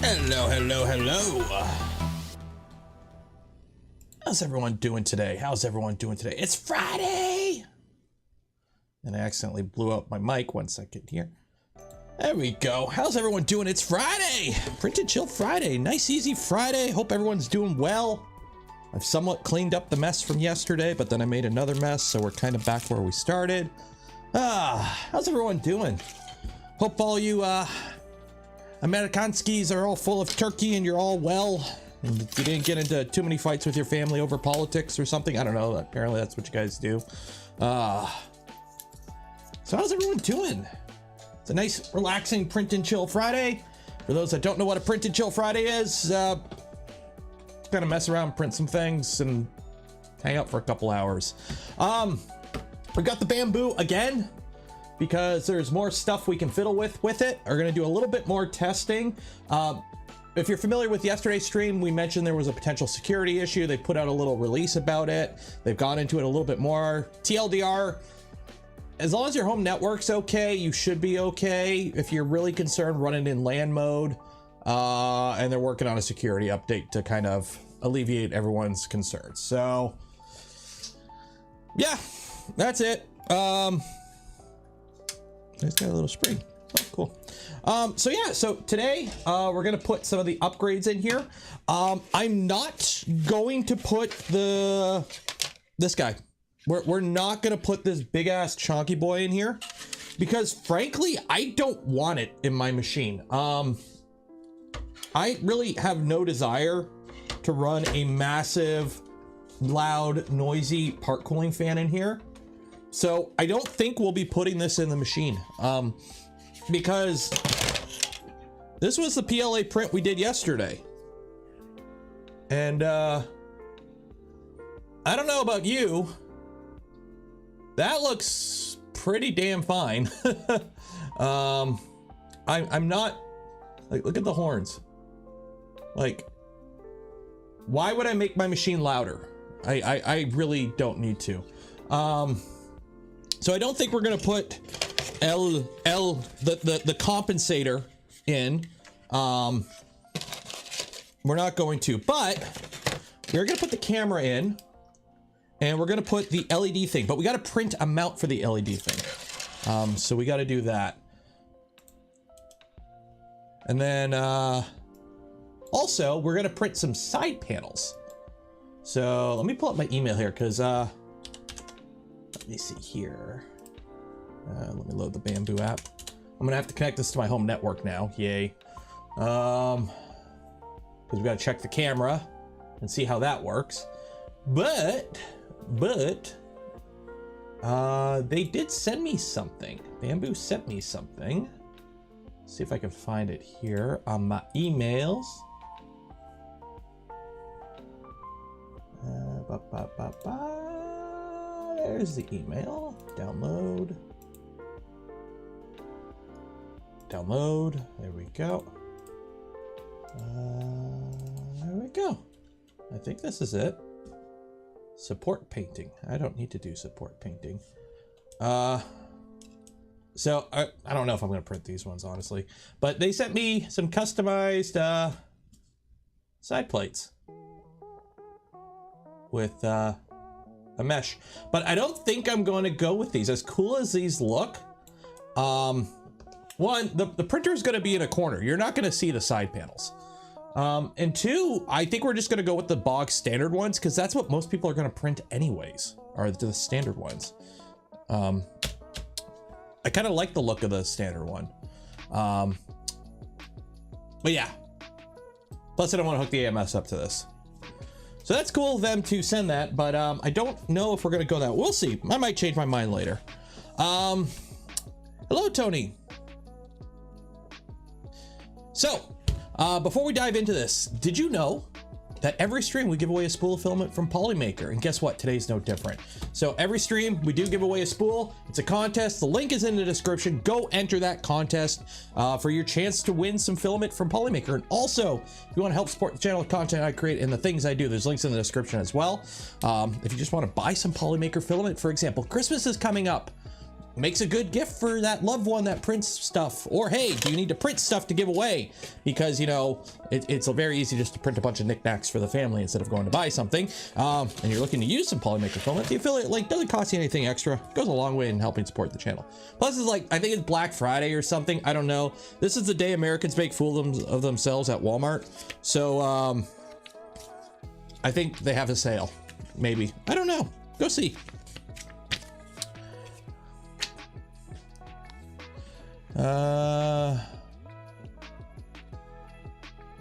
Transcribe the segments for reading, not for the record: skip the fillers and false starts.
Hello, hello, hello. How's everyone doing today? It's Friday. And I accidentally blew out my mic. 1 second here. There we go. How's everyone doing? It's Friday. Print and Chill Friday. Nice, easy Friday. Hope everyone's doing well. I've somewhat cleaned up the mess from yesterday, but then I made another mess, so we're kind of back where we started. How's everyone doing? Hope all you Amerikanskis are all full of turkey and you're all well. And you didn't get into too many fights with your family over politics or something. I don't know. Apparently that's what you guys do. So how's everyone doing? It's a nice, relaxing Print and Chill Friday. For those that don't know what a Print and Chill Friday is, kind of mess around, print some things, and hang out for a couple hours. We got the bamboo again, because there's more stuff we can fiddle with it. We're gonna do a little bit more testing. If you're familiar with yesterday's stream, we mentioned there was a potential security issue. They put out a little release about it. They've gone into it a little bit more. TLDR, as long as your home network's okay, you should be okay. If you're really concerned, run it in LAN mode. And they're working on a security update to kind of alleviate everyone's concerns. So yeah, that's it. It's got a little spring. Oh, cool. So yeah, so today we're gonna put some of the upgrades in here. I'm not going to put this guy. We're not gonna put this big ass chonky boy in here because frankly, I don't want it in my machine. I really have no desire to run a massive, loud, noisy part cooling fan in here. So I don't think we'll be putting this in the machine, because this was the PLA print we did yesterday. And I don't know about you, that looks pretty damn fine. I'm not, like, look at the horns. Like, why would I make my machine louder? I really don't need to. So I don't think we're gonna put the compensator in. We're not going to, but we're gonna put the camera in, and we're gonna put the LED thing, but we gotta print a mount for the LED thing. So we gotta do that. And then also we're gonna print some side panels. So let me pull up my email here, because let me see here. Let me load the Bamboo app. I'm gonna have to connect this to my home network now. Yay. Because we gotta check the camera and see how that works. But they did send me something. Bamboo sent me something. Let's see if I can find it here on my emails. There's the email. Download. There we go. There we go. I think this is it. Support painting. I don't need to do support painting. So I don't know if I'm going to print these ones, honestly. But they sent me some customized side plates with a mesh, but I don't think I'm going to go with these. As cool as these look, one, the printer is going to be in a corner. You're not going to see the side panels. And two, I think we're just going to go with the bog standard ones, because that's what most people are going to print anyways, are the standard ones. I kind of like the look of the standard one. But yeah, plus I don't want to hook the AMS up to this. So that's cool of them to send that, but I don't know if we're gonna go that. We'll see. I might change my mind later. Hello, Tony. So, before we dive into this, did you know that every stream we give away a spool of filament from Polymaker? And guess what? Today's no different. So every stream we do give away a spool. It's a contest. The link is in the description. Go enter that contest for your chance to win some filament from Polymaker. And also, if you want to help support the channel, the content I create, and the things I do, there's links in the description as well. If you just want to buy some Polymaker filament, for example, Christmas is coming up. makes a good gift for that loved one that prints stuff. Or hey, do you need to print stuff to give away? Because, you know, it's very easy just to print a bunch of knickknacks for the family instead of going to buy something. And you're looking to use some Polymaker filament. The affiliate link doesn't cost you anything extra. It goes a long way in helping support the channel. Plus, it's like, I think it's Black Friday or something. I don't know. This is the day Americans make fools of themselves at Walmart. So, I think they have a sale. Maybe. I don't know. Go see.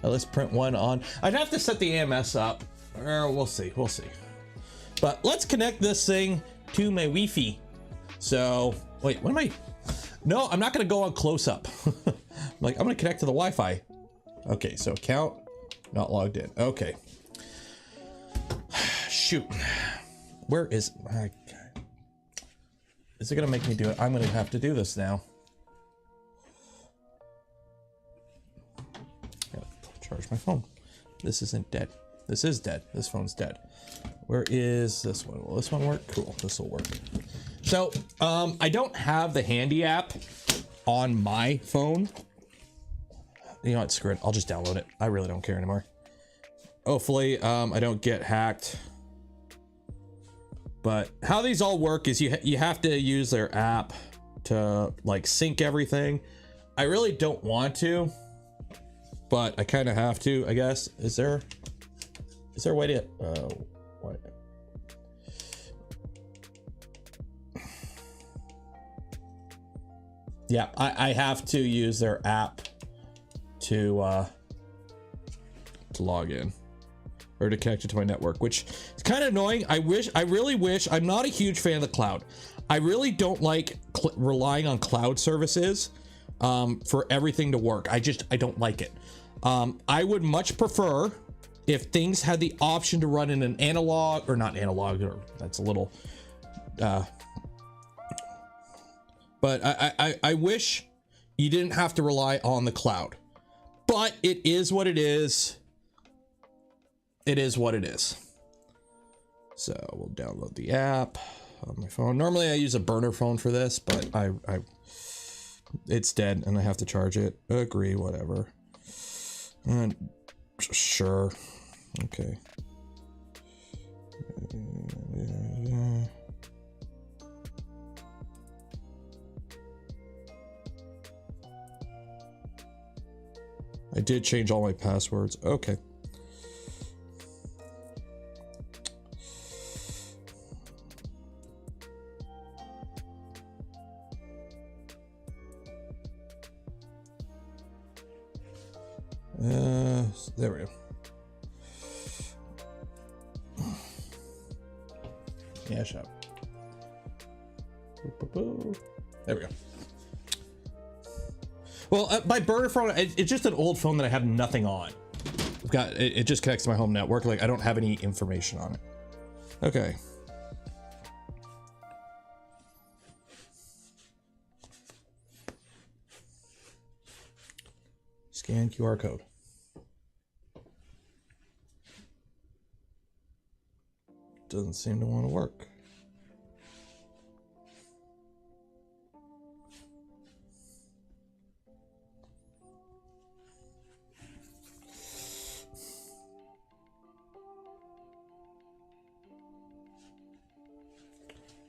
Let's print one on. I'd have to set the AMS up. We'll see. We'll see. But let's connect this thing to my Wi-Fi. So, wait, what am I? No, I'm not going to go on close up. Like, I'm going to connect to the Wi-Fi. Okay, so account not logged in. Okay. Shoot. Where is? Is it going to make me do it? I'm going to have to do this now. Charge my phone. This isn't dead. This is dead. This phone's dead. Where is this one? Will this one work? Cool. This will work. So, I don't have the Handy app on my phone. You know what? Screw it. I'll just download it. I really don't care anymore. Hopefully, I don't get hacked. But how these all work is you have to use their app to like sync everything. I really don't want to, but I kind of have to, I guess. Is there a way to what? Yeah, I have to use their app to log in or to connect it to my network, which is kind of annoying. I really wish. I'm not a huge fan of the cloud. I really don't like relying on cloud services for everything to work. I don't like it. I would much prefer if things had the option to run in an analog, or not analog, or that's a little, but I wish you didn't have to rely on the cloud, but it is what it is. It is what it is. So we'll download the app on my phone. Normally I use a burner phone for this, but it's dead and I have to charge it. Agree, whatever. And sure. Okay. I did change all my passwords. Okay. There we go. Yeah, shut up. There we go. Well, my burner phone, it's just an old phone that I have nothing on. I've got it just connects to my home network. Like, I don't have any information on it. Okay. Scan QR code. Doesn't seem to want to work.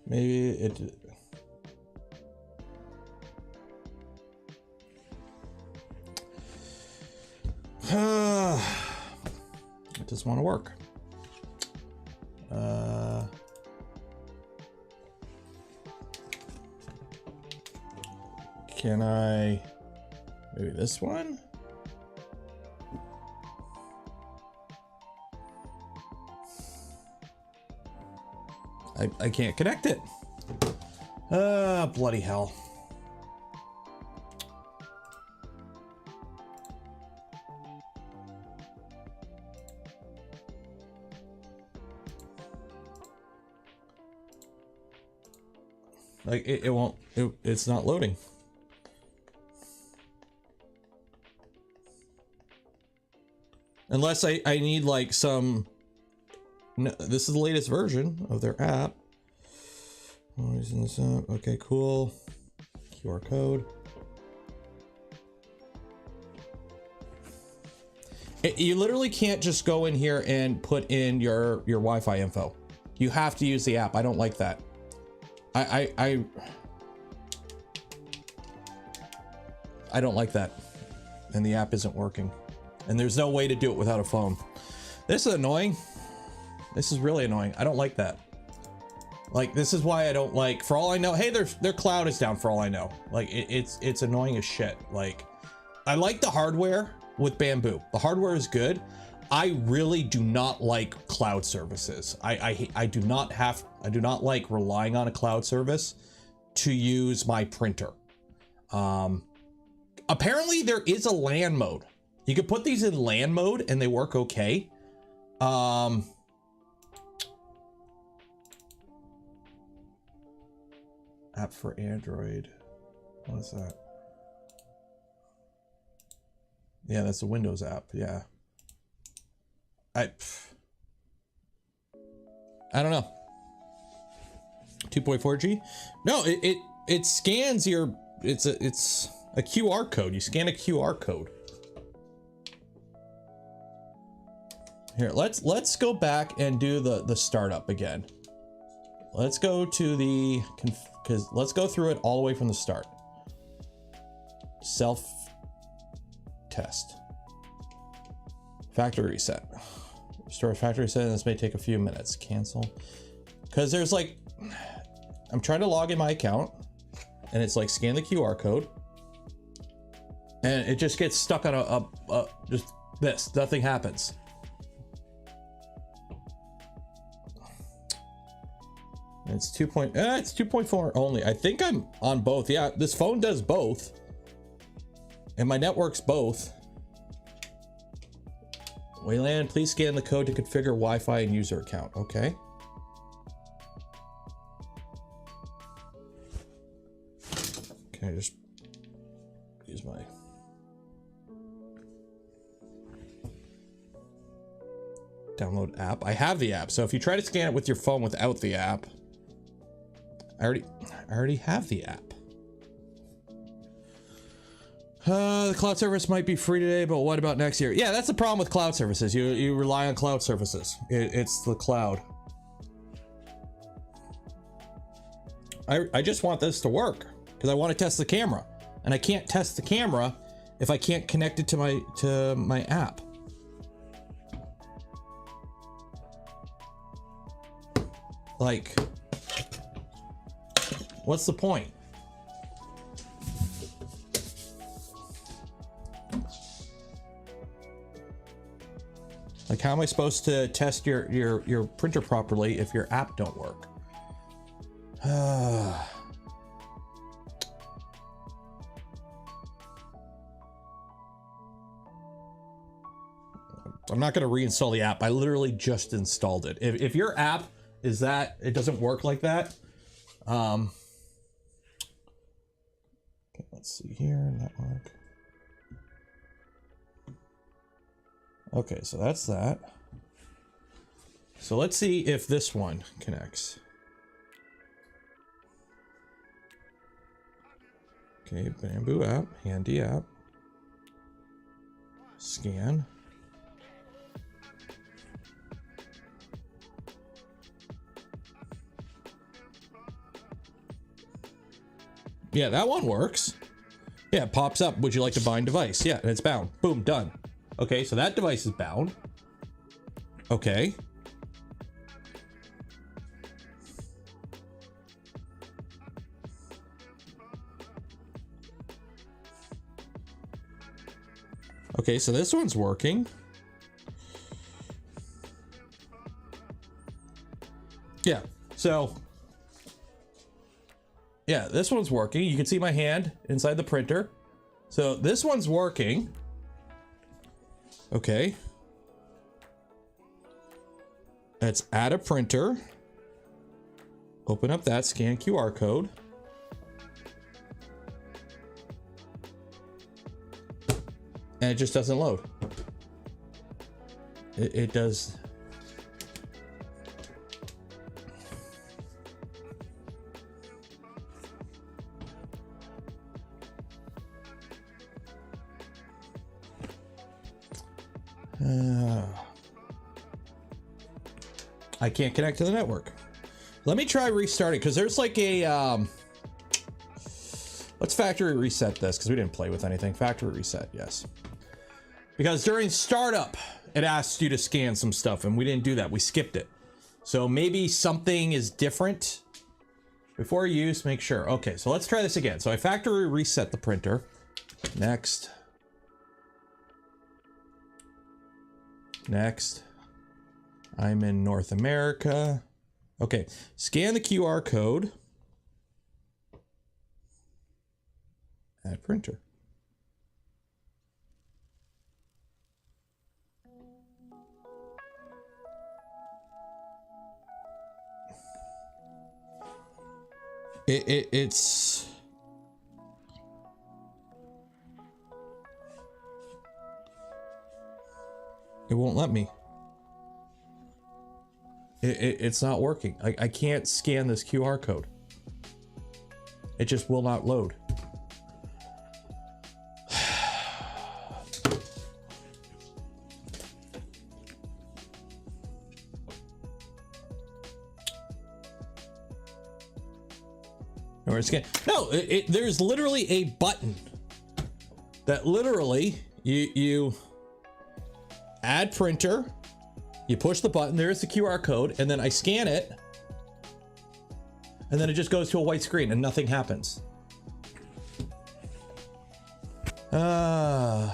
Maybe it. It doesn't want to work. Can I, maybe this one? I can't connect it. Bloody hell. Like it won't, it's not loading. Unless I need like some, no, this is the latest version of their app. Oh, using this up. Okay, cool. QR code. You literally can't just go in here and put in your Wi-Fi info. You have to use the app. I don't like that. I don't like that. And the app isn't working. And there's no way to do it without a phone. This is annoying. This is really annoying. I don't like that. Like, this is why I don't like, for all I know, hey, their cloud is down for all I know. Like, it's annoying as shit. Like, I like the hardware with Bamboo. The hardware is good. I really do not like cloud services. I do not like relying on a cloud service to use my printer. Apparently there is a LAN mode. You could put these in LAN mode and they work okay. App for Android. What is that? Yeah, that's a Windows app. Yeah. I don't know. 2.4G? No, it scans your, it's a QR code. You scan a QR code. Here, let's go back and do the startup again. Let's go to the, because let's go through it all the way from the start. Self test. Factory reset. Restore factory reset, and this may take a few minutes. Cancel. Because there's like, I'm trying to log in my account and it's like scan the QR code and it just gets stuck on just this, nothing happens. It's 2.4 only. I think I'm on both. Yeah, this phone does both. And my network's both. Wayland, please scan the code to configure Wi-Fi and user account. Okay. Okay, just use my download app. I have the app, so if you try to scan it with your phone without the app, I already have the app. The cloud service might be free today, but what about next year? Yeah, that's the problem with cloud services. You rely on cloud services. It's the cloud. I just want this to work because I want to test the camera, and I can't test the camera if I can't connect it to my app. Like, what's the point? Like, how am I supposed to test your printer properly if your app don't work? I'm not going to reinstall the app. I literally just installed it. If your app is that it doesn't work like that, okay, let's see here, network. Okay, so that's that. So let's see if this one connects. Okay, Bamboo app, handy app. Scan. Yeah, that one works. Yeah, it pops up. Would you like to bind device? Yeah, and it's bound. Boom, done. Okay, so that device is bound. Okay. Okay, so this one's working. Yeah, so yeah, this one's working. You can see my hand inside the printer. So this one's working. Okay. Let's add a printer. Open up that, scan QR code. And it just doesn't load. It does. I can't connect to the network. Let me try restarting, because there's like a let's factory reset this, because we didn't play with anything. Factory reset, yes. Because during startup, it asked you to scan some stuff, and we didn't do that. We skipped it. So maybe something is different. Before use, make sure. Okay, so let's try this again. So I factory reset the printer. Next. Next. I'm in North America. Okay, scan the QR code. Add printer. It's it won't let me. It's not working. I can't scan this QR code. It just will not load. Or scan. No, there's literally a button that literally you add printer, you push the button, there's the QR code, and then I scan it, and then it just goes to a white screen and nothing happens. No,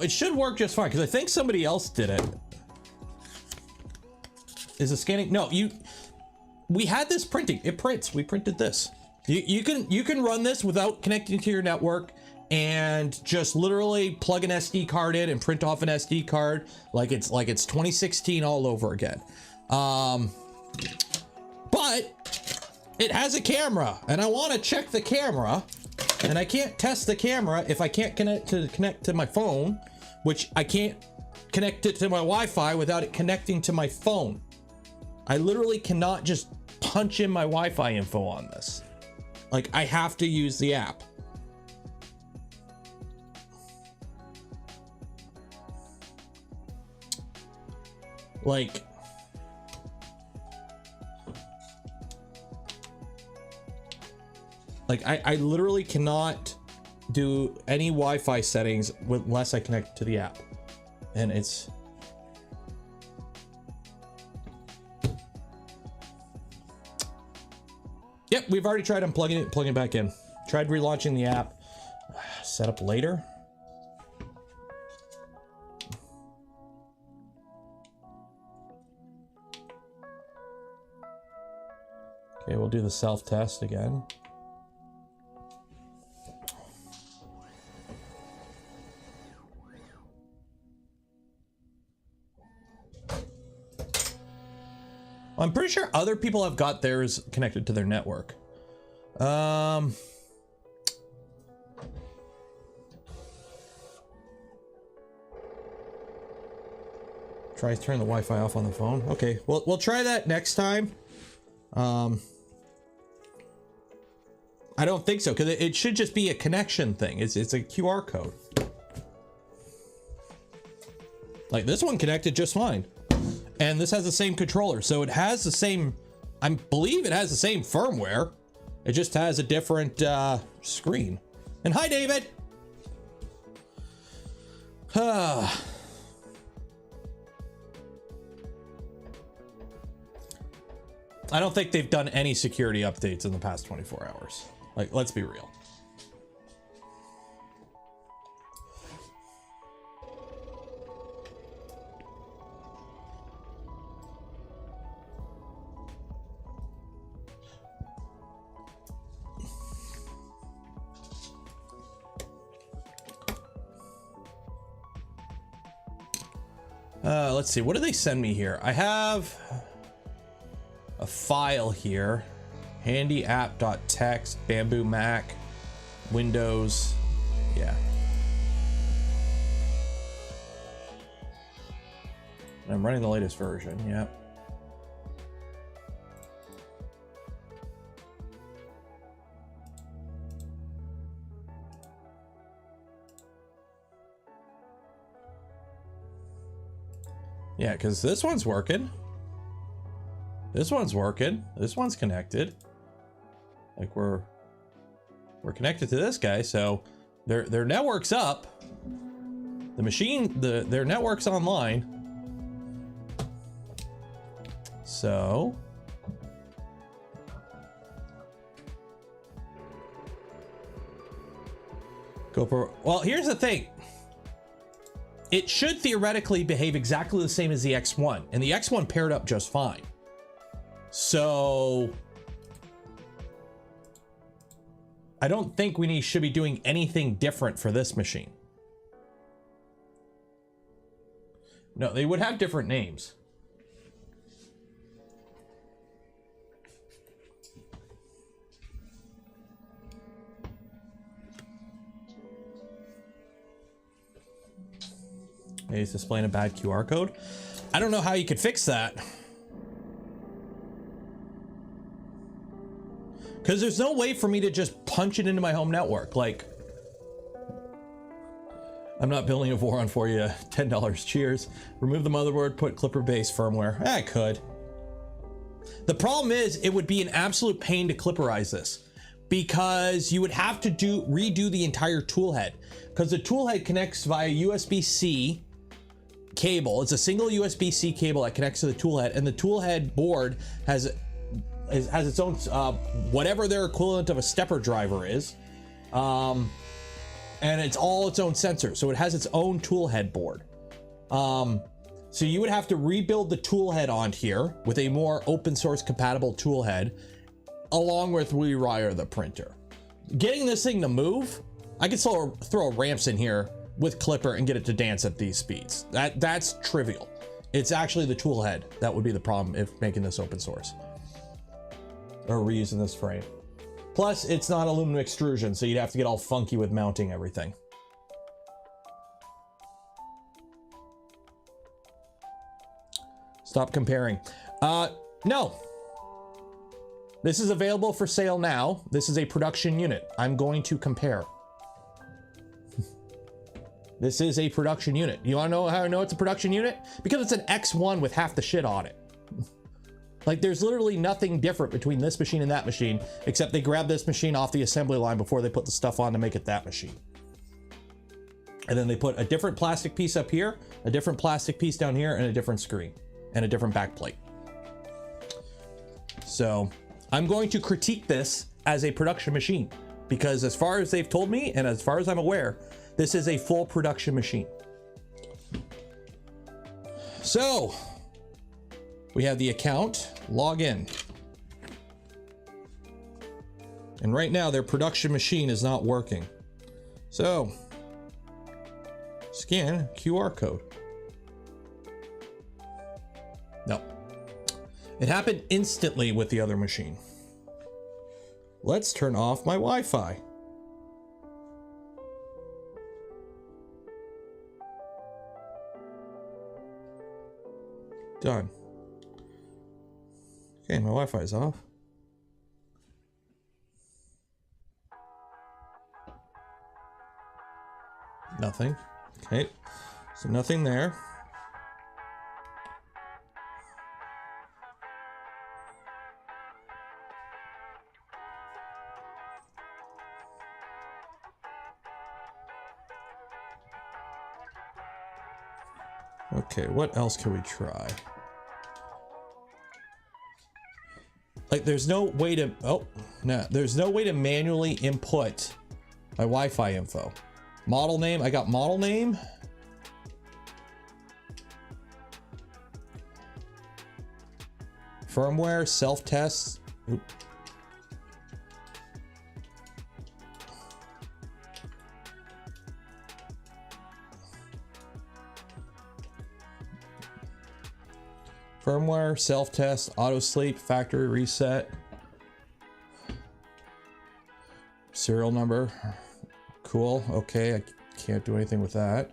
it should work just fine, because I think somebody else did it. Is it scanning? No, we had this printing. It prints. We printed this. You can run this without connecting to your network and just literally plug an SD card in and print off an SD card like it's 2016 all over again. But it has a camera, and I want to check the camera, and I can't test the camera if I can't connect to my phone, which I can't connect it to my Wi-Fi without it connecting to my phone. I literally cannot just punch in my Wi-Fi info on this. Like, I have to use the app. Like, I literally cannot do any Wi-Fi settings unless I connect to the app. And it's... Yep, we've already tried unplugging it, plugging it back in. Tried relaunching the app. Set up later. Okay, we'll do the self-test again. I'm pretty sure other people have got theirs connected to their network. Try to turn the Wi-Fi off on the phone. Okay, well, we'll try that next time. I don't think so, because it should just be a connection thing. It's a QR code. Like, this one connected just fine. And this has the same controller, so it has the same, I believe it has the same firmware. It just has a different screen. And hi, David. I don't think they've done any security updates in the past 24 hours. Like, let's be real. Let's see, what do they send me here? I have a file here. Handy app.txt, Bamboo Mac, Windows. Yeah. I'm running the latest version, yeah. Yeah, because this one's working. This one's working. This one's connected. Like we're connected to this guy, so their network's up. The machine, their network's online. So GoPro. Well, here's the thing. It should theoretically behave exactly the same as the X1, and the X1 paired up just fine. So I don't think we should be doing anything different for this machine. No, they would have different names. Maybe it's displaying a bad QR code. I don't know how you could fix that. Because there's no way for me to just punch it into my home network. Like, I'm not building a Voron for you. $10. Cheers. Remove the motherboard, put Clipper-based firmware. I could. The problem is, it would be an absolute pain to Clipperize this, because you would have to redo the entire toolhead, because the toolhead connects via USB-C cable. It's a single USB-C cable that connects to the toolhead, and the toolhead board has its own whatever their equivalent of a stepper driver is, and it's all its own sensors, so it has its own toolhead board. So you would have to rebuild the toolhead on here with a more open source compatible toolhead, along with rewire the printer. Getting this thing to move, I could throw ramps in here with Clipper and get it to dance at these speeds. That's trivial. It's actually the toolhead that would be the problem if making this open source or reusing this frame. Plus, it's not aluminum extrusion, so you'd have to get all funky with mounting everything. Stop comparing. No. This is available for sale now. This is a production unit. I'm going to compare. This is a production unit. You wanna know how I know it's a production unit? Because it's an X1 with half the shit on it. Like, there's literally nothing different between this machine and that machine, except they grabbed this machine off the assembly line before they put the stuff on to make it that machine. And then they put a different plastic piece up here, a different plastic piece down here, and a different screen, and a different back plate. So I'm going to critique this as a production machine, because as far as they've told me, and as far as I'm aware, this is a full production machine. So we have the account, log in. And right now their production machine is not working. So scan QR code. No, it happened instantly with the other machine. Let's turn off my Wi-Fi. Done. Okay, my Wi-Fi is off. Nothing. Okay, so nothing there. Okay, what else can we try? Like, there's no way to, oh, no, there's no way to manually input my Wi-Fi info. Model name, I got model name. Firmware, self-test. Firmware, self-test, auto sleep, factory reset, serial number. Cool. Okay, I can't do anything with that.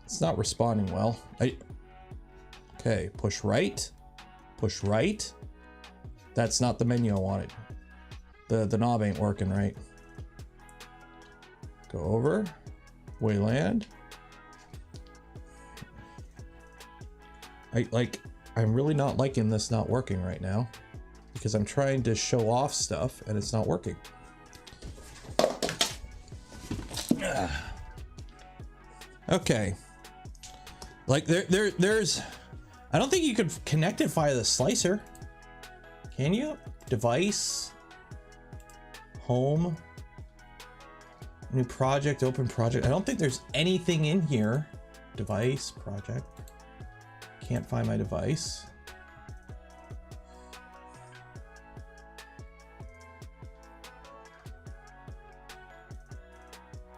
It's not responding well. Okay, push right. Push right. That's not the menu I wanted. The knob ain't working right. Go over. Wayland. I'm really not liking this not working right now because I'm trying to show off stuff and it's not working. Okay. Like there's, I don't think you could connect it via the slicer. Can you? Device, home, new project, open project. I don't think there's anything in here. Device, project. Can't find my device.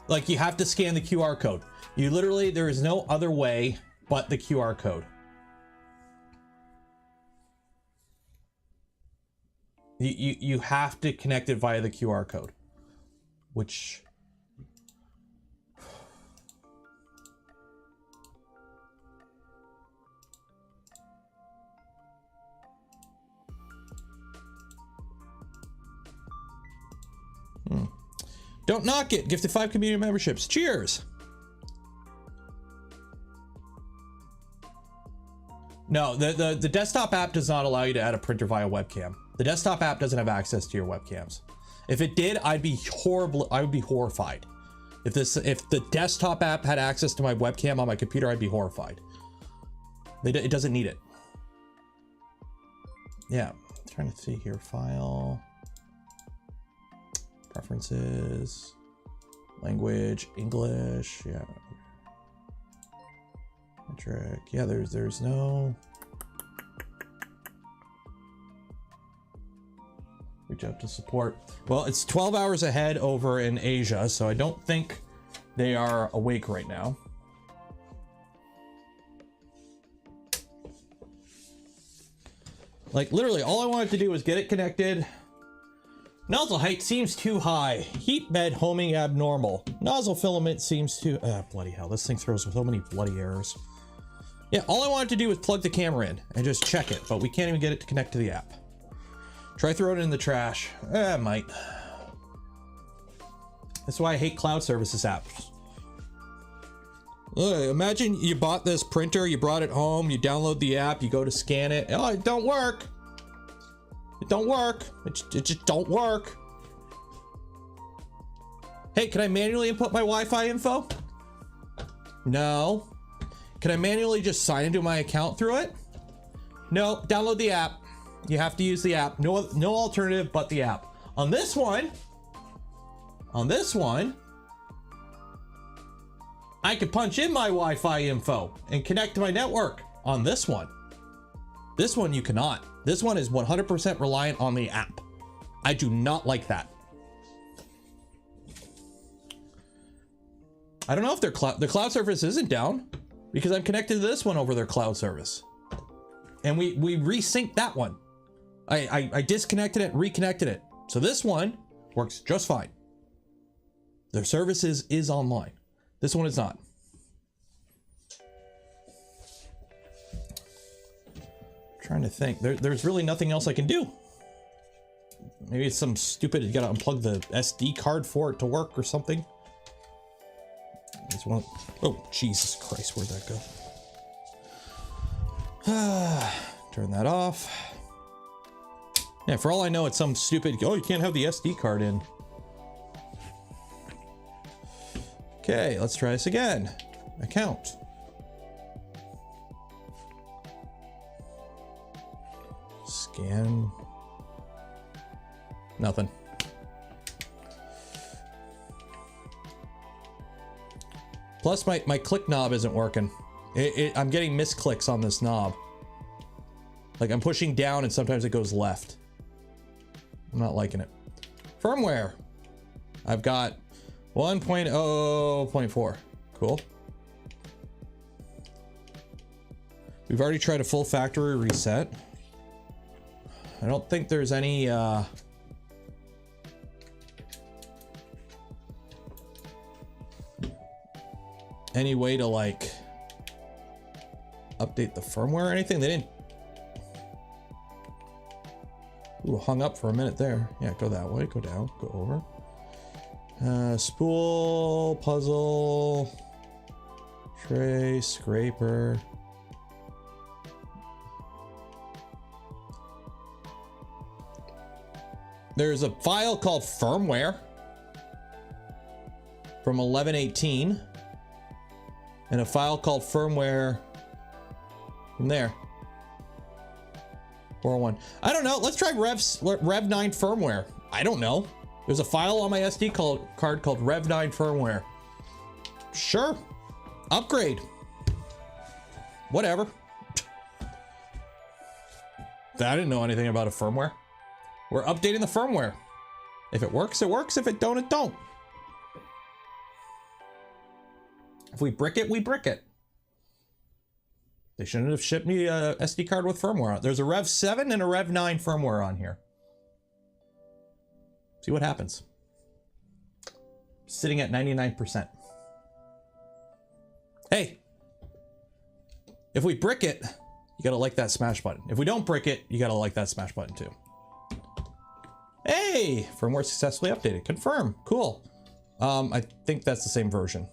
Like you have to scan the QR code. You literally, there is no other way but the QR code. You have to connect it via the QR code, which Don't knock it. Gifted 5 community memberships. Cheers. No, the desktop app does not allow you to add a printer via webcam. The desktop app doesn't have access to your webcams. If it did, I'd be horrified. If the desktop app had access to my webcam on my computer, I'd be horrified. It doesn't need it. Yeah, I'm trying to see here. File. Preferences. Language. English. Yeah. Metric. Yeah, there's no. Reach out to support. Well, it's 12 hours ahead over in Asia, so I don't think they are awake right now. Like literally all I wanted to do was get it connected. Nozzle height seems too high. Heat bed homing abnormal. Nozzle filament seems too, bloody hell. This thing throws so many bloody errors. Yeah, all I wanted to do was plug the camera in and just check it, but we can't even get it to connect to the app. Try throwing it in the trash. I might. That's why I hate cloud services apps. Imagine you bought this printer, you brought it home, you download the app, you go to scan it. Oh, it don't work. It don't work. It just don't work. Hey, can I manually input my Wi-Fi info? No. Can I manually just sign into my account through it? No, download the app. You have to use the app. No alternative but the app. On this one, I could punch in my Wi-Fi info and connect to my network. On this one you cannot. This one is 100% reliant on the app. I do not like that. I don't know if the cloud service isn't down because I'm connected to this one over their cloud service. And we resynced that one. I disconnected it, reconnected it. So this one works just fine. Their service is online. This one is not. Trying to think. There's really nothing else I can do. Maybe it's some stupid, you gotta unplug the SD card for it to work or something. Oh, Jesus Christ, where'd that go? Turn that off. Yeah, for all I know, it's some stupid, oh, you can't have the SD card in. Okay, let's try this again. Account. Scan. Nothing. Plus my click knob isn't working. I'm getting misclicks on this knob. Like I'm pushing down and sometimes it goes left. I'm not liking it. Firmware. I've got 1.0.4. Cool. We've already tried a full factory reset. I don't think there's any way to like update the firmware or anything. They didn't. Ooh, hung up for a minute there. Yeah, go that way, go down, go over. Spool, puzzle, tray, scraper. There's a file called firmware from 11/18 and a file called firmware from there. 401. I don't know. Let's try Rev 9 firmware. I don't know. There's a file on my SD card called Rev 9 firmware. Sure. Upgrade. Whatever. I didn't know anything about a firmware. We're updating the firmware. If it works, it works. If it don't, it don't. If we brick it, we brick it. They shouldn't have shipped me a SD card with firmware on it. There's a Rev 7 and a Rev 9 firmware on here. See what happens. Sitting at 99%. Hey, if we brick it, you gotta like that smash button. If we don't brick it, you gotta like that smash button too. Hey, firmware successfully updated. Confirm. Cool. I think that's the same version.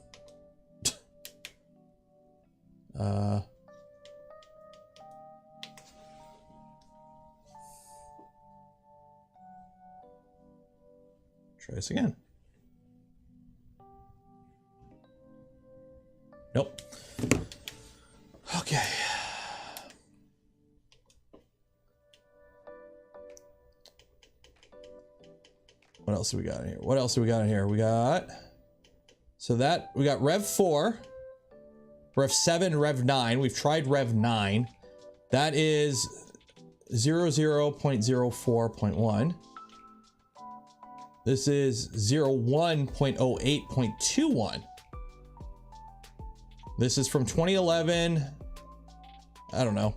Try this again. Nope. Okay. What else do we got in here? What else do we got in here? We got, so that, we got Rev 4, Rev 7, Rev 9. We've tried Rev 9. That is 00.04.1. This is 01.08.21. This is from 2011. I don't know.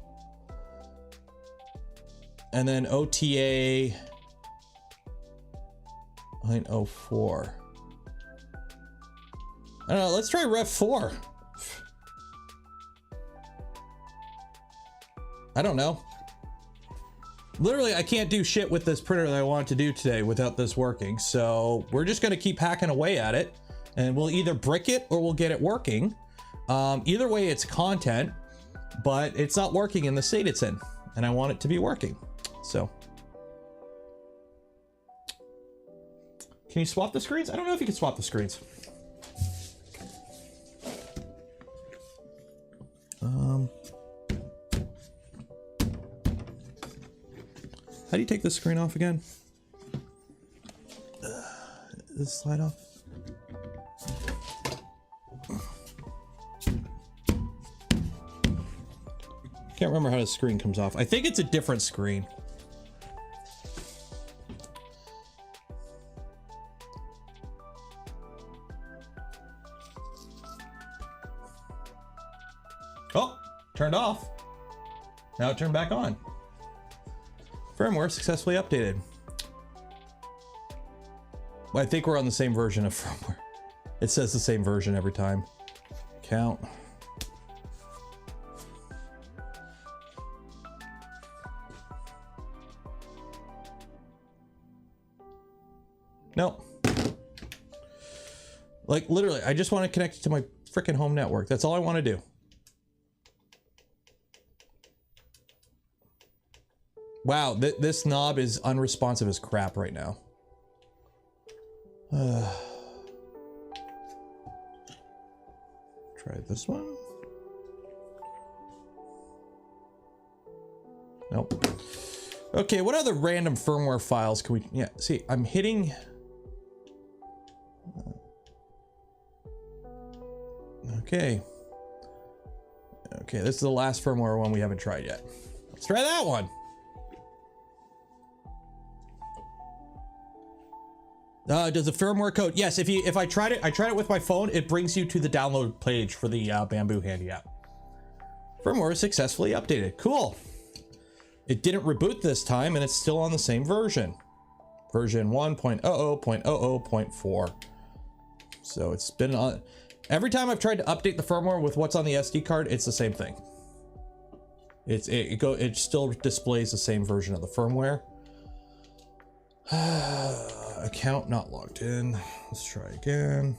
And then OTA 0.04. I don't know. Let's try Rev 4. I don't know. Literally, I can't do shit with this printer that I wanted to do today without this working. So we're just going to keep hacking away at it, and we'll either brick it or we'll get it working. Either way, it's content, but it's not working in the state it's in, and I want it to be working. So can you swap the screens? I don't know if you can swap the screens. How do you take this screen off again? This slide off. Can't remember how the screen comes off. I think it's a different screen. Oh, turned off. Now it turned back on. Firmware successfully updated. Well, I think we're on the same version of firmware. It says the same version every time. Count. Nope. Like literally, I just want to connect it to my freaking home network. That's all I want to do. Wow, this knob is unresponsive as crap right now. Try this one. Nope. Okay, what other random firmware files can we... Yeah, see, I'm hitting... Okay. Okay, this is the last firmware one we haven't tried yet. Let's try that one. Does the firmware code? Yes, if I tried it with my phone, it brings you to the download page for the Bamboo Handy app. Firmware successfully updated. Cool. It didn't reboot this time, and it's still on the same version. Version 1.00.00.4. So it's been on. Every time I've tried to update the firmware with what's on the SD card, it's the same thing. It still displays the same version of the firmware. Account not logged in. Let's try again.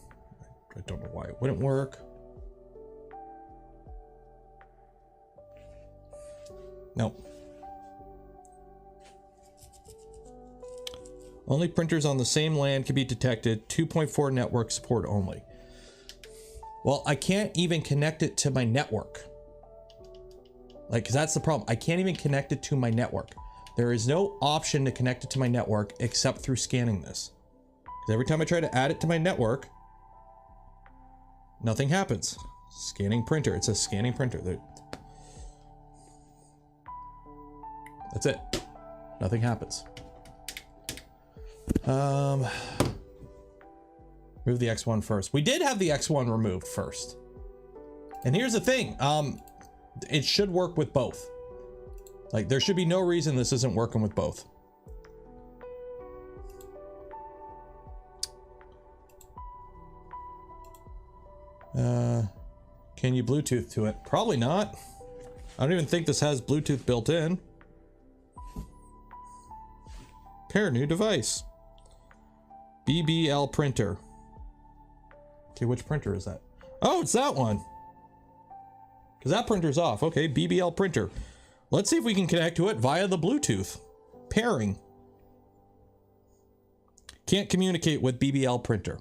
I don't know why it wouldn't work. Nope. Only printers on the same LAN can be detected. 2.4 network support only. Well, I can't even connect it to my network. Like, 'cause that's the problem. I can't even connect it to my network. There is no option to connect it to my network except through scanning this. 'Cause every time I try to add it to my network, nothing happens. Scanning printer. It says scanning printer. That's it. Nothing happens. Move the X1 first. We did have the X1 removed first. And here's the thing. It should work with both. Like, there should be no reason this isn't working with both. Can you Bluetooth to it? Probably not. I don't even think this has Bluetooth built in. Pair new device. BBL printer. Okay, which printer is that? Oh, it's that one. Because that printer's off. Okay, BBL printer. Let's see if we can connect to it via the Bluetooth. Pairing. Can't communicate with BBL printer.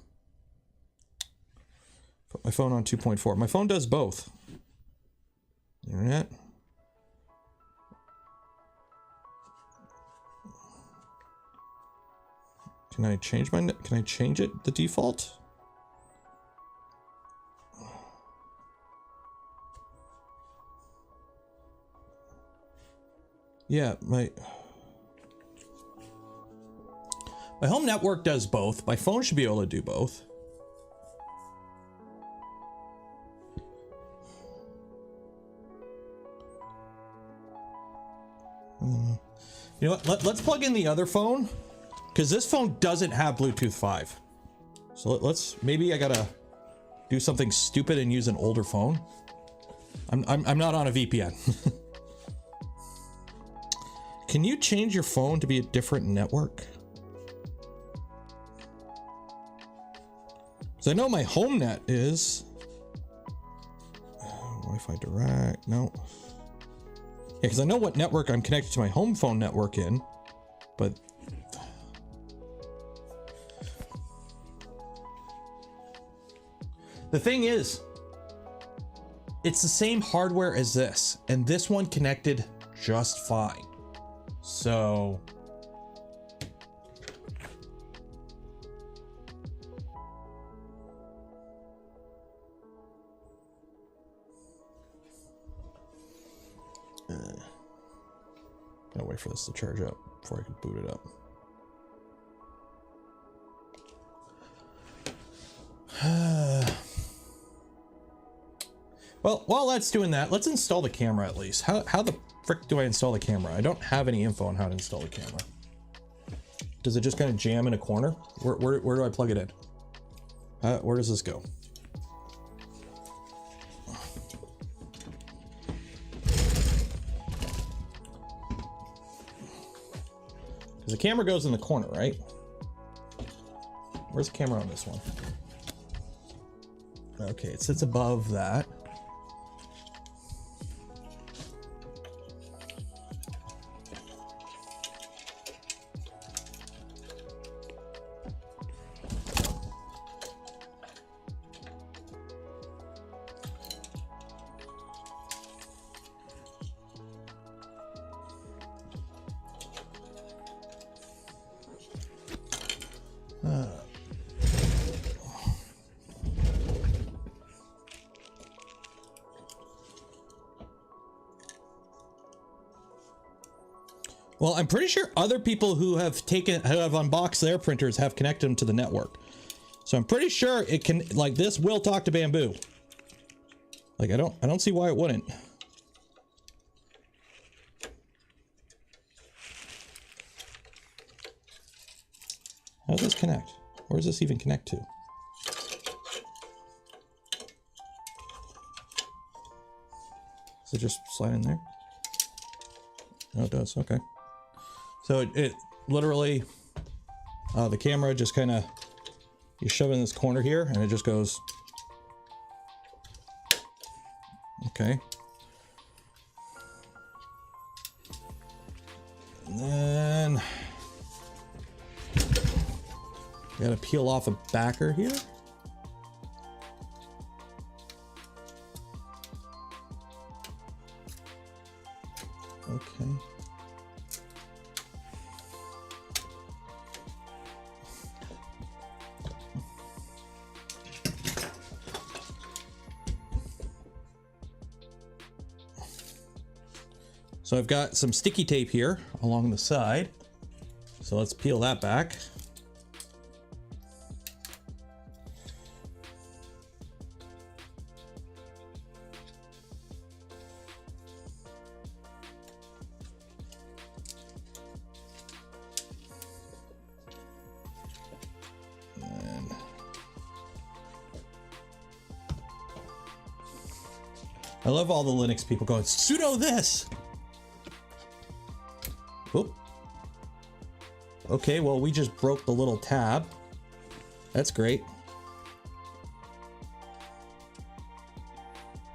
Put my phone on 2.4. My phone does both. Internet. Can I change my net? Can I change it, the default? Yeah, my home network does both. My phone should be able to do both. You know what? Let's plug in the other phone, because this phone doesn't have Bluetooth 5. So let's, maybe I gotta do something stupid and use an older phone. I'm not on a VPN. Can you change your phone to be a different network? So I know my home net is Wi-Fi direct. No. Yeah, because I know what network I'm connected to my home phone network in, but the thing is, it's the same hardware as this, and this one connected just fine. So gotta wait for this to charge up before I can boot it up. Well, while that's doing that, let's install the camera at least. How the frick do I install the camera? I don't have any info on how to install the camera. Does it just kind of jam in a corner? Where do I plug it in? Where does this go? Because the camera goes in the corner, right? Where's the camera on this one? Okay, it sits above that. Well, I'm pretty sure other people who have unboxed their printers have connected them to the network. So I'm pretty sure it can, like, this will talk to Bamboo. Like, I don't see why it wouldn't. How does this connect? Where does this even connect to? Does it just slide in there? No, it does. Okay. So it literally The camera just kind of, you shove it in this corner here and it just goes. Okay. And then you gotta peel off a backer here. Okay. So I've got some sticky tape here along the side. So let's peel that back. I love all the Linux people going, sudo this. Oop. Okay, well, we just broke the little tab. That's great.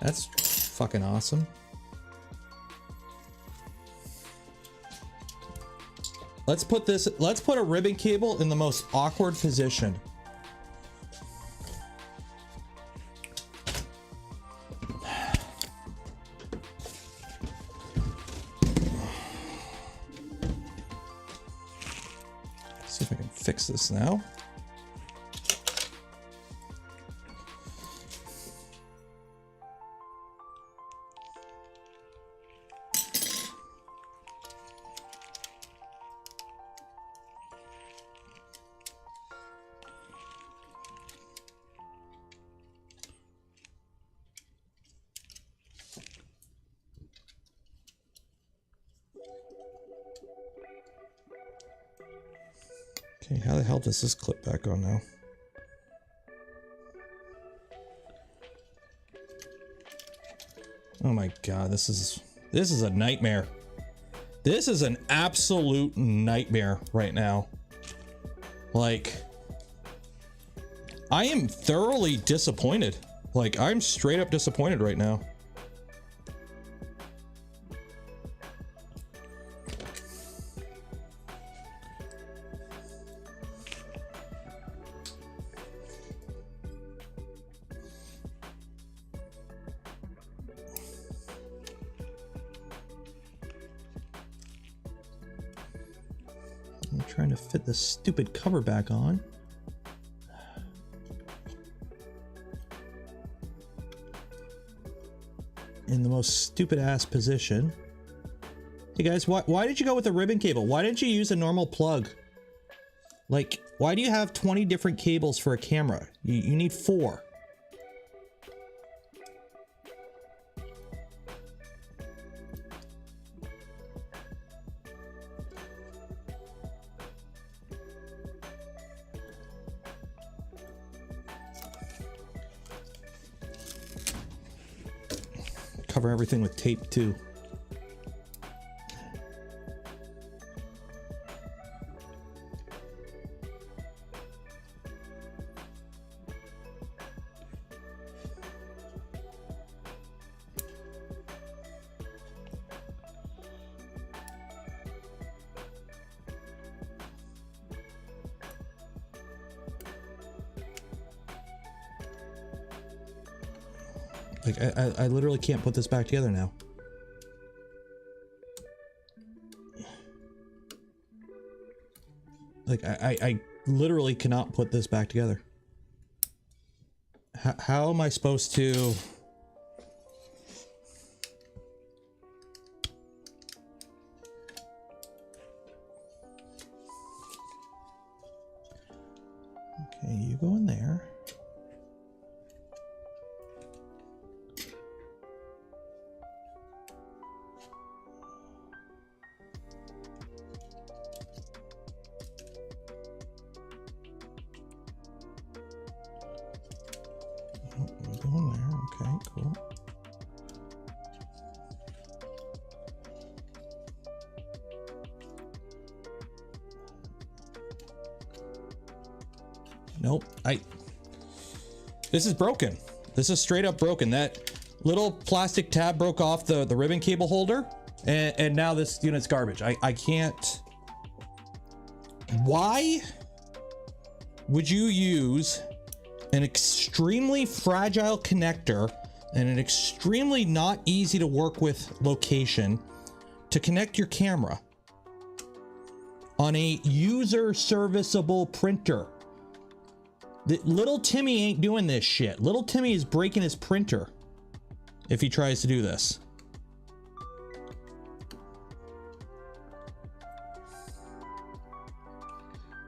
That's fucking awesome. Let's put a ribbon cable in the most awkward position. See if I can fix this now. Okay, how the hell does this clip back on now? Oh my god, this is a nightmare. This is an absolute nightmare right now. Like, I am thoroughly disappointed. Like, I'm straight up disappointed right now. I'm trying to fit this stupid cover back on. In the most stupid ass position. Hey guys, why did you go with a ribbon cable? Why didn't you use a normal plug? Like, why do you have 20 different cables for a camera? You need 4. Cover everything with tape too. Like, I literally can't put this back together now. Like, I literally cannot put this back together. How am I supposed to... Okay, you go in there. Going there, okay, cool. Nope. This is broken. This is straight up broken. That little plastic tab broke off the ribbon cable holder, and now this unit's garbage. I can't. Why would you use an extremely fragile connector and an extremely not easy to work with location to connect your camera on a user serviceable printer? Little Timmy ain't doing this shit. Little Timmy is breaking his printer if he tries to do this.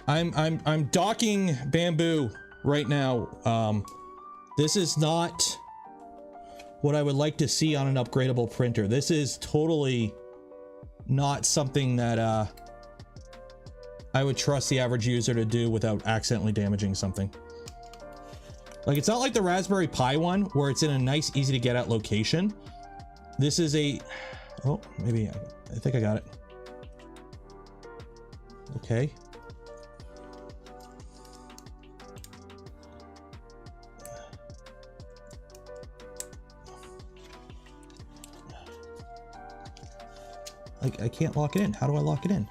I'm docking Bamboo right now. This is not what I would like to see on an upgradable printer. This is totally not something that I would trust the average user to do without accidentally damaging something. Like, it's not like the Raspberry Pi one where it's in a nice, easy to get at location. This is a, oh, maybe, I think I got it. Okay. I can't lock it in. How do I lock it in?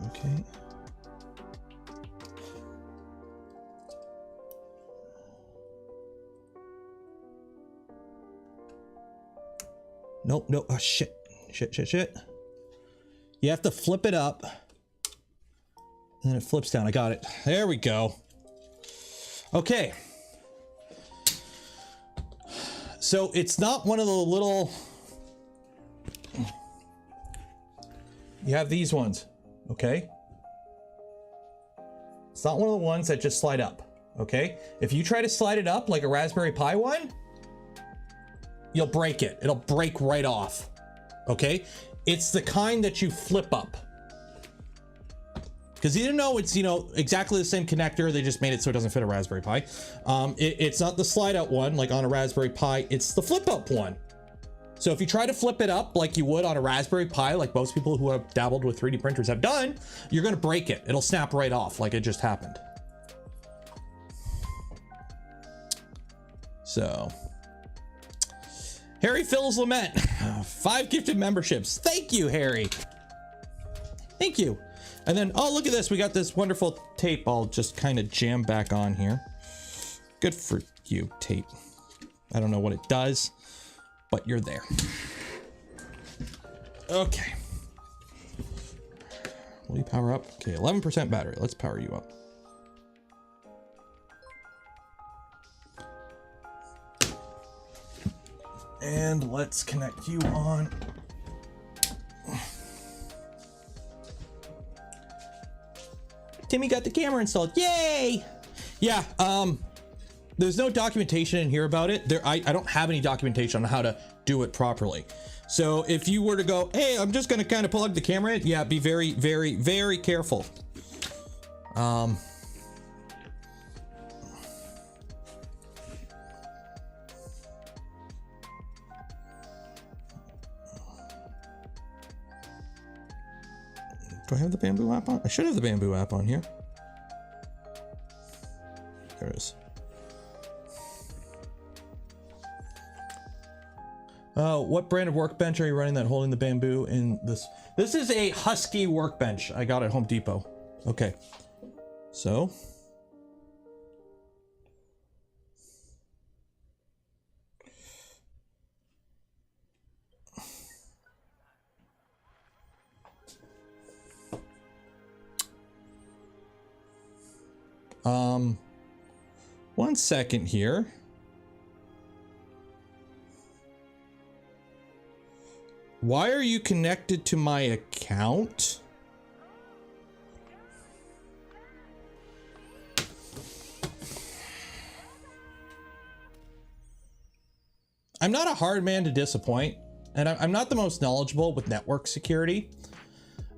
Okay. Nope, nope. Oh, shit. Shit. You have to flip it up. And then it flips down. I got it. There we go. Okay. So it's not one of the little... You have these ones, okay? It's not one of the ones that just slide up, okay? If you try to slide it up like a Raspberry Pi one, you'll break it. It'll break right off, okay? It's the kind that you flip up. Because even though it's, you know, exactly the same connector, they just made it so it doesn't fit a Raspberry Pi. It's not the slide out one like on a Raspberry Pi, it's the flip up one. So if you try to flip it up like you would on a Raspberry Pi, like most people who have dabbled with 3D printers have done, you're gonna break it. It'll snap right off like it just happened. So, Harry Phil's Lament, 5 gifted memberships. Thank you, Harry. Thank you. And then, oh, look at this. We got this wonderful tape. I'll just kind of jam back on here. Good for you, tape. I don't know what it does, but you're there. Okay. Will you power up? Okay, 11% battery. Let's power you up. And let's connect you on. Timmy got the camera installed. Yay! Yeah, there's no documentation in here about it. I don't have any documentation on how to do it properly. So if you were to go, hey, I'm just gonna kind of plug the camera in, yeah, be very, very, very careful. Do I have the Bamboo app on? I should have the Bamboo app on here. There it is. What brand of workbench are you running that holding the Bamboo in this? This is a Husky workbench I got at Home Depot. Okay. So. One second here. Why are you connected to my account? I'm not a hard man to disappoint, and I'm not the most knowledgeable with network security,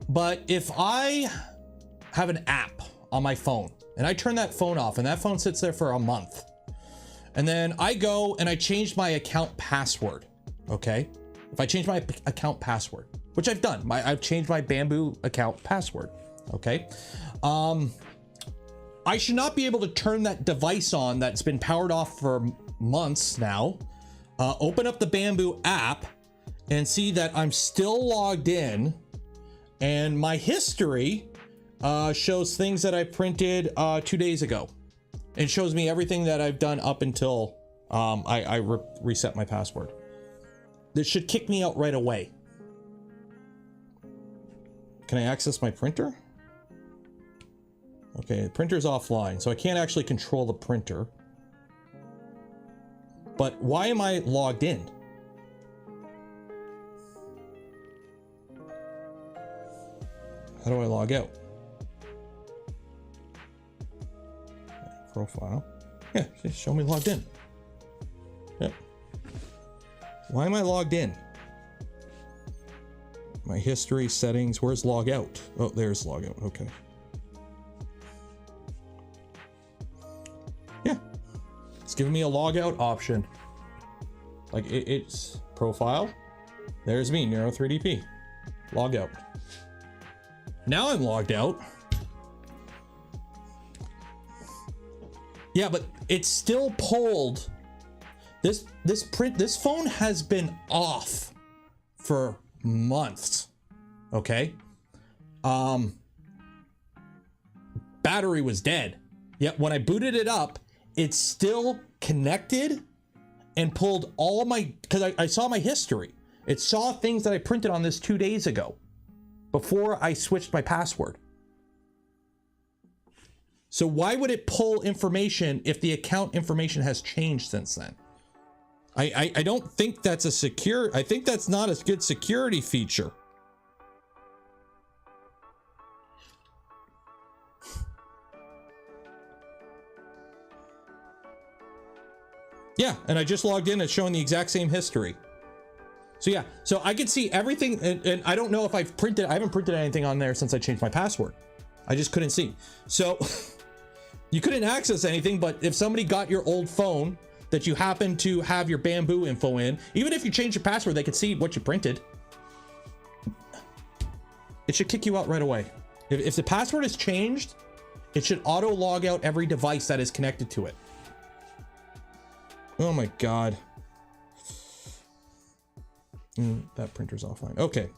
but if I have an app on my phone and I turn that phone off and that phone sits there for a month, and then I go and I change my account password, okay? if I change my account password, which I've done, I've changed my Bamboo account password. Okay. I should not be able to turn that device on that's been powered off for months now. Open up the Bamboo app and see that I'm still logged in, and my history shows things that I printed 2 days ago. It shows me everything that I've done up until I reset my password. This should kick me out right away. Can I access my printer? Okay, the printer's offline, so I can't actually control the printer. But why am I logged in? How do I log out? Profile. Yeah, just show me logged in. Yep. Why am I logged in? My history settings. Where's log out? Oh, there's log out. Okay. Yeah. It's giving me a log out option. Like it's profile. There's me, Nero 3DP. Log out. Now I'm logged out. Yeah, but it's still pulled. This phone has been off for months. Okay. Battery was dead. Yet when I booted it up, it's still connected and pulled all my, because I saw my history. It saw things that I printed on this 2 days ago before I switched my password. So why would it pull information if the account information has changed since then? I don't think that's a secure, I think that's not a good security feature. Yeah, and I just logged in, it's showing the exact same history. So yeah, so I can see everything, and I don't know if I haven't printed anything on there since I changed my password. I just couldn't see. So you couldn't access anything, but if somebody got your old phone that you happen to have your Bamboo info in, even if you change your password, they could see what you printed. It should kick you out right away. If the password is changed, it should auto log out every device that is connected to it. Oh my God. That printer's offline. Okay.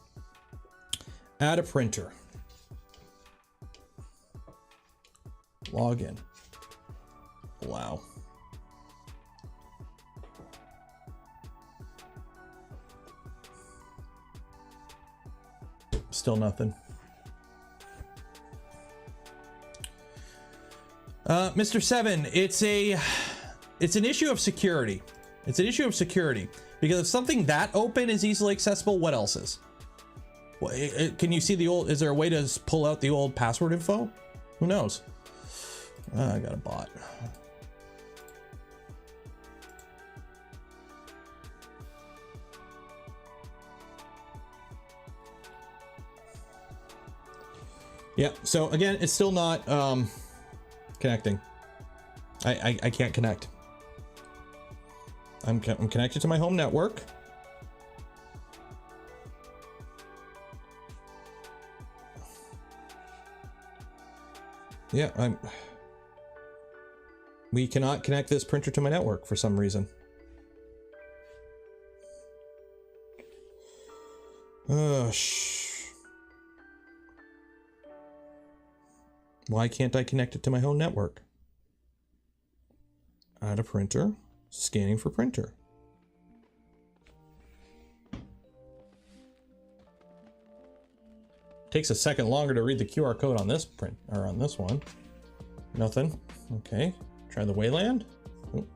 Add a printer. Log in. Wow. Still nothing. Mr. Seven, it's an issue of security. It's an issue of security because if something that open is easily accessible, what else is? Well, can you see the old, is there a way to pull out the old password info? Who knows? I got a bot. Yeah, so again, it's still not connecting. I can't connect. I'm connected to my home network. Yeah, we cannot connect this printer to my network for some reason. Why can't I connect it to my home network? Add a printer, scanning for printer. Takes a second longer to read the QR code on this print, or on this one. Nothing. Okay, try the Wayland. Ooh.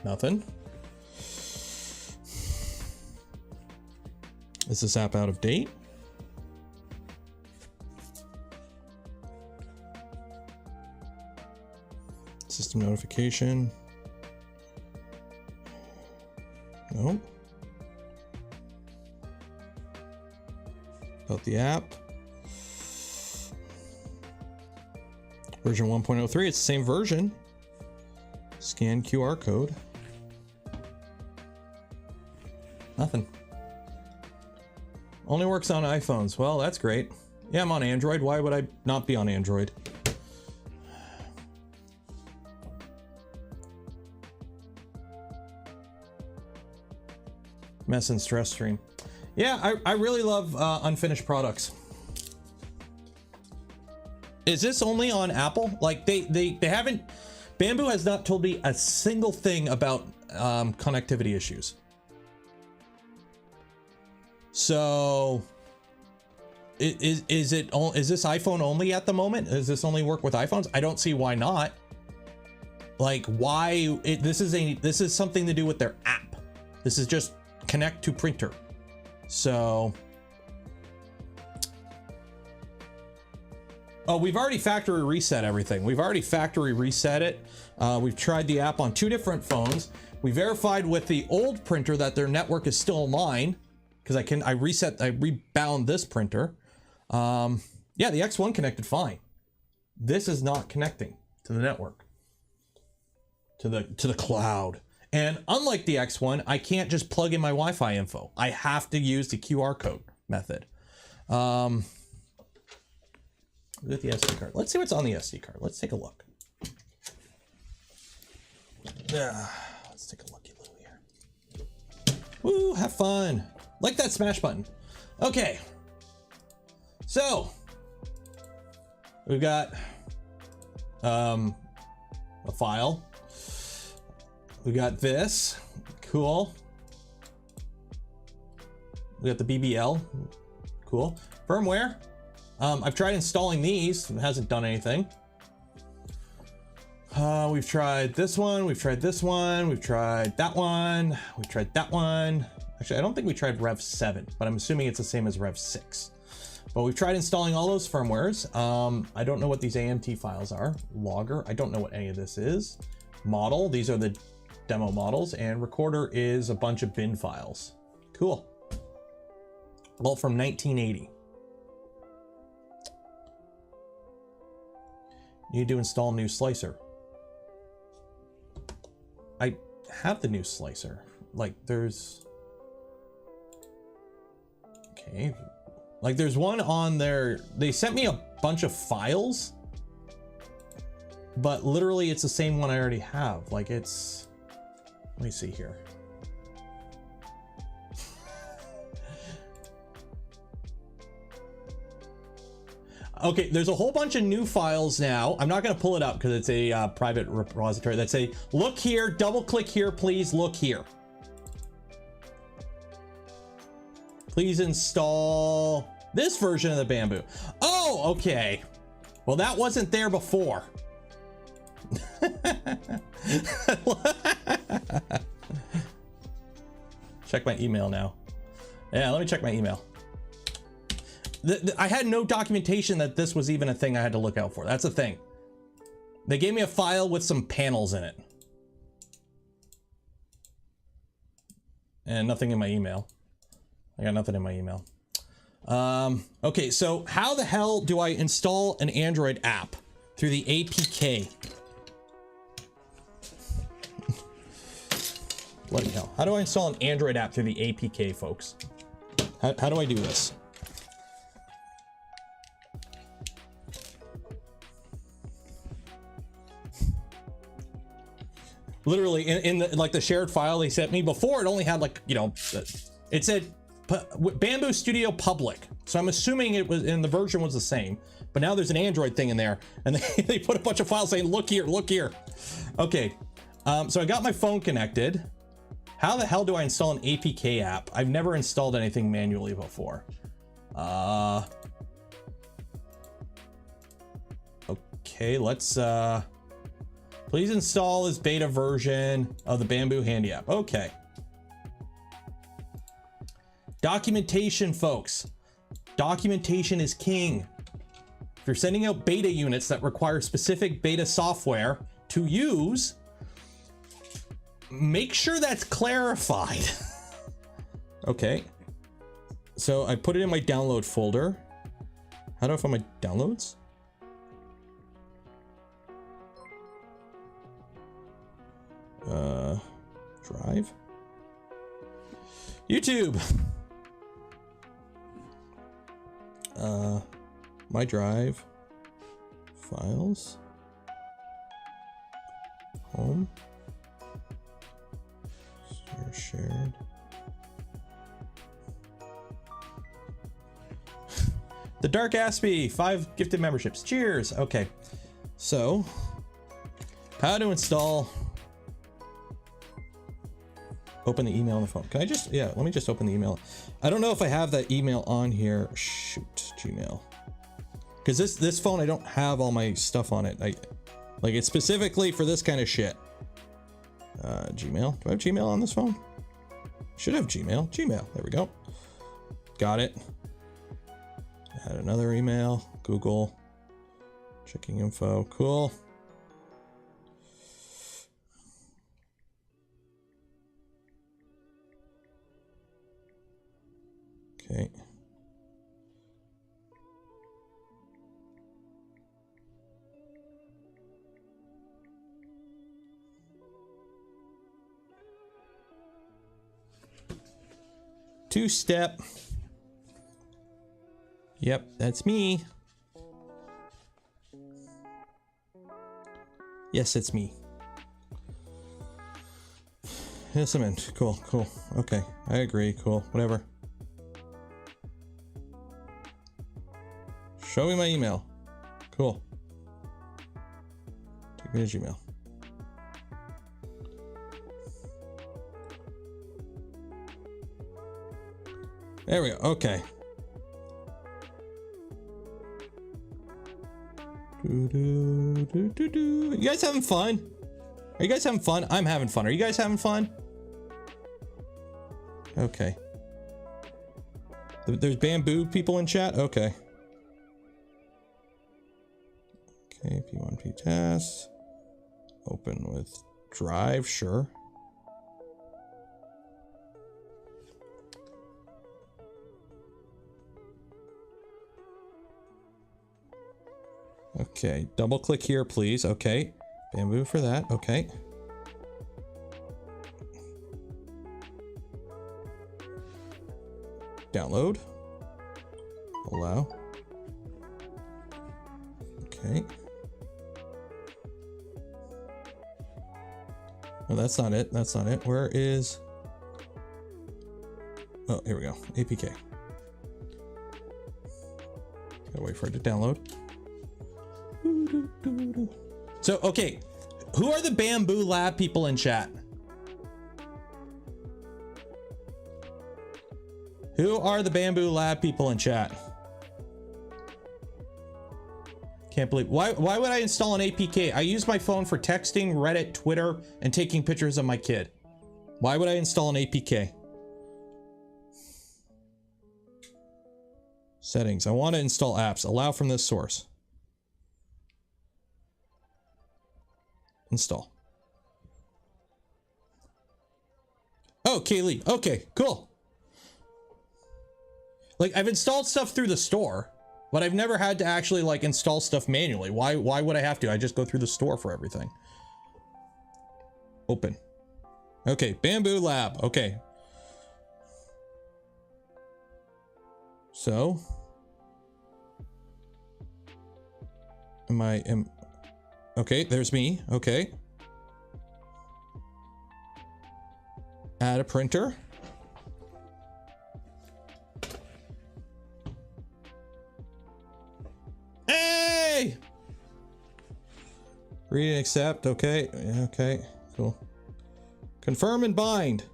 Nothing. Is this app out of date? System notification. Nope. About the app. Version 1.03, it's the same version. Scan QR code. Nothing. Only works on iPhones. Well, that's great. Yeah, I'm on Android. Why would I not be on Android? Mess and stress stream. Yeah, I really love unfinished products. Is this only on Apple? Like they haven't, Bamboo has not told me a single thing about connectivity issues. So is this iPhone only at the moment? Does this only work with iPhones? I don't see why not. Like why this is something to do with their app. This is just connect to printer. So oh, we've already factory reset everything. We've already factory reset it. We've tried the app on 2 different phones. We verified with the old printer that their network is still online because I rebound this printer. Yeah, the X1 connected fine. This is not connecting to the network, to the cloud. And unlike the X1, I can't just plug in my Wi-Fi info. I have to use the QR code method. With the SD card. Let's see what's on the SD card. Let's take a look. Let's take a looky-loo here. Woo, have fun. Like that smash button. Okay. So we've got a file. We got this. Cool. We got the BBL. Cool. Firmware. I've tried installing these. It hasn't done anything. We've tried this one. We've tried this one. We've tried that one. We've tried that one. Actually, I don't think we tried Rev 7, but I'm assuming it's the same as Rev 6. But we've tried installing all those firmwares. I don't know what these AMT files are. Logger. I don't know what any of this is. Model. These are the demo models. And recorder is a bunch of bin files. Cool. All from 1980. Need to install new slicer. I have the new slicer. Like there's, okay. Like there's one on there. They sent me a bunch of files, but literally it's the same one I already have. Like it's, let me see here. Okay, there's a whole bunch of new files now. I'm not going to pull it up because it's a private repository that say, look here, double click here, please look here. Please install this version of the Bamboo. Oh, okay. Well, that wasn't there before. Check my email now. Yeah, let me check my email. I had no documentation that this was even a thing I had to look out for. That's a thing. They gave me a file with some panels in it. And nothing in my email. I got nothing in my email. Okay, so how the hell do I install an Android app through the APK? Bloody hell. How do I install an Android app through the APK, folks? How do I do this? Literally in the, like the shared file they sent me before, it only had like, you know, it said Bamboo Studio Public. So I'm assuming it was, and the version was the same, but now there's an Android thing in there and they put a bunch of files saying, look here, look here. Okay. So I got my phone connected. How the hell do I install an APK app? I've never installed anything manually before. Okay, let's, please install this beta version of the Bamboo Handy app. Okay. Documentation, folks. Documentation is king. If you're sending out beta units that require specific beta software to use, make sure that's clarified. Okay. So I put it in my download folder. How do I find my downloads? Drive. YouTube. My drive, files, home, shared. The Dark Aspie, 5 gifted memberships. Cheers. Okay, so how to install. Open the email on the phone. Can I just, yeah, let me just open the email. I don't know if I have that email on here. Shoot, Gmail. Because this phone, I don't have all my stuff on it. Like it's specifically for this kind of shit. Gmail. Do I have Gmail on this phone? Should have Gmail. Gmail. There we go. Got it. Add another email. Google. Checking info. Cool. Okay. Two-step. Yep, that's me. Yes, it's me. Yes, I'm in. Cool, cool. Okay, I agree. Cool, whatever. Show me my email. Cool. Take me to Gmail. There we go. Okay. You guys having fun? Are you guys having fun? I'm having fun. Are you guys having fun? Okay. There's bamboo people in chat? Okay. Okay, P1P test. Open with drive, sure. Okay, double click here, please. Okay, bamboo for that. Okay. Download. Allow. Okay. Oh, that's not it. That's not it. Where is... Oh, here we go. APK. Gotta wait for it to download. So, okay. Who are the Bambulab people in chat? Who are the Bambulab people in chat? Can't believe. Why would I install an APK? I use my phone for texting, Reddit, Twitter, and taking pictures of my kid. Why would I install an APK? Settings. I want to install apps. Allow from this source. Install. Oh, Kaylee. Okay, cool. Like, I've installed stuff through the store, but I've never had to actually like install stuff manually. Why would I have to? I just go through the store for everything. Open. Okay, Bambulab. Okay. So okay, there's me. Okay. Add a printer. Hey! Read and accept. Okay. Okay. Cool. Confirm and bind.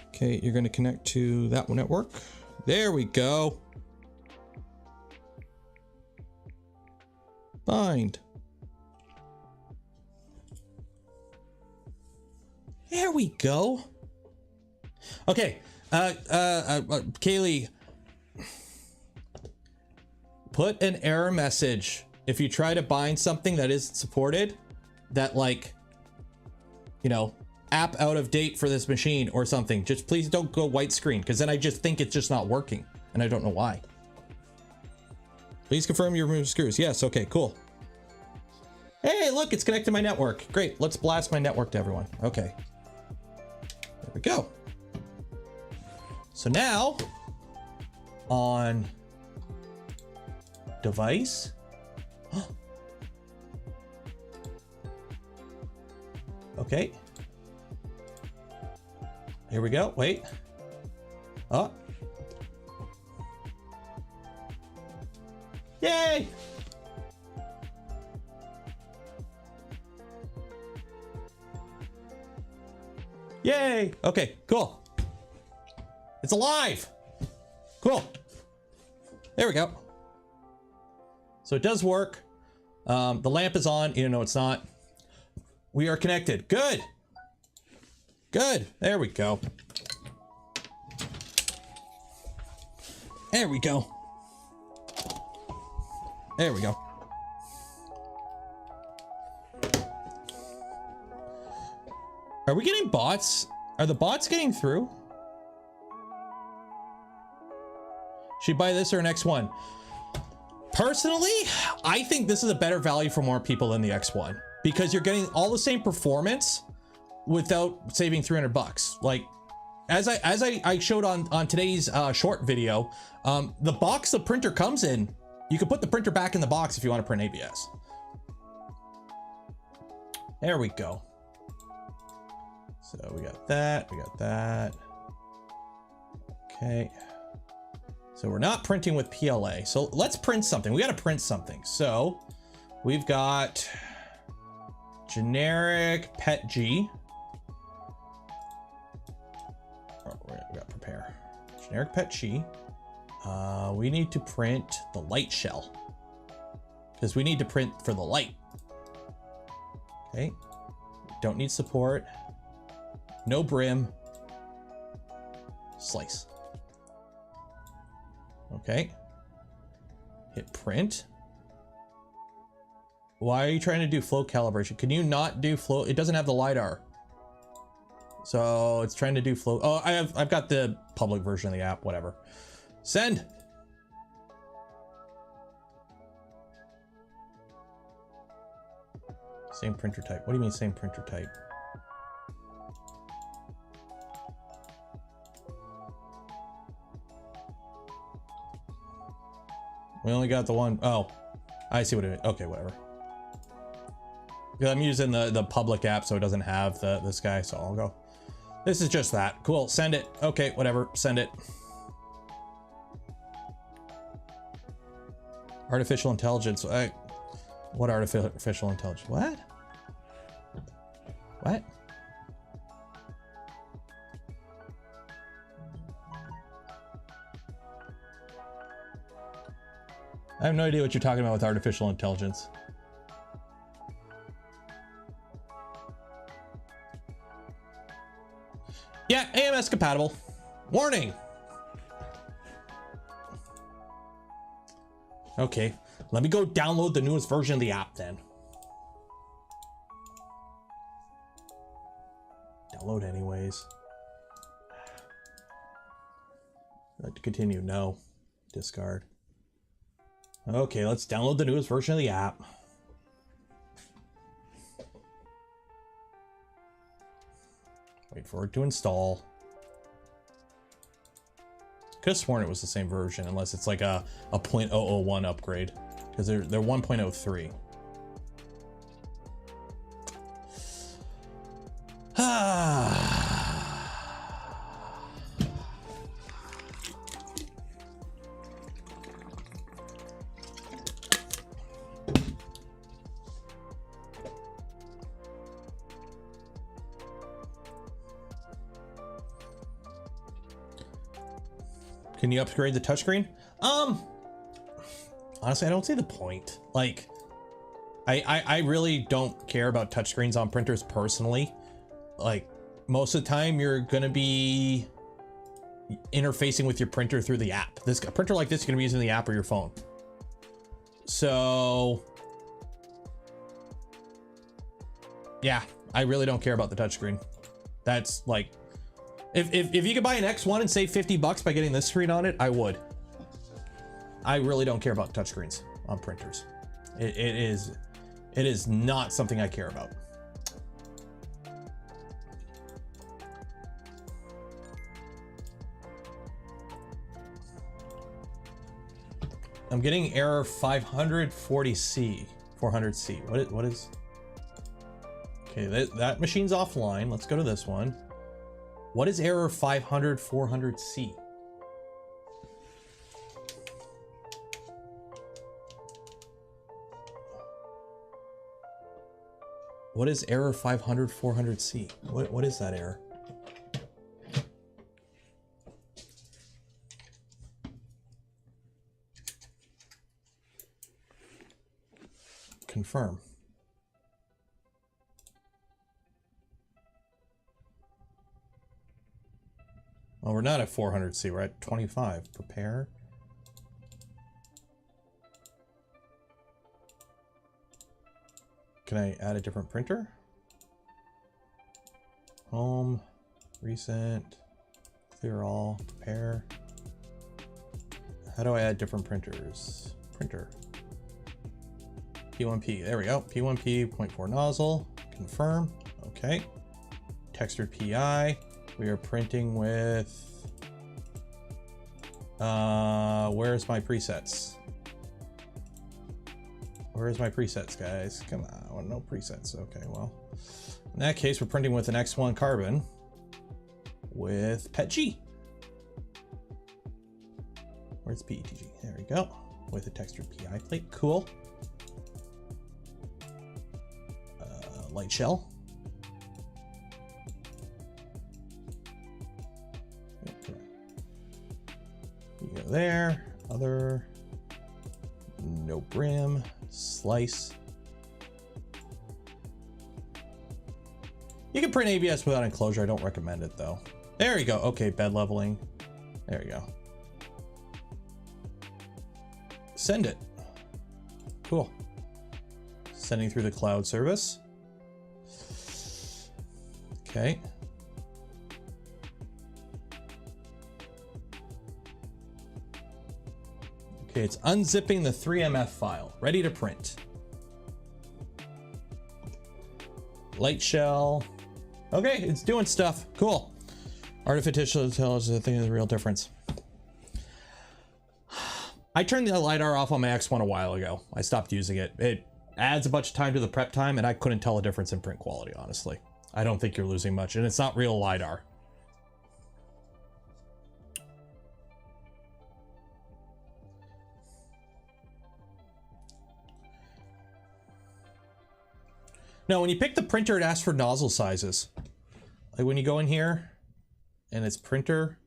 Okay, you're going to connect to that network. There we go. Bind. There we go. Okay. Kaylee, put an error message if you try to bind something that isn't supported, that like, you know, app out of date for this machine or something. Just please don't go white screen, because then I just think it's just not working and I don't know why. Please confirm you remove screws. Yes. Okay, cool. Hey, look, it's connected to my network. Great, let's blast my network to everyone. Okay, there we go. So now on device, okay, here we go. Wait, oh, yay. Yay. Okay, cool. It's alive. Cool. There we go. So it does work. The lamp is on, even though it's not. We are connected. Good. Good. There we go. There we go. There we go. Are we getting bots? Are the bots getting through? Should you buy this or an X1? Personally, I think this is a better value for more people than the X1 because you're getting all the same performance without saving 300 bucks. Like, as I showed on today's short video, the box the printer comes in, you can put the printer back in the box if you want to print ABS. There we go. So we got that, we got that. Okay. So we're not printing with PLA. So let's print something. We got to print something. So we've got generic pet G. Oh, we got prepare. Generic pet G. We need to print the light shell because we need to print for the light. Okay. Don't need support. No brim. Slice. Okay. Hit print. Why are you trying to do flow calibration? Can you not do flow? It doesn't have the LiDAR. So it's trying to do flow. Oh, I've got the public version of the app, whatever. Send. Same printer type. What do you mean same printer type? We only got the one. Oh, I see what it is. Okay, whatever. Yeah, I'm using the public app, so it doesn't have this guy, so I'll go. This is just that. Cool, send it. Okay, whatever, send it. Artificial intelligence. What artificial intelligence? What? What? I have no idea what you're talking about with artificial intelligence. Yeah, AMS compatible. Warning. Okay, let me go download the newest version of the app then. Download anyways. I'd like to continue. No. Discard. Okay, let's download the newest version of the app. Wait for it to install. Could have sworn it was the same version, unless it's like a 0.001 upgrade, because they're 1.03. Can you upgrade the touchscreen? Honestly, I don't see the point. Like, I really don't care about touchscreens on printers personally. Like, most of the time you're gonna be interfacing with your printer through the app. A printer like this, you're gonna be using the app or your phone. So yeah, I really don't care about the touchscreen. That's like, if you could buy an X1 and save 50 bucks by getting this screen on it, I would. I really don't care about touchscreens on printers. It is It is not something I care about. I'm getting error 540C, 400C. What is? Okay, that machine's offline. Let's go to this one. What is error 400C? What is error 400C? What is that error? Confirm. Well, we're not at 400C, we're at 25. Prepare. Can I add a different printer? Home, recent, clear all, prepare. How do I add different printers? Printer. P1P, there we go. P1P, 0.4 nozzle, confirm, okay. Textured PI, we are printing with, where's my presets? Where's my presets, guys? Come on, I want no presets. Okay, well, in that case, we're printing with an X1 carbon with PETG. Where's PETG? There we go. With a textured PI plate, cool. Light shell. Okay. You go there. Other. No brim. Slice. You can print ABS without enclosure. I don't recommend it though. There you go. Okay, bed leveling. There you go. Send it. Cool. Sending through the cloud service. Okay. Okay, it's unzipping the 3MF file. Ready to print. Light shell. Okay, it's doing stuff. Cool. Artificial intelligence, I think is the real difference. I turned the LiDAR off on my X1 a while ago. I stopped using it. It adds a bunch of time to the prep time, and I couldn't tell a difference in print quality, honestly. I don't think you're losing much, and it's not real LiDAR. No, when you pick the printer, it asks for nozzle sizes. Like when you go in here and it's printer,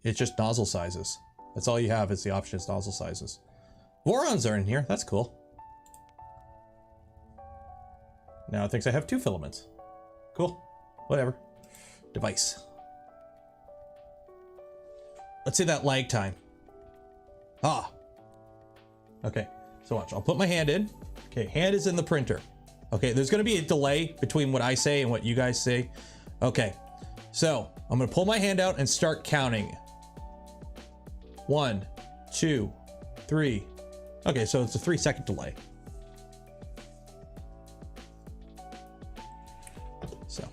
it's just nozzle sizes. That's all you have is the option is nozzle sizes. Vorons are in here, that's cool. Now it thinks I have 2 filaments. Cool, whatever. Device. Let's see that lag time. Ah. Okay, so watch, I'll put my hand in. Okay, hand is in the printer. Okay, there's gonna be a delay between what I say and what you guys say. Okay, so I'm gonna pull my hand out and start counting. 1, 2, 3. Okay, so it's a 3-second delay. So,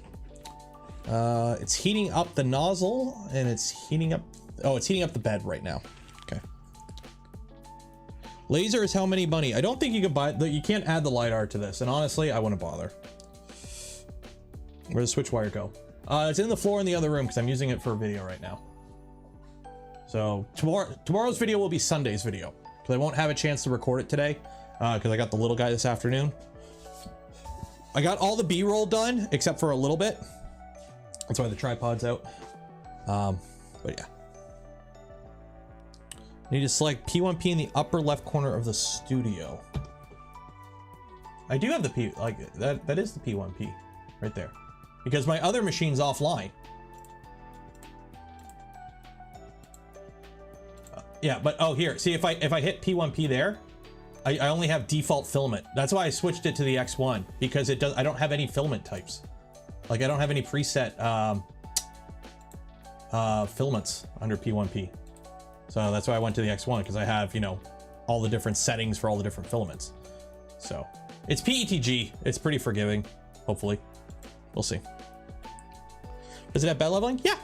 it's heating up the nozzle and it's heating up, oh, it's heating up the bed right now. Okay. Laser is how many money? I don't think you can buy, you can't add the LiDAR to this. And honestly, I wouldn't bother. Where'd the switch wire go? It's in the floor in the other room because I'm using it for a video right now. So tomorrow's video will be Sunday's video because I won't have a chance to record it today because I got the little guy this afternoon. I got all the B-roll done except for a little bit. That's why the tripod's out. But yeah. Need to select P1P in the upper left corner of the studio. I do have the P, like that is the P1P right there because my other machine's offline. Yeah, but oh here, see if I hit P1P there, I only have default filament. That's why I switched it to the X1 because it does. I don't have any filament types. Like I don't have any preset filaments under P1P. So that's why I went to the X1 because I have, you know, all the different settings for all the different filaments. So It's PETG. It's pretty forgiving, hopefully. We'll see. Does it have bed leveling? Yeah.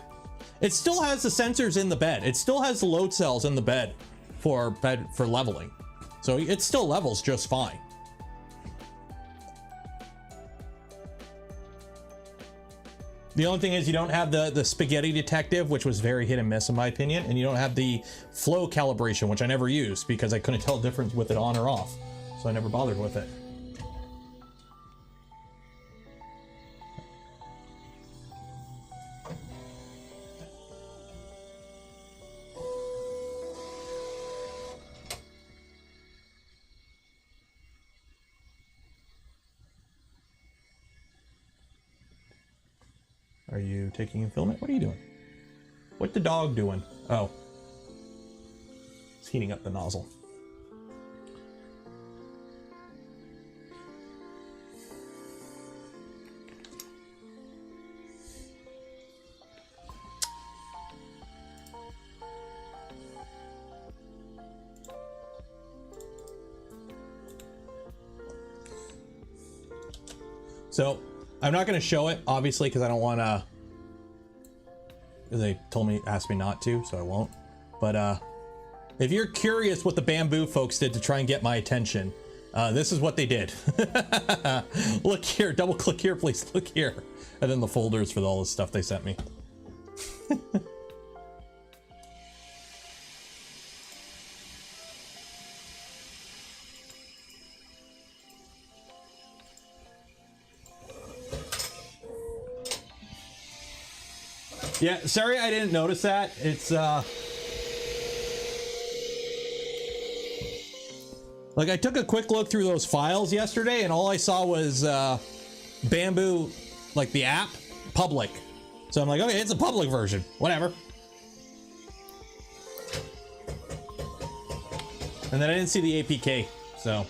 It still has the sensors in the bed. It still has the load cells in the bed for leveling. So it still levels just fine. The only thing is you don't have the spaghetti detective, which was very hit and miss in my opinion, and you don't have the flow calibration, which I never used because I couldn't tell the difference with it on or off. So I never bothered with it. Are you taking in filament? What are you doing? What's the dog doing? Oh. It's heating up the nozzle. So I'm not going to show it, obviously, because I don't want to. They asked me not to, so I won't. But if you're curious what the Bamboo folks did to try and get my attention, this is what they did. Look here, double click here, please. Look here. And then the folders for all the stuff they sent me. Yeah, sorry I didn't notice that. It's like I took a quick look through those files yesterday and all I saw was Bamboo, like the app, public. So I'm like, okay, it's a public version, whatever. And then I didn't see the APK, so.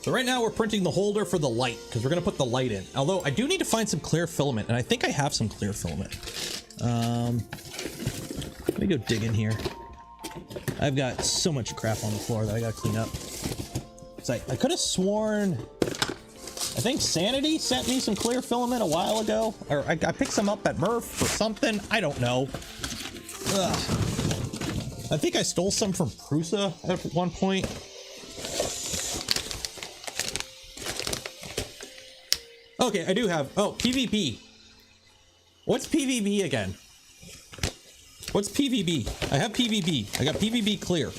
So right now we're printing the holder for the light because we're gonna put the light in. Although I do need to find some clear filament, and I think I have some clear filament. Let me go dig in here. I've got so much crap on the floor that I gotta clean up. So I could have sworn, I think Sanity sent me some clear filament a while ago, or I picked some up at Murph or something. I don't know. Ugh. I think I stole some from Prusa at one point. Okay, I do have, oh, PVB. What's PVB again? What's PVB? I have PVB. I got PVB clear.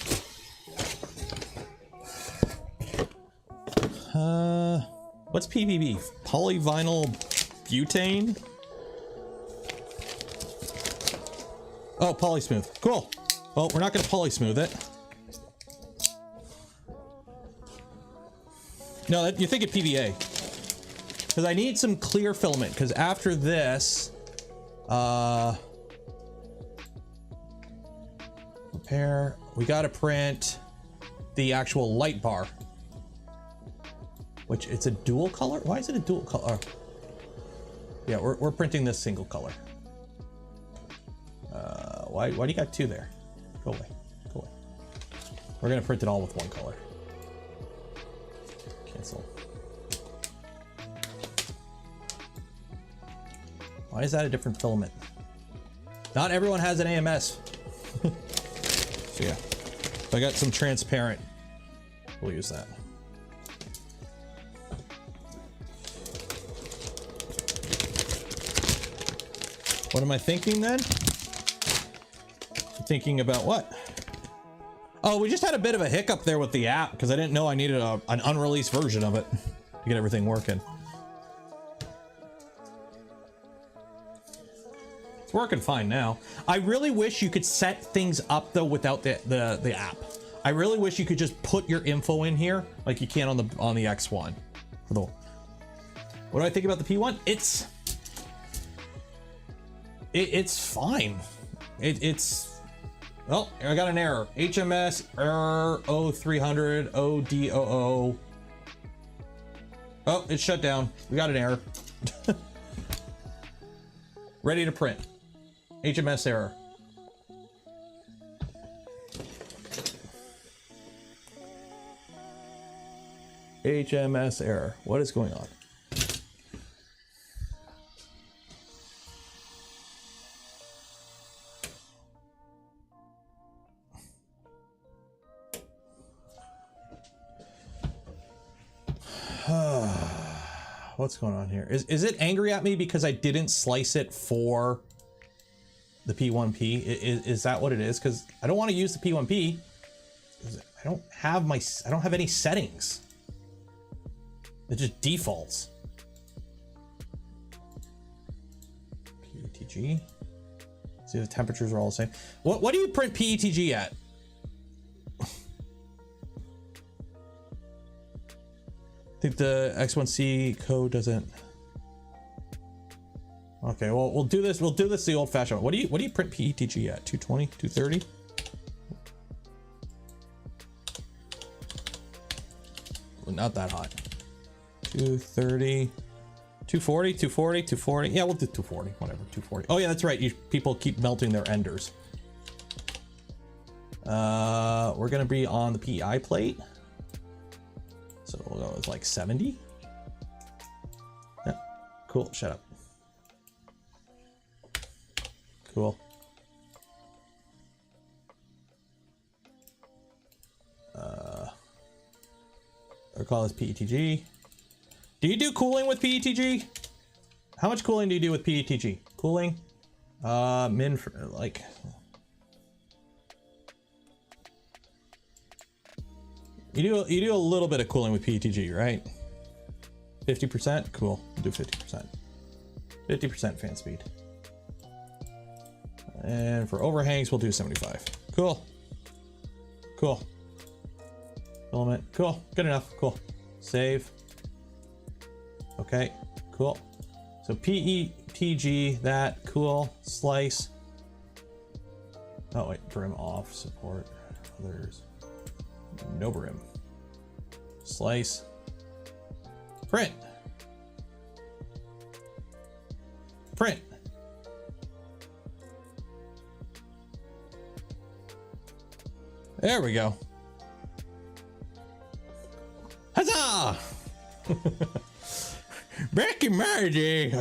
What's PVB? Polyvinyl butane? Oh, polysmooth. Cool. Well, we're not gonna polysmooth it. No, you're thinking PVA. Because I need some clear filament, because after this, repair, we gotta print the actual light bar. Which, it's a dual color? Why is it a dual color? Yeah, we're printing this single color. Why do you got two there? Go away, go away. We're gonna print it all with one color. Cancel. Why is that a different filament? Not everyone has an AMS. So yeah, so I got some transparent. We'll use that. What am I thinking then? I'm thinking about what? Oh, we just had a bit of a hiccup there with the app because I didn't know I needed an unreleased version of it to get everything working. It's working fine now. I really wish you could set things up though without the app. I really wish you could just put your info in here like you can on the X1. What do I think about the P1? It's fine. It's well, I got an error. HMS error 0300 ODOO. Oh, it's shut down. We got an error. Ready to print. HMS error. HMS error. What is going on? What's going on here? Is it angry at me because I didn't slice it for the P1P? Is that what it is? Because I don't want to use the P1P. I don't have any settings. It just defaults. PETG. See, the temperatures are all the same. What do you print PETG at? I think the X1C code doesn't. Okay, well we'll do this. We'll do this the old-fashioned. What do you print PETG at? 220, 230? Well, not that hot. 230, 240, 240, 240. Yeah, we'll do 240. Whatever, 240. Oh yeah, that's right. People keep melting their enders. We're gonna be on the PI plate. So we'll go with like 70. Yeah, cool. Shut up. Cool. I'll call this PETG. Do you do cooling with PETG? How much cooling do you do with PETG? Cooling? Min for like. You do a little bit of cooling with PETG, right? 50%? Cool. We'll do 50%. 50% fan speed. And for overhangs, we'll do 75. Cool. Cool. Filament. Cool. Good enough. Cool. Save. Okay. Cool. So PETG, that. Cool. Slice. Oh, wait. Brim off. Support. Others. No brim. Slice. Print. Print. There we go. Huzzah! Back in my day,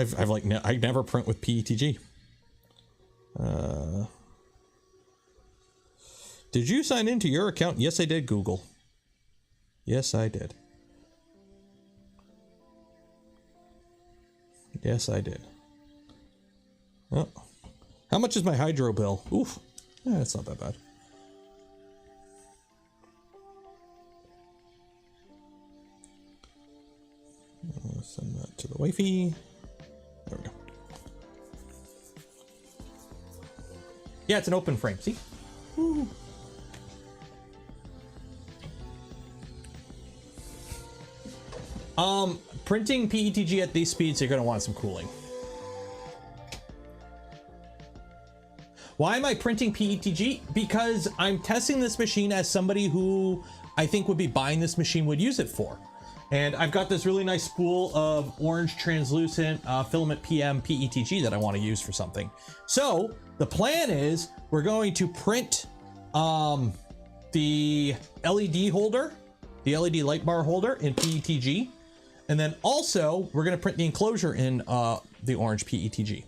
I never print with PETG. Did you sign into your account? Yes, I did, Google. Yes, I did. Yes, I did. Oh. How much is my hydro bill? Oof. Yeah, it's not that bad. Send that to the wifey. There we go. Yeah, it's an open frame. See? Woo. Printing PETG at these speeds, you're going to want some cooling. Why am I printing PETG? Because I'm testing this machine as somebody who I think would be buying this machine would use it for. And I've got this really nice spool of orange translucent filament PM PETG that I want to use for something. So the plan is we're going to print the LED holder, the LED light bar holder in PETG. And then also we're going to print the enclosure in the orange PETG.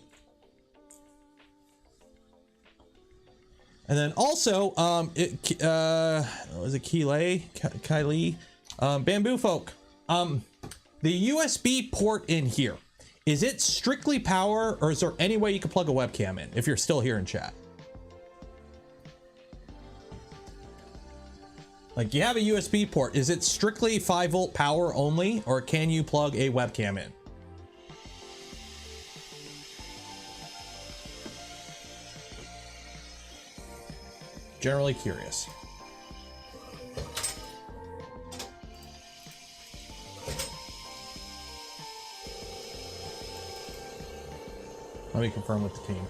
And then also, was it Kylie? Bamboo folk. The USB port in here, is it strictly power, or is there any way you can plug a webcam in if you're still here in chat? Like, you have a USB port, is it strictly 5-volt power only, or can you plug a webcam in? Generally curious. Let me confirm with the team.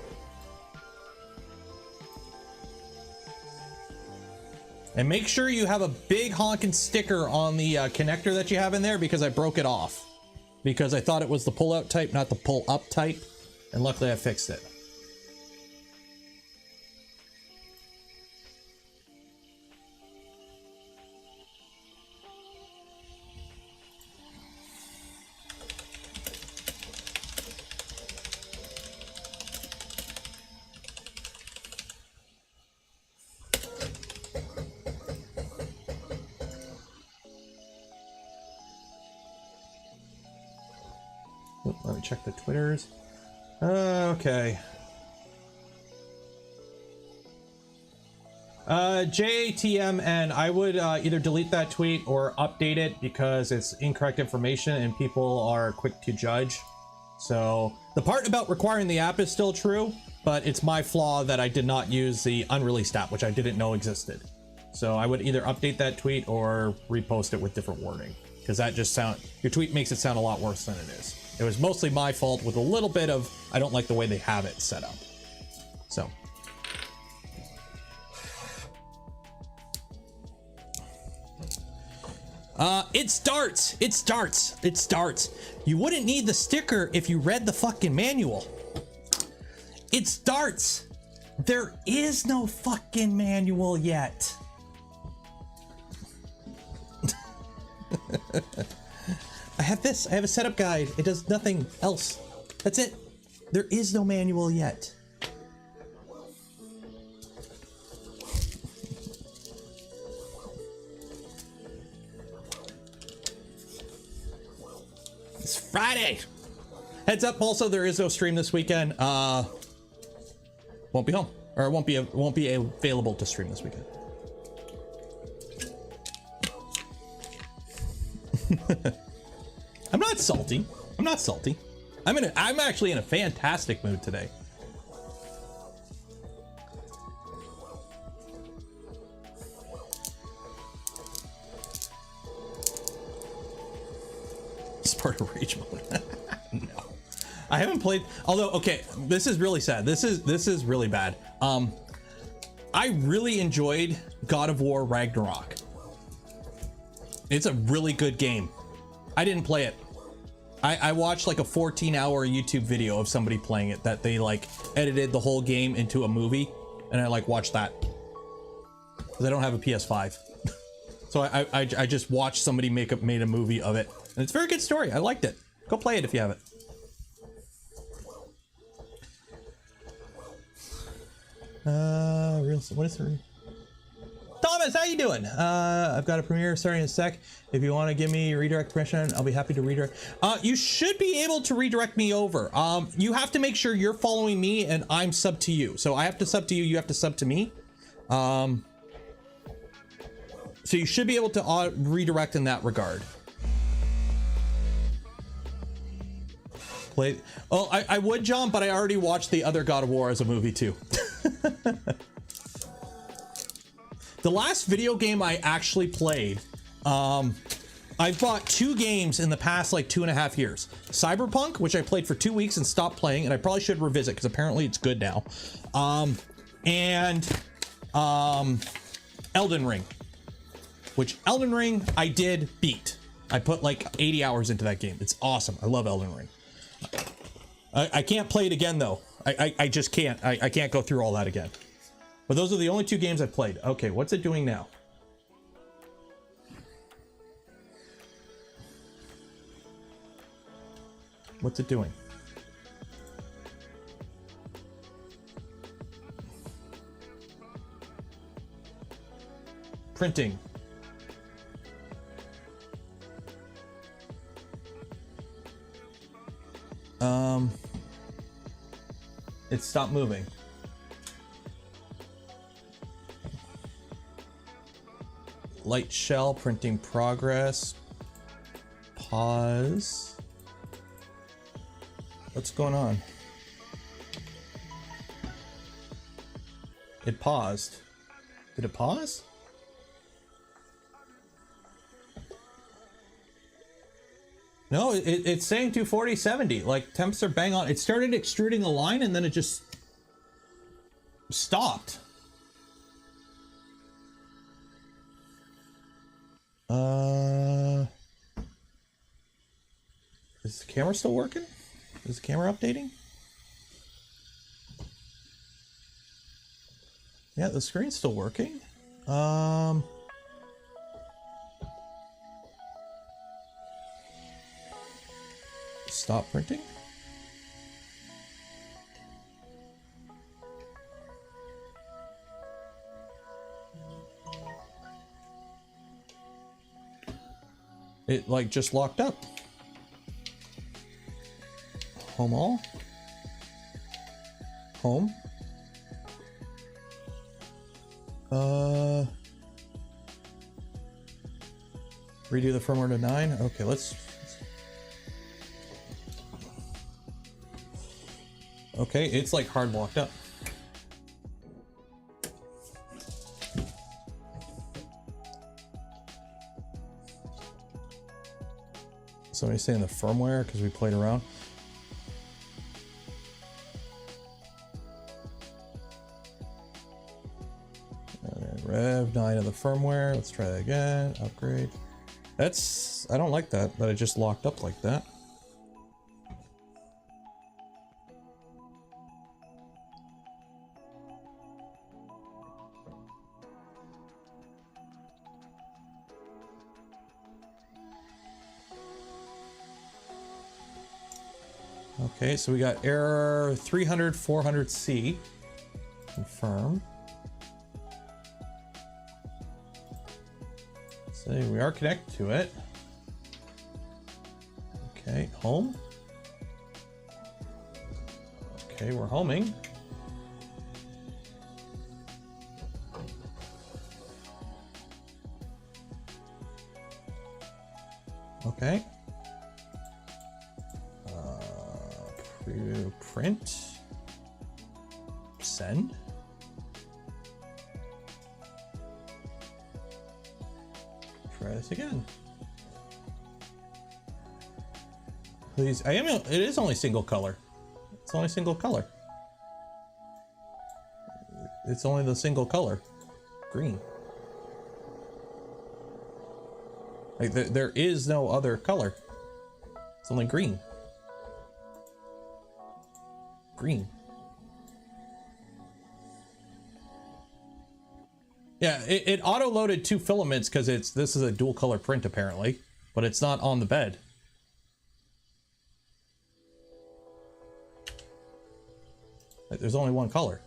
And make sure you have a big honking sticker on the connector that you have in there, because I broke it off. Because I thought it was the pull-out type, not the pull-up type. And luckily I fixed it. Let me check the Twitters. Okay. JATMN, I would either delete that tweet or update it because it's incorrect information and people are quick to judge. So the part about requiring the app is still true, but it's my flaw that I did not use the unreleased app, which I didn't know existed. So I would either update that tweet or repost it with different wording, because that just your tweet makes it sound a lot worse than it is. It was mostly my fault with a little bit of, I don't like the way they have it set up. So. It starts. You wouldn't need the sticker if you read the fucking manual. It starts. There is no fucking manual yet. I have this. I have a setup guide. It does nothing else. That's it. There is no manual yet. It's Friday. Heads up. Also, there is no stream this weekend. Won't be home, or won't be available to stream this weekend. I'm not salty. I'm not salty. I'm actually in a fantastic mood today. It's part of rage mode. No, I haven't played. Although, okay, this is really sad. This is really bad. I really enjoyed God of War Ragnarok. It's a really good game. I didn't play it. I watched like a 14-hour YouTube video of somebody playing it that they like edited the whole game into a movie, and I like watched that because I don't have a PS5. So I just watched somebody made a movie of it, and it's a very good story. I liked it. Go play it if you have it. What is it? Thomas, how you doing? I've got a premiere starting in a sec. If you want to give me redirect permission, I'll be happy to redirect. You should be able to redirect me over. You have to make sure you're following me and I'm sub to you. So I have to sub to you, you have to sub to me. So you should be able to redirect in that regard. Play. Oh, I would, John, but I already watched the other God of War as a movie too. The last video game I actually played, I've bought 2 games in the past like 2.5 years. Cyberpunk, which I played for 2 weeks and stopped playing, and I probably should revisit because apparently it's good now. Elden Ring, which Elden Ring I did beat. I put like 80 hours into that game. It's awesome. I love Elden Ring. I can't play it again though. I just can't. I can't go through all that again. But those are the only 2 games I've played. Okay, what's it doing now? What's it doing? Printing. It stopped moving. Light shell, printing progress. Pause. What's going on? It paused. Did it pause? No, it's saying 240, 70. Like temps are bang on. It started extruding a line and then it just stopped. Is the camera still working? Is the camera updating? Yeah, the screen's still working. Stop printing. It like just locked up. Home all. Home. Redo the firmware to 9. Okay, let's. Okay, it's like hard locked up. Somebody saying the firmware because we played around. Rev 9 of the firmware. Let's try that again. Upgrade. That's, I don't like that it just locked up like that. Okay, so we got error 300 400C. Confirm. So we are connected to it. Okay, home. Okay, we're homing. Okay. Print. Send. Try this again. Please, it is only single color. It's only single color. It's only the single color. Green. Like there is no other color. It's only green. Green. Yeah, it auto-loaded 2 filaments because this is a dual color print apparently, but it's not on the bed. There's only one color.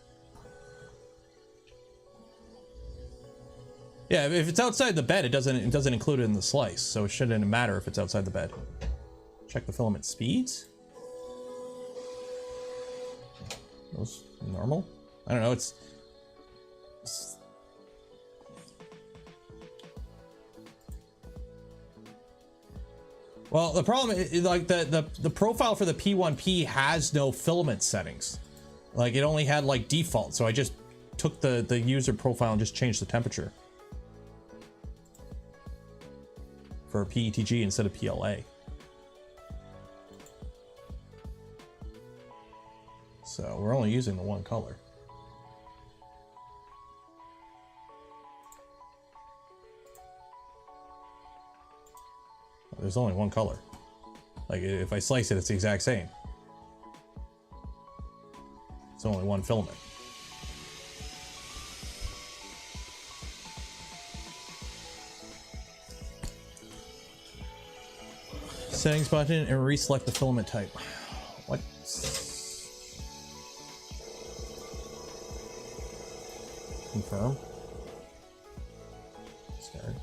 Yeah, if it's outside the bed, it doesn't include it in the slice, so it shouldn't matter if it's outside the bed. Check the filament speeds. Those normal? I don't know, it's well, the problem is like the profile for the P1P has no filament settings. Like it only had like default, so I just took the user profile and just changed the temperature for PETG instead of PLA. So we're only using the one color. There's only one color. Like if I slice it, it's the exact same. It's only one filament. Settings button and reselect the filament type. What? Confirm. Start.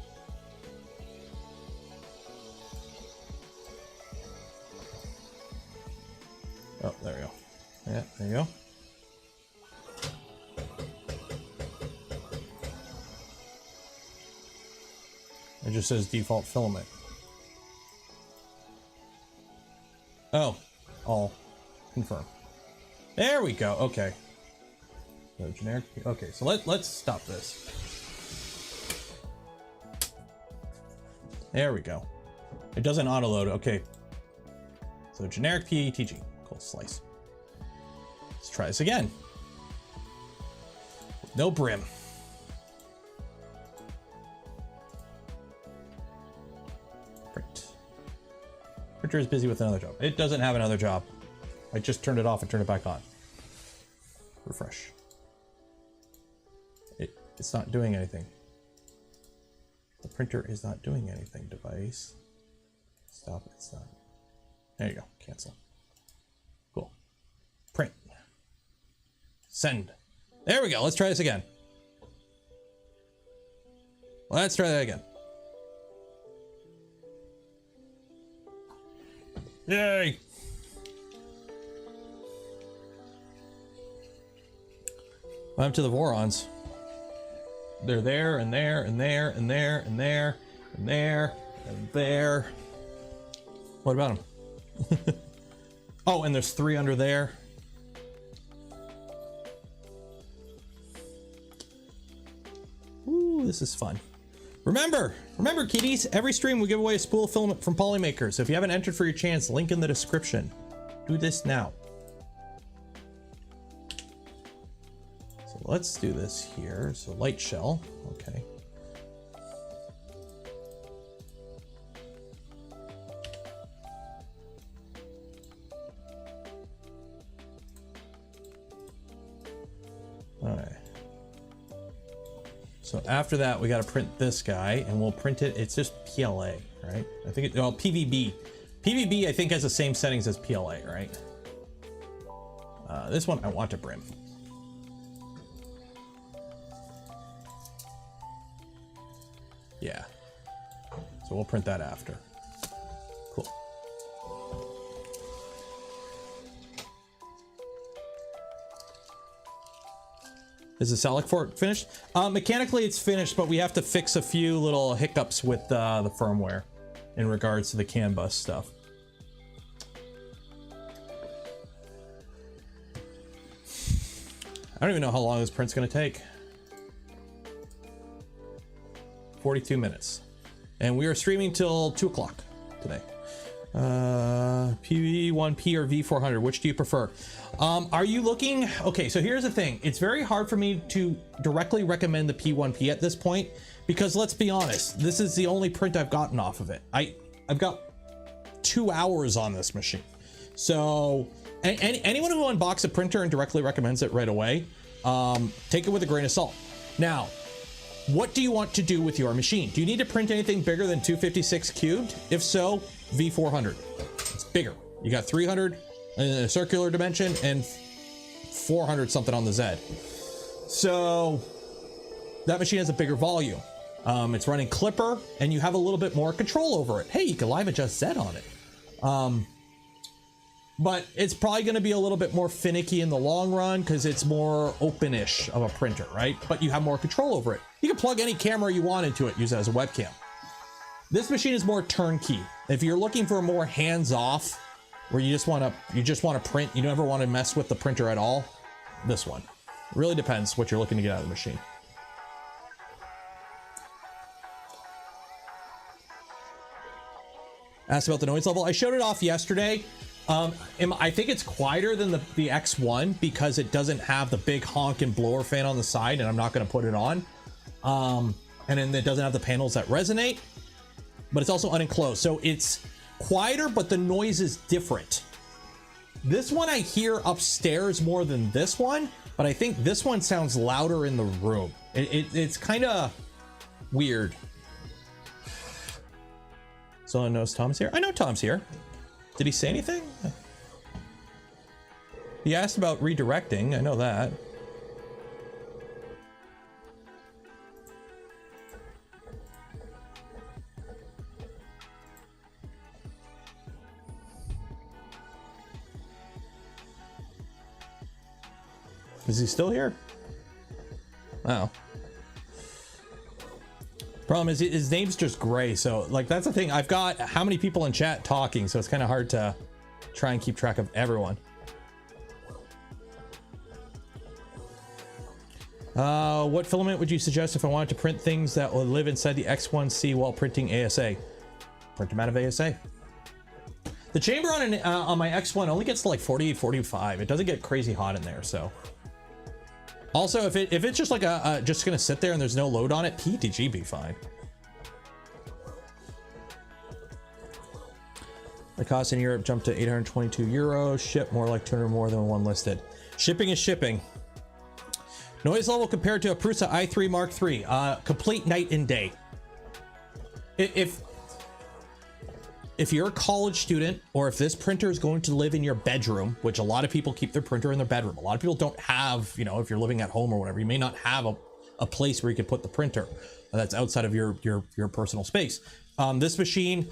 Oh, there we go. Yeah, there you go. It just says default filament. Oh, all confirm. There we go. Okay. So generic. Okay, so let's stop this. There we go. It doesn't auto load. Okay. So generic PETG. Cool. Slice. Let's try this again. No brim. Print. Printer is busy with another job. It doesn't have another job. I just turned it off and turned it back on. Refresh. It's not doing anything. The printer is not doing anything. Device. Stop. It's not. There you go. Cancel. Cool. Print. Send. There we go. Let's try this again. Let's try that again. Yay. What happened to the Vorons? They're there and there and there and there and there and there and there. What about them? Oh, and there's 3 under there. Ooh, this is fun. Remember kiddies, every stream we give away a spool filament from Polymaker. So if you haven't entered for your chance, link in the description. Do this now. So let's do this here. So light shell, okay. All right. So after that, we got to print this guy, and we'll print it. It's just PLA, right? I think it, well, PVB. PVB, I think, has the same settings as PLA, right? This one I want to brim. Yeah. So we'll print that after. Cool. Is the Salic fork finished? Mechanically it's finished, but we have to fix a few little hiccups with the firmware in regards to the CAN bus stuff. I don't even know how long this print's gonna take. 42 minutes. And we are streaming till 2 o'clock today. P1P or V400, which do you prefer? Are you looking? Okay, so here's the thing. It's very hard for me to directly recommend the P1P at this point, because let's be honest, this is the only print I've gotten off of it. I've got 2 hours on this machine. So anyone who unboxes a printer and directly recommends it right away, take it with a grain of salt. Now, what do you want to do with your machine? Do you need to print anything bigger than 256 cubed? If so, V400. It's bigger. You got 300 in a circular dimension and 400 something on the Z. So that machine has a bigger volume. It's running Clipper, and you have a little bit more control over it. Hey, you can live adjust Z on it. But it's probably going to be a little bit more finicky in the long run because it's more open-ish of a printer, right? But you have more control over it. You can plug any camera you want into it, use it as a webcam. This machine is more turnkey. If you're looking for more hands-off, where you just want to print, you never want to mess with the printer at all, this one. It really depends what you're looking to get out of the machine. Asked about the noise level. I showed it off yesterday. I think it's quieter than the X1 because it doesn't have the big honking blower fan on the side, and I'm not going to put it on. And then it doesn't have the panels that resonate, but it's also unenclosed. So it's quieter, but the noise is different. This one I hear upstairs more than this one, but I think this one sounds louder in the room. It's kind of weird. Someone knows Tom's here? I know Tom's here. Did he say anything? He asked about redirecting. I know that. Is he still here? Wow. Problem is his name's just gray, so like that's the thing. I've got how many people in chat talking, so it's kind of hard to try and keep track of everyone. What filament would you suggest if I wanted to print things that will live inside the X1C while printing ASA? Print them out of ASA. The chamber on my X1 only gets to like 48, 45. It doesn't get crazy hot in there, so. Also, if it's just like just gonna sit there and there's no load on it, PETG be fine. The cost in Europe jumped to 822 euros. Ship more like 200 more than one listed. Shipping is shipping. Noise level compared to a Prusa i3 Mark III. Complete night and day. If you're a college student, or if this printer is going to live in your bedroom, which a lot of people keep their printer in their bedroom. A lot of people don't have, you know, if you're living at home or whatever, you may not have a place where you can put the printer that's outside of your personal space. This machine,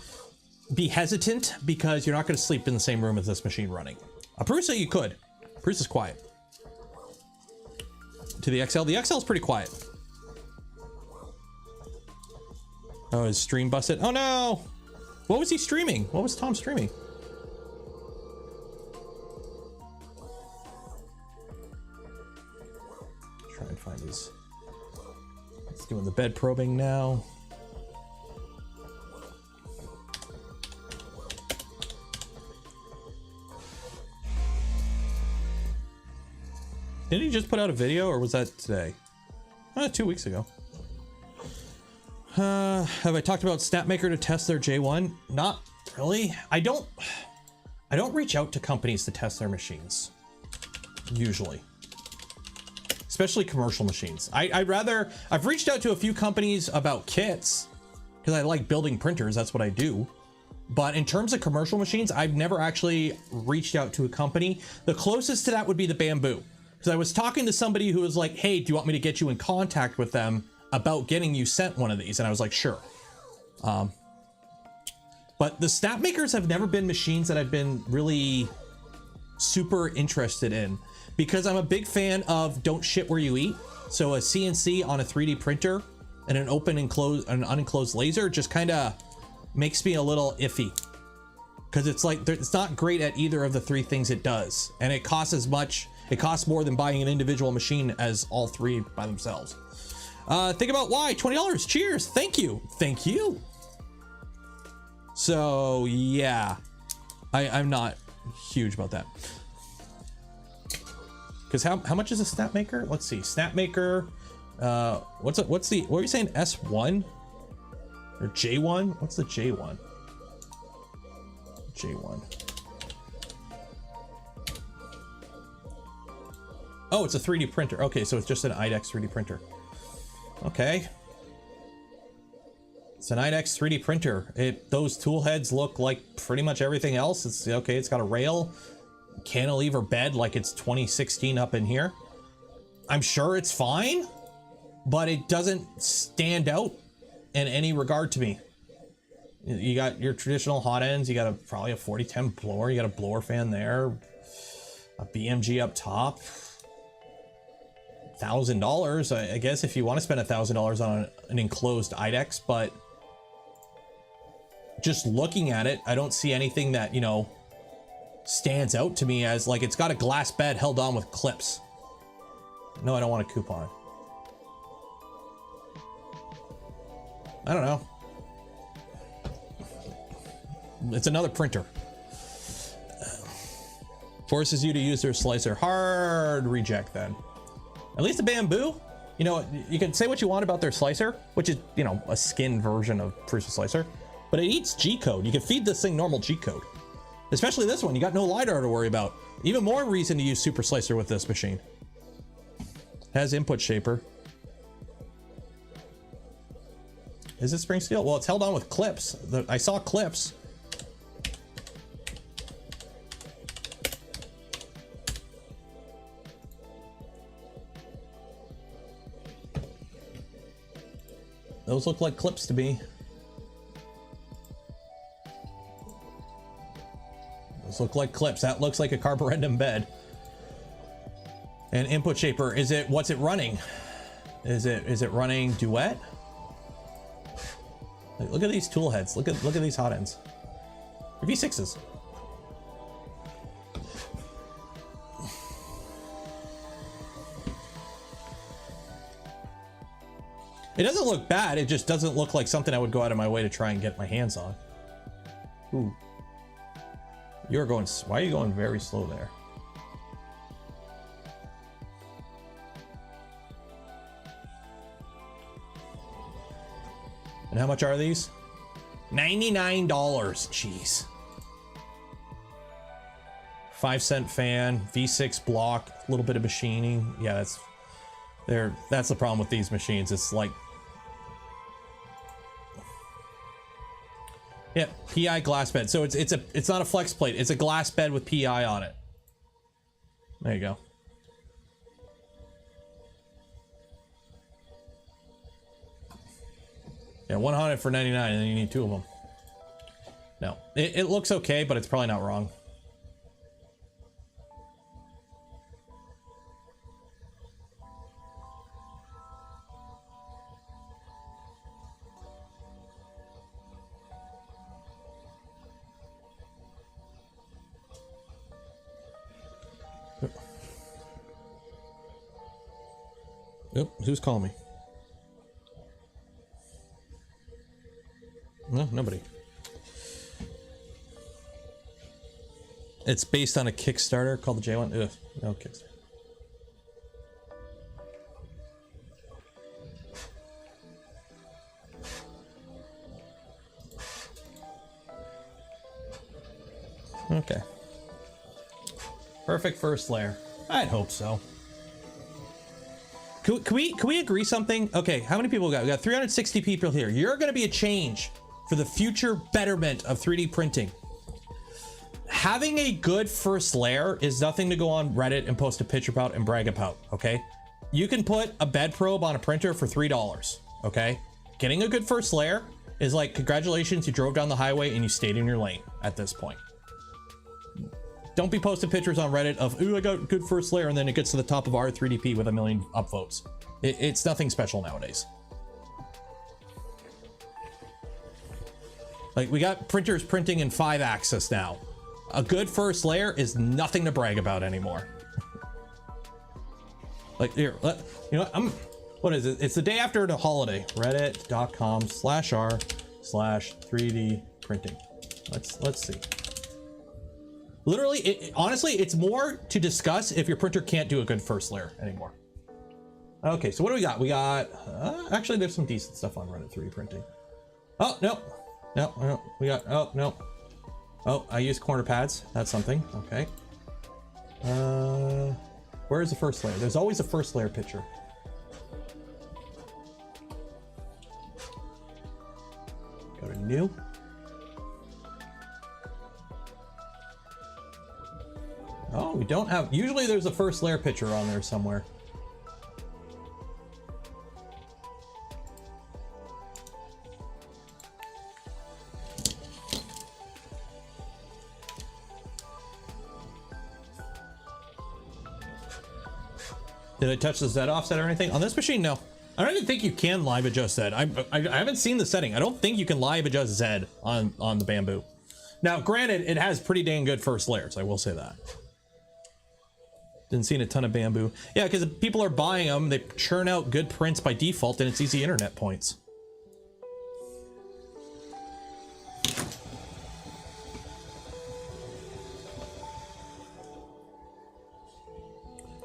be hesitant because you're not going to sleep in the same room as this machine running. A Prusa you could. Prusa's quiet. to the XL. The XL is pretty quiet. Oh, his stream busted. Oh no! What was he streaming? What was Tom streaming? Try and find his. He's doing the bed probing now. Didn't he just put out a video, or was that today? 2 weeks ago. Have I talked about Snapmaker to test their J1? Not really. I don't reach out to companies to test their machines. Usually. Especially commercial machines. I've reached out to a few companies about kits, because I like building printers, that's what I do. But in terms of commercial machines, I've never actually reached out to a company. The closest to that would be the Bamboo. Because I was talking to somebody who was like, hey, do you want me to get you in contact with them about getting you sent one of these? And I was like, sure. But the Snapmakers have never been machines that I've been really super interested in, because I'm a big fan of don't shit where you eat. So a CNC on a 3D printer and an open and closed, an unenclosed laser just kind of makes me a little iffy, because it's like it's not great at either of the three things it does, and it costs as much. It costs more than buying an individual machine as all three by themselves. Think about why. $20. Cheers. Thank you. Thank you. So yeah, I'm not huge about that. Because how much is a Snapmaker? Let's see. Snapmaker. What were you saying? S1 or J1? What's the J1? J1. Oh, it's a 3D printer. Okay, so it's just an IDEX 3D printer. Okay. It's an IDEX 3D printer. Those tool heads look like pretty much everything else. It's okay, it's got a rail, cantilever bed like it's 2016 up in here. I'm sure it's fine, but it doesn't stand out in any regard to me. You got your traditional hot ends, you got probably a 4010 blower, you got a blower fan there, a BMG up top. $1,000, I guess, if you want to spend $1,000 on an enclosed IDEX, but just looking at it, I don't see anything that, you know, stands out to me as like it's got a glass bed held on with clips. No, I don't want a coupon. I don't know. It's another printer. Forces you to use their slicer. Hard reject then. At least the Bamboo, you know, you can say what you want about their slicer, which is, you know, a skin version of Prusa slicer, but it eats G-code. You can feed this thing normal G-code. Especially this one, you got no LiDAR to worry about. Even more reason to use Super Slicer with this machine. Has input shaper. Is it spring steel? Well, it's held on with clips. I saw clips. Those look like clips to me. Those look like clips. That looks like a carborundum bed. And input shaper, what's it running? Is it running Duet? Like, look at these tool heads. Look at these hot ends. They're V6s. It doesn't look bad, it just doesn't look like something I would go out of my way to try and get my hands on. Ooh. You're going, why are you going very slow there? And how much are these? $99, jeez. 5-cent fan, V6 block, a little bit of machining. Yeah, that's the problem with these machines. It's like, yeah, PI glass bed. So it's not a flex plate. It's a glass bed with PI on it. There you go. Yeah, 100 for 99, and then you need 2 of them. No, it looks okay, but it's probably not wrong. Oop, who's calling me? No, nobody. It's based on a Kickstarter called the J1. Ugh, no Kickstarter. Okay. Perfect first layer. I'd hope so. Can we agree something? Okay, how many people we got? We got 360 people here. You're going to be a change for the future betterment of 3D printing. Having a good first layer is nothing to go on Reddit and post a picture about and brag about, okay? You can put a bed probe on a printer for $3, okay? Getting a good first layer is like, congratulations, you drove down the highway and you stayed in your lane at this point. Don't be posting pictures on Reddit of, ooh, I got good first layer, and then it gets to the top of R3DP with 1 million upvotes. It's nothing special nowadays. Like, we got printers printing in 5-axis now. A good first layer is nothing to brag about anymore. Like, here, you know, what is it? It's the day after the holiday. Reddit.com/r/3D printing. Let's see. Literally, honestly, it's more to discuss if your printer can't do a good first layer anymore. Okay, so what do we got? We got, actually, there's some decent stuff on Reddit 3D printing. Oh, no. No, we got, oh, no. Oh, I use corner pads. That's something. Okay. Where is the first layer? There's always a first layer picture. Go to new. Oh, we don't have, usually there's a first layer picture on there somewhere. Did I touch the Z offset or anything? On this machine, no. I don't even think you can live adjust Z. I haven't seen the setting. I don't think you can live adjust Z on the Bamboo. Now, granted, it has pretty dang good first layers. I will say that. Didn't see a ton of Bamboo. Yeah, because people are buying them. They churn out good prints by default, and it's easy internet points.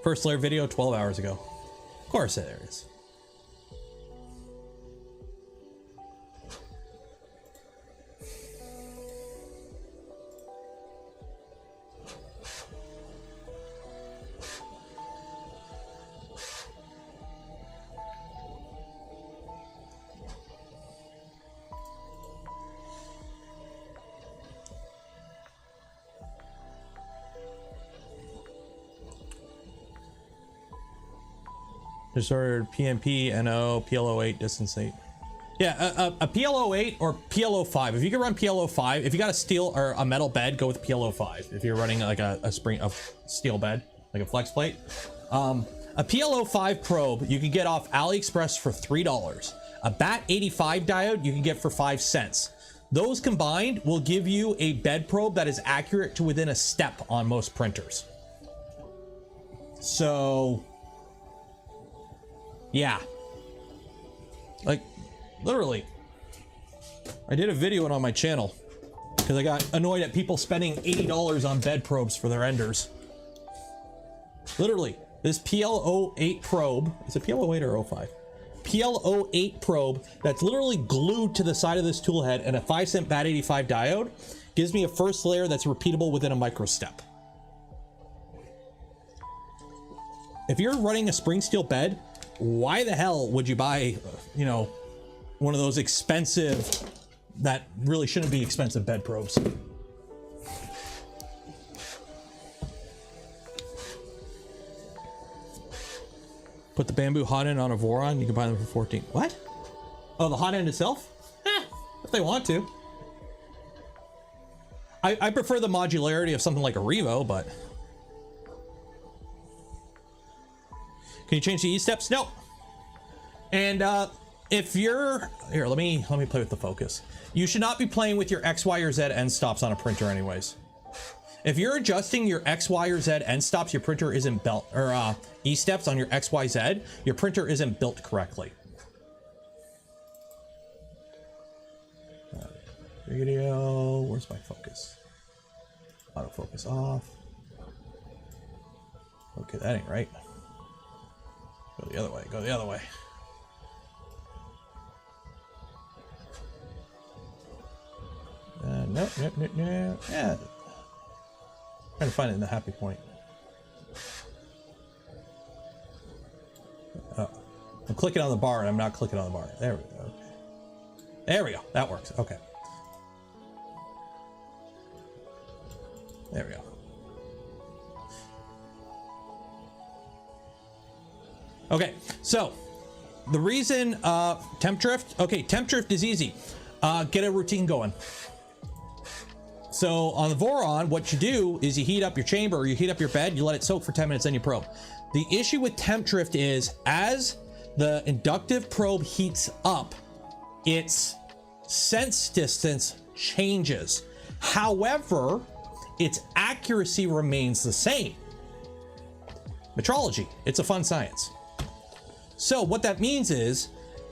First layer video 12 hours ago. Of course there is. Just ordered PNP, NO, PL08, distance 8. Yeah, a PL08 or PL05. If you can run PL05, if you got a steel or a metal bed, go with PL05. If you're running like a steel bed, like a flex plate. A PL05 probe you can get off AliExpress for $3. A BAT85 diode you can get for 5 cents. Those combined will give you a bed probe that is accurate to within a step on most printers. So yeah, like literally, I did a video on my channel because I got annoyed at people spending $80 on bed probes for their enders. Literally, this PL08 probe, is it PL08 or 05? PL08 probe that's literally glued to the side of this tool head and a 5-cent BAT85 diode gives me a first layer that's repeatable within a microstep. If you're running a spring steel bed, why the hell would you buy, you know, one of those expensive, that really shouldn't be expensive bed probes? Put the Bamboo hot end on a Voron, you can buy them for 14. What? Oh, the hot end itself? If they want to. I prefer the modularity of something like a Revo, but can you change the E-steps? No. And if you're here, let me play with the focus. You should not be playing with your X, Y, or Z end stops on a printer anyways. If you're adjusting your X, Y, or Z end stops, your printer isn't built, or E steps on your X, Y, Z, your printer isn't built correctly. Video, where's my focus? Autofocus off. Okay, that ain't right. Go the other way, go the other way. No. Yeah. Trying to find it in the happy point. Oh, I'm clicking on the bar and I'm not clicking on the bar. There we go. Okay. There we go. That works. Okay. There we go. Okay, so the reason temp drift, okay, temp drift is easy. Get a routine going. So on the Voron, what you do is you heat up your chamber or you heat up your bed, you let it soak for 10 minutes, then you probe. The issue with temp drift is as the inductive probe heats up, its sense distance changes. However, its accuracy remains the same. Metrology, it's a fun science. So what that means is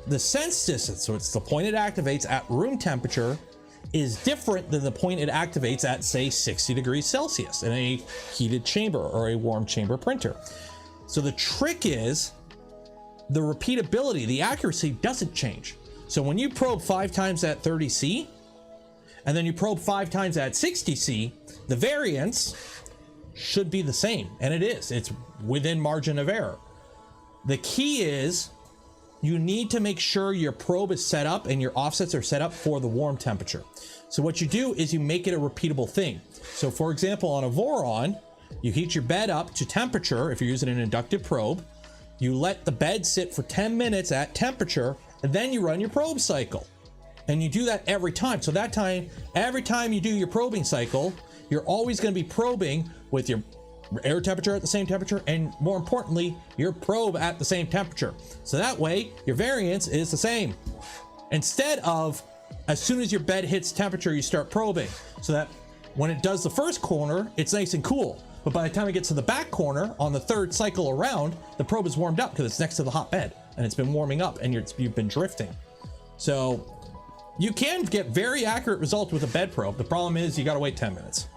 the sense distance, so it's the point it activates at room temperature, is different than the point it activates at, say, 60 degrees Celsius in a heated chamber or a warm chamber printer. So the trick is the repeatability, the accuracy doesn't change. So when you probe 5 times at 30C, and then you probe 5 times at 60C, the variance should be the same, and it is. It's within margin of error. The key is you need to make sure your probe is set up and your offsets are set up for the warm temperature. So what you do is you make it a repeatable thing. So for example, on a Voron, you heat your bed up to temperature. If you're using an inductive probe, you let the bed sit for 10 minutes at temperature, and then you run your probe cycle. And you do that every time. So that time, every time you do your probing cycle, you're always going to be probing with your air temperature at the same temperature, and more importantly, your probe at the same temperature. So that way your variance is the same. Instead of as soon as your bed hits temperature, you start probing, so that when it does the first corner, it's nice and cool. But by the time it gets to the back corner on the third cycle around, the probe is warmed up because it's next to the hot bed and it's been warming up and you've been drifting. So you can get very accurate results with a bed probe. The problem is you got to wait 10 minutes.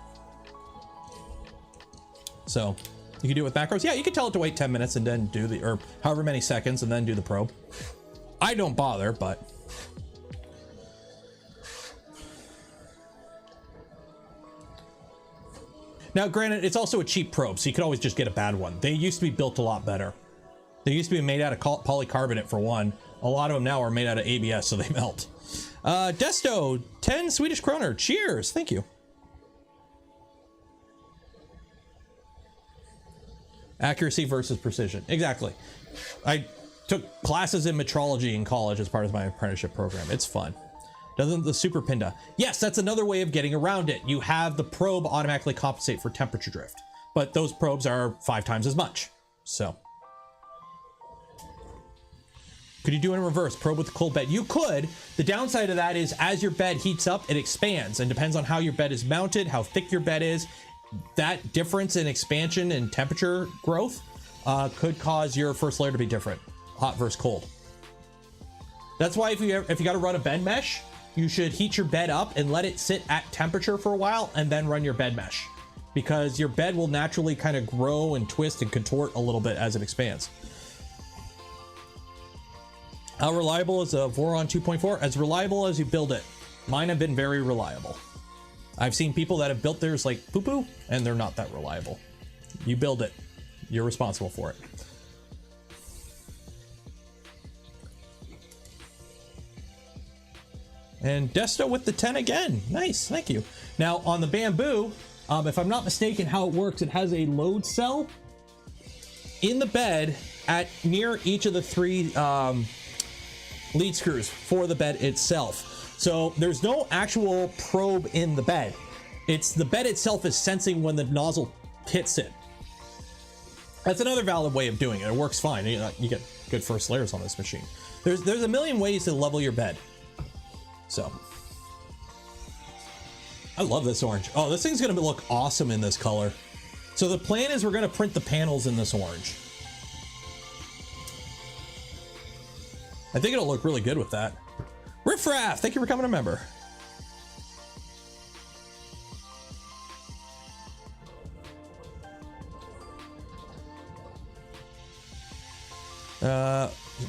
So you can do it with macros. Yeah, you can tell it to wait 10 minutes and then do the, or however many seconds, and then do the probe. I don't bother, but. Now, granted, it's also a cheap probe, so you could always just get a bad one. They used to be built a lot better. They used to be made out of polycarbonate for one. A lot of them now are made out of ABS, so they melt. Desto, 10 Swedish kroner. Cheers. Thank you. Accuracy versus precision. Exactly. I took classes in metrology in college as part of my apprenticeship program. It's fun. Doesn't the super pinda? Yes, that's another way of getting around it. You have the probe automatically compensate for temperature drift, but those probes are 5 times as much. So could you do it in reverse? Probe with the cold bed? You could. The downside of that is as your bed heats up, it expands, and depends on how your bed is mounted, how thick your bed is. That difference in expansion and temperature growth could cause your first layer to be different, hot versus cold. That's why if you got to run a bed mesh, you should heat your bed up and let it sit at temperature for a while and then run your bed mesh, because your bed will naturally kind of grow and twist and contort a little bit as it expands. How reliable is a Voron 2.4? As reliable as you build it. Mine have been very reliable. I've seen people that have built theirs like poo-poo, and they're not that reliable. You build it. You're responsible for it. And Desto with the 10 again. Nice, thank you. Now on the Bamboo, if I'm not mistaken how it works, it has a load cell in the bed at near each of the 3 lead screws for the bed itself. So there's no actual probe in the bed. It's the bed itself is sensing when the nozzle hits it. That's another valid way of doing it. It works fine. You get good first layers on this machine. There's a million ways to level your bed. So I love this orange. Oh, this thing's gonna look awesome in this color. So the plan is we're gonna print the panels in this orange. I think it'll look really good with that. Riffraff, thank you for becoming a member.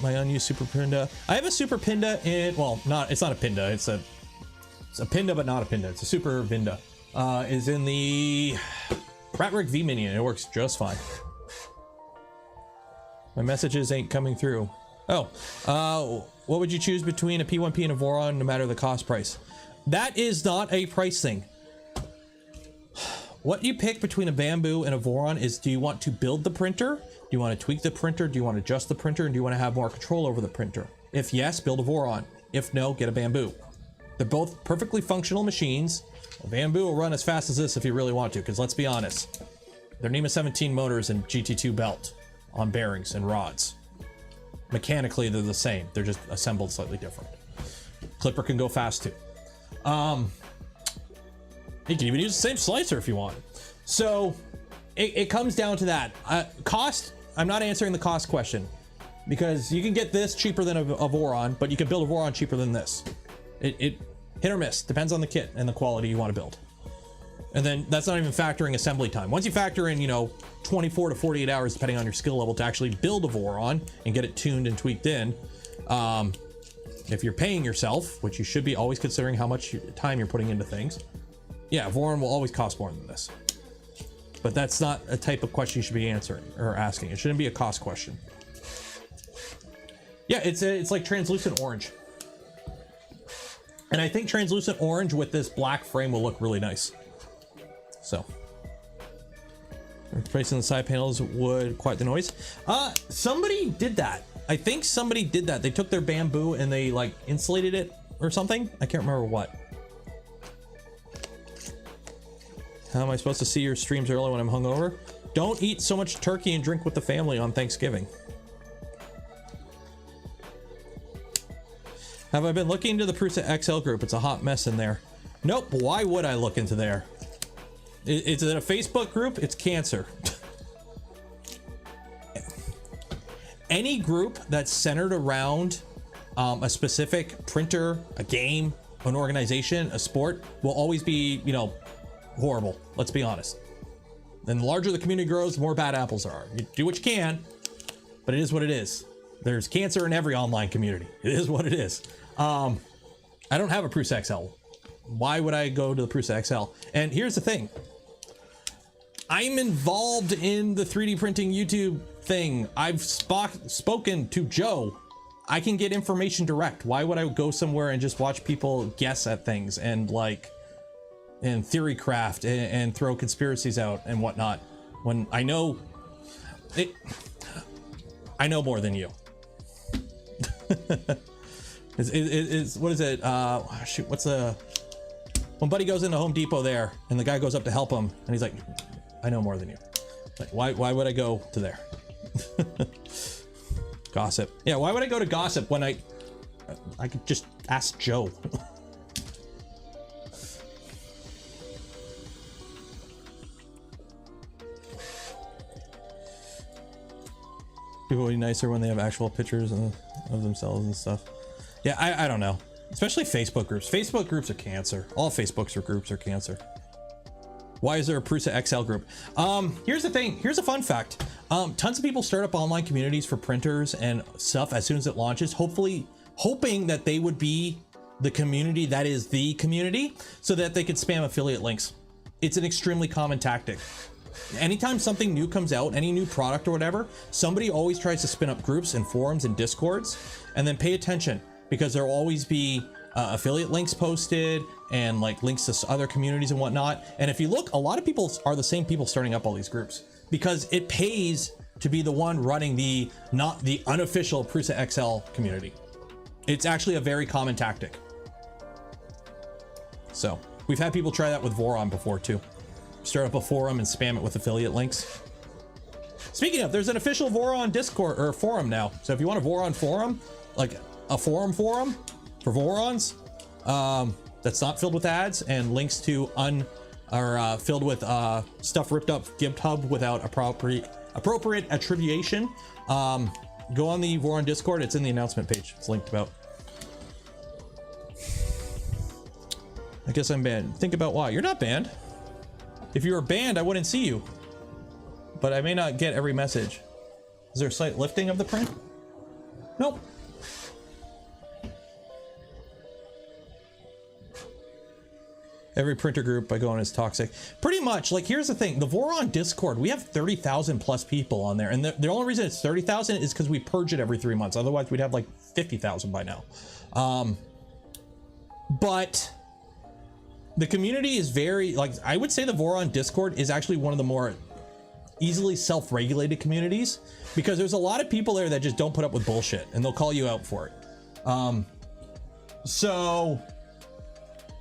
My unused Super Pinda. I have a Super Pinda in, well, it's not a Pinda. It's a Pinda, but not a Pinda. It's a Super Pinda. Is in the Ratrig V Minion. It works just fine. My messages ain't coming through. Oh, what would you choose between a P1P and a Voron, no matter the cost price? That is not a price thing. What you pick between a Bamboo and a Voron is, do you want to build the printer? Do you want to tweak the printer? Do you want to adjust the printer? And do you want to have more control over the printer? If yes, build a Voron. If no, get a Bamboo. They're both perfectly functional machines. A Bamboo will run as fast as this if you really want to, because let's be honest, they're NEMA 17 motors and GT2 belt on bearings and rods. Mechanically, they're the same. They're just assembled slightly different. Clipper can go fast too. You can even use the same slicer if you want. So it comes down to that. Cost, I'm not answering the cost question, because you can get this cheaper than a Voron, but you can build a Voron cheaper than this. It hit or miss, depends on the kit and the quality you want to build. And then that's not even factoring assembly time. Once you factor in, 24 to 48 hours, depending on your skill level, to actually build a Voron and get it tuned and tweaked in. If you're paying yourself, which you should be always considering how much time you're putting into things. Yeah, Voron will always cost more than this. But that's not a type of question you should be answering or asking. It shouldn't be a cost question. Yeah, it's like translucent orange. And I think translucent orange with this black frame will look really nice. So. Replacing the side panels would quiet the noise. Somebody did that. I think somebody did that. They took their Bamboo and they like insulated it or something. I can't remember what. How am I supposed to see your streams early when I'm hungover? Don't eat so much turkey and drink with the family on Thanksgiving. Have I been looking into the Prusa XL group? It's a hot mess in there. Nope, why would I look into there? It's in a Facebook group, it's cancer. Any group that's centered around a specific printer, a game, an organization, a sport will always be, horrible. Let's be honest. And the larger the community grows, the more bad apples there are. You do what you can, but it is what it is. There's cancer in every online community. It is what it is. I don't have a Prusa XL. Why would I go to the Prusa XL? And here's the thing. I'm involved in the 3D printing YouTube thing. I've spoken to Joe. I can get information direct. Why would I go somewhere and just watch people guess at things and theory craft and throw conspiracies out and whatnot when I know it? I know more than you. What is it? Shoot, when Buddy goes into Home Depot there and the guy goes up to help him and he's like, I know more than you. Like, why would I go to there? Gossip. Yeah, why would I go to gossip when I could just ask Joe? People will be nicer when they have actual pictures of themselves and stuff. Yeah, I don't know. Especially Facebook groups. Facebook groups are cancer. All Facebook groups are cancer. Why is there a Prusa XL group? Here's the thing. Here's a fun fact. Tons of people start up online communities for printers and stuff as soon as it launches, hopefully hoping that they would be the community that is the community so that they could spam affiliate links. It's an extremely common tactic. Anytime something new comes out, any new product or whatever, somebody always tries to spin up groups and forums and discords, and then pay attention because there'll always be affiliate links posted and like links to other communities and whatnot. And if you look, a lot of people are the same people starting up all these groups because it pays to be the one running not the unofficial Prusa XL community. It's actually a very common tactic. So we've had people try that with Voron before too. Start up a forum and spam it with affiliate links. Speaking of, there's an official Voron Discord or forum now. So if you want a Voron forum, like a forum for Vorons, that's not filled with ads, and links to filled with stuff ripped up GitHub without appropriate attribution. Go on the Voron Discord. It's in the announcement page. It's linked about. I guess I'm banned. Think about why. You're not banned. If you were banned, I wouldn't see you. But I may not get every message. Is there a slight lifting of the print? Nope. Every printer group I go on is toxic. Pretty much. Like, here's the thing. The Voron Discord, we have 30,000 plus people on there. And the only reason it's 30,000 is because we purge it every 3 months. Otherwise, we'd have like 50,000 by now. But the community is very, like, I would say the Voron Discord is actually one of the more easily self-regulated communities, because there's a lot of people there that just don't put up with bullshit and they'll call you out for it. So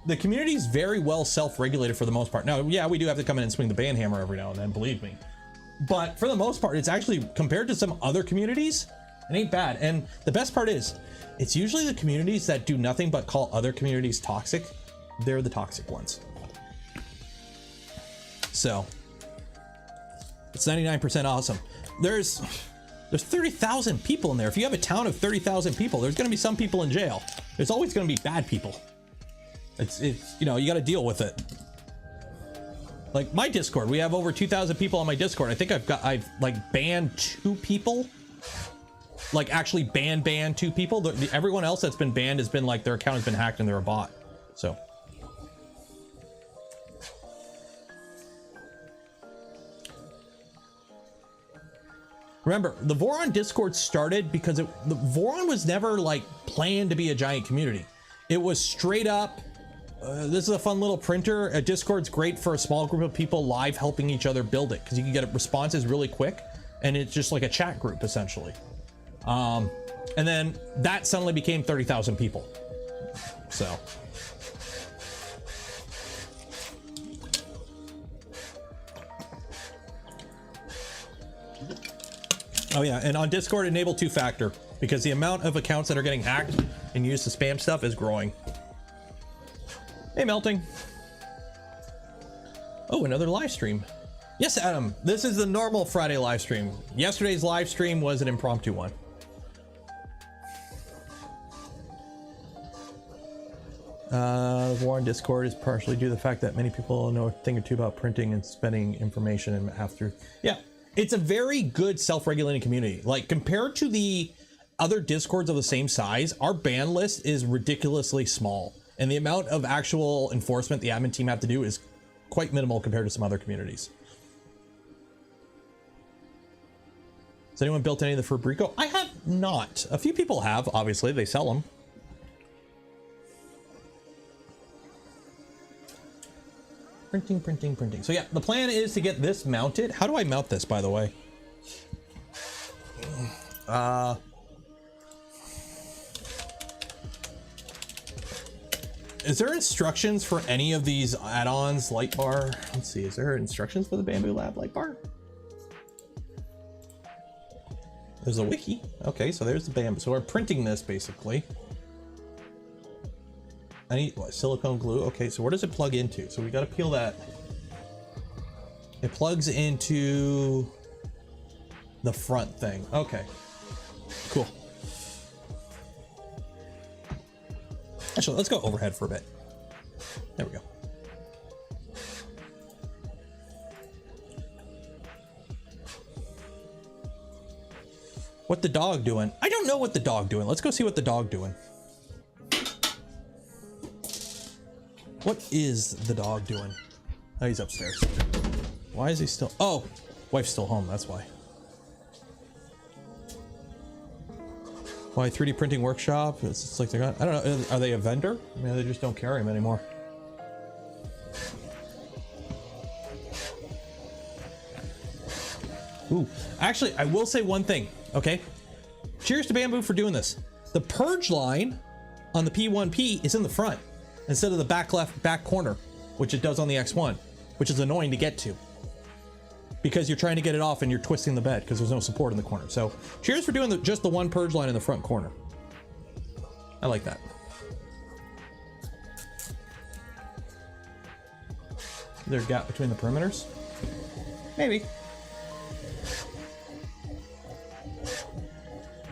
the community is very well self-regulated for the most part. Now, yeah, we do have to come in and swing the ban hammer every now and then, believe me. But for the most part, it's actually, compared to some other communities, it ain't bad. And the best part is, it's usually the communities that do nothing but call other communities toxic. They're the toxic ones. So it's 99% awesome. There's 30,000 people in there. If you have a town of 30,000 people, there's going to be some people in jail. There's always going to be bad people. It's you know, you got to deal with it. Like my Discord, we have over 2,000 people on my Discord. I think I've like banned 2 people. Like actually banned 2 people. Everyone else that's been banned has been like their account has been hacked and they're a bot. So remember, the Voron Discord started because the Voron was never like planned to be a giant community. It was straight up, this is a fun little printer. A Discord's great for a small group of people live helping each other build it, because you can get responses really quick, and it's just like a chat group essentially. And then that suddenly became 30,000 people. So oh yeah, and on Discord, enable 2-factor, because the amount of accounts that are getting hacked and used to spam stuff is growing. Hey, Melting. Oh, another live stream. Yes, Adam, this is the normal Friday live stream. Yesterday's live stream was an impromptu one. War on Discord is partially due to the fact that many people know a thing or two about printing and spending information and after. Yeah. It's a very good self-regulating community. Like, compared to the other Discords of the same size, our ban list is ridiculously small. And the amount of actual enforcement the admin team have to do is quite minimal compared to some other communities. Has anyone built any of the Fabrico? I have not. A few people have, obviously. They sell them. Printing. So yeah, the plan is to get this mounted. How do I mount this, by the way? Is there instructions for any of these add-ons? Light bar. Let's see. Is there instructions for the Bambulab light bar? There's a wiki. Okay, so there's the bamboo. So we're printing this basically. I need what, silicone glue. Okay, so where does it plug into? So we got to peel that. It plugs into the front thing. Okay, cool. Actually, let's go overhead for a bit. There we go. What the dog doing? I don't know what the dog doing. Let's go see what the dog doing. What is the dog doing? Oh, he's upstairs. Why is he still? Oh, wife's still home. That's why. Why 3D printing workshop? It's like they're not, I don't know. Are they a vendor? I mean, they just don't carry them anymore. Ooh, actually, I will say one thing. Okay. Cheers to Bamboo for doing this. The purge line on the P1P is in the front instead of the back left back corner, which it does on the X1, which is annoying to get to because you're trying to get it off and you're twisting the bed because there's no support in the corner. So cheers for doing just the one purge line in the front corner. I like that. there a gap between the perimeters? Maybe.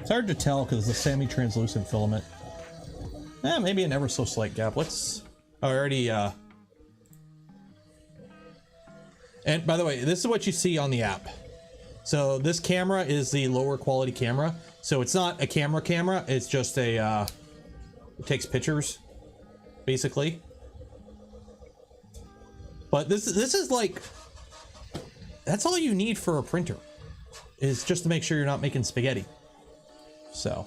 It's hard to tell because it's a semi-translucent filament. Maybe an ever so slight gap. Let's already and by the way, this is what you see on the app. So this camera is the lower quality camera. So it's not a camera, it's just a it takes pictures basically. But this is like, that's all you need for a printer, is just to make sure you're not making spaghetti. So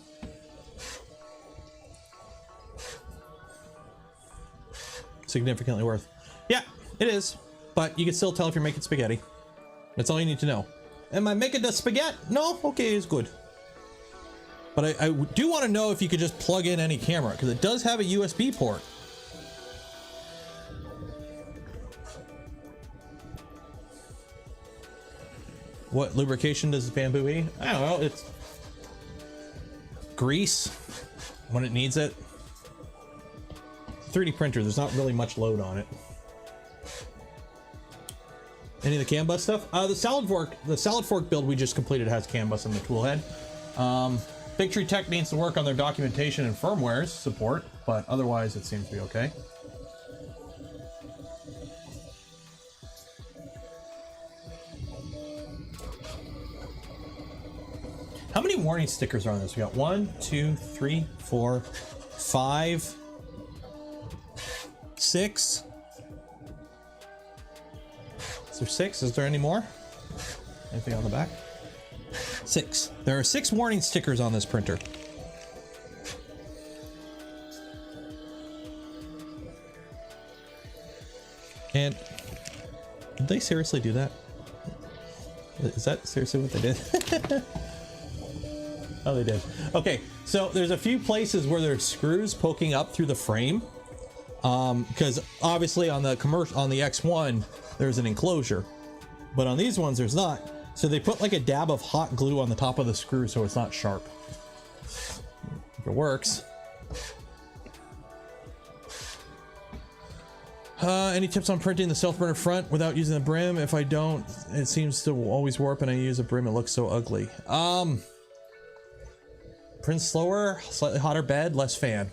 significantly worth. Yeah, it is. But you can still tell if you're making spaghetti. That's all you need to know. Am I making the spaghetti? No? Okay, it's good. But I do want to know if you could just plug in any camera, because it does have a USB port. What lubrication does Bamboo eat? I don't know. It's grease when it needs it. 3D printer, there's not really much load on it. Any of the CAN bus stuff? The salad fork build we just completed has CAN bus in the tool head. Big Tree Tech needs to work on their documentation and firmware's support, but otherwise it seems to be okay. How many warning stickers are on this? We got 1, 2, 3, 4, 5, 6. Is there 6? Is there any more? Anything on the back? 6. There are 6 warning stickers on this printer. And did they seriously do that? Is that seriously what they did? Oh, they did. Okay, so there's a few places where there's screws poking up through the frame. Because obviously on the X1 there's an enclosure, but on these ones there's not. So they put like a dab of hot glue on the top of the screw so it's not sharp. If it works. Any tips on printing the self-burner front without using the brim? If I don't, it seems to always warp, and I use a brim, it looks so ugly. Print slower, slightly hotter bed, less fan.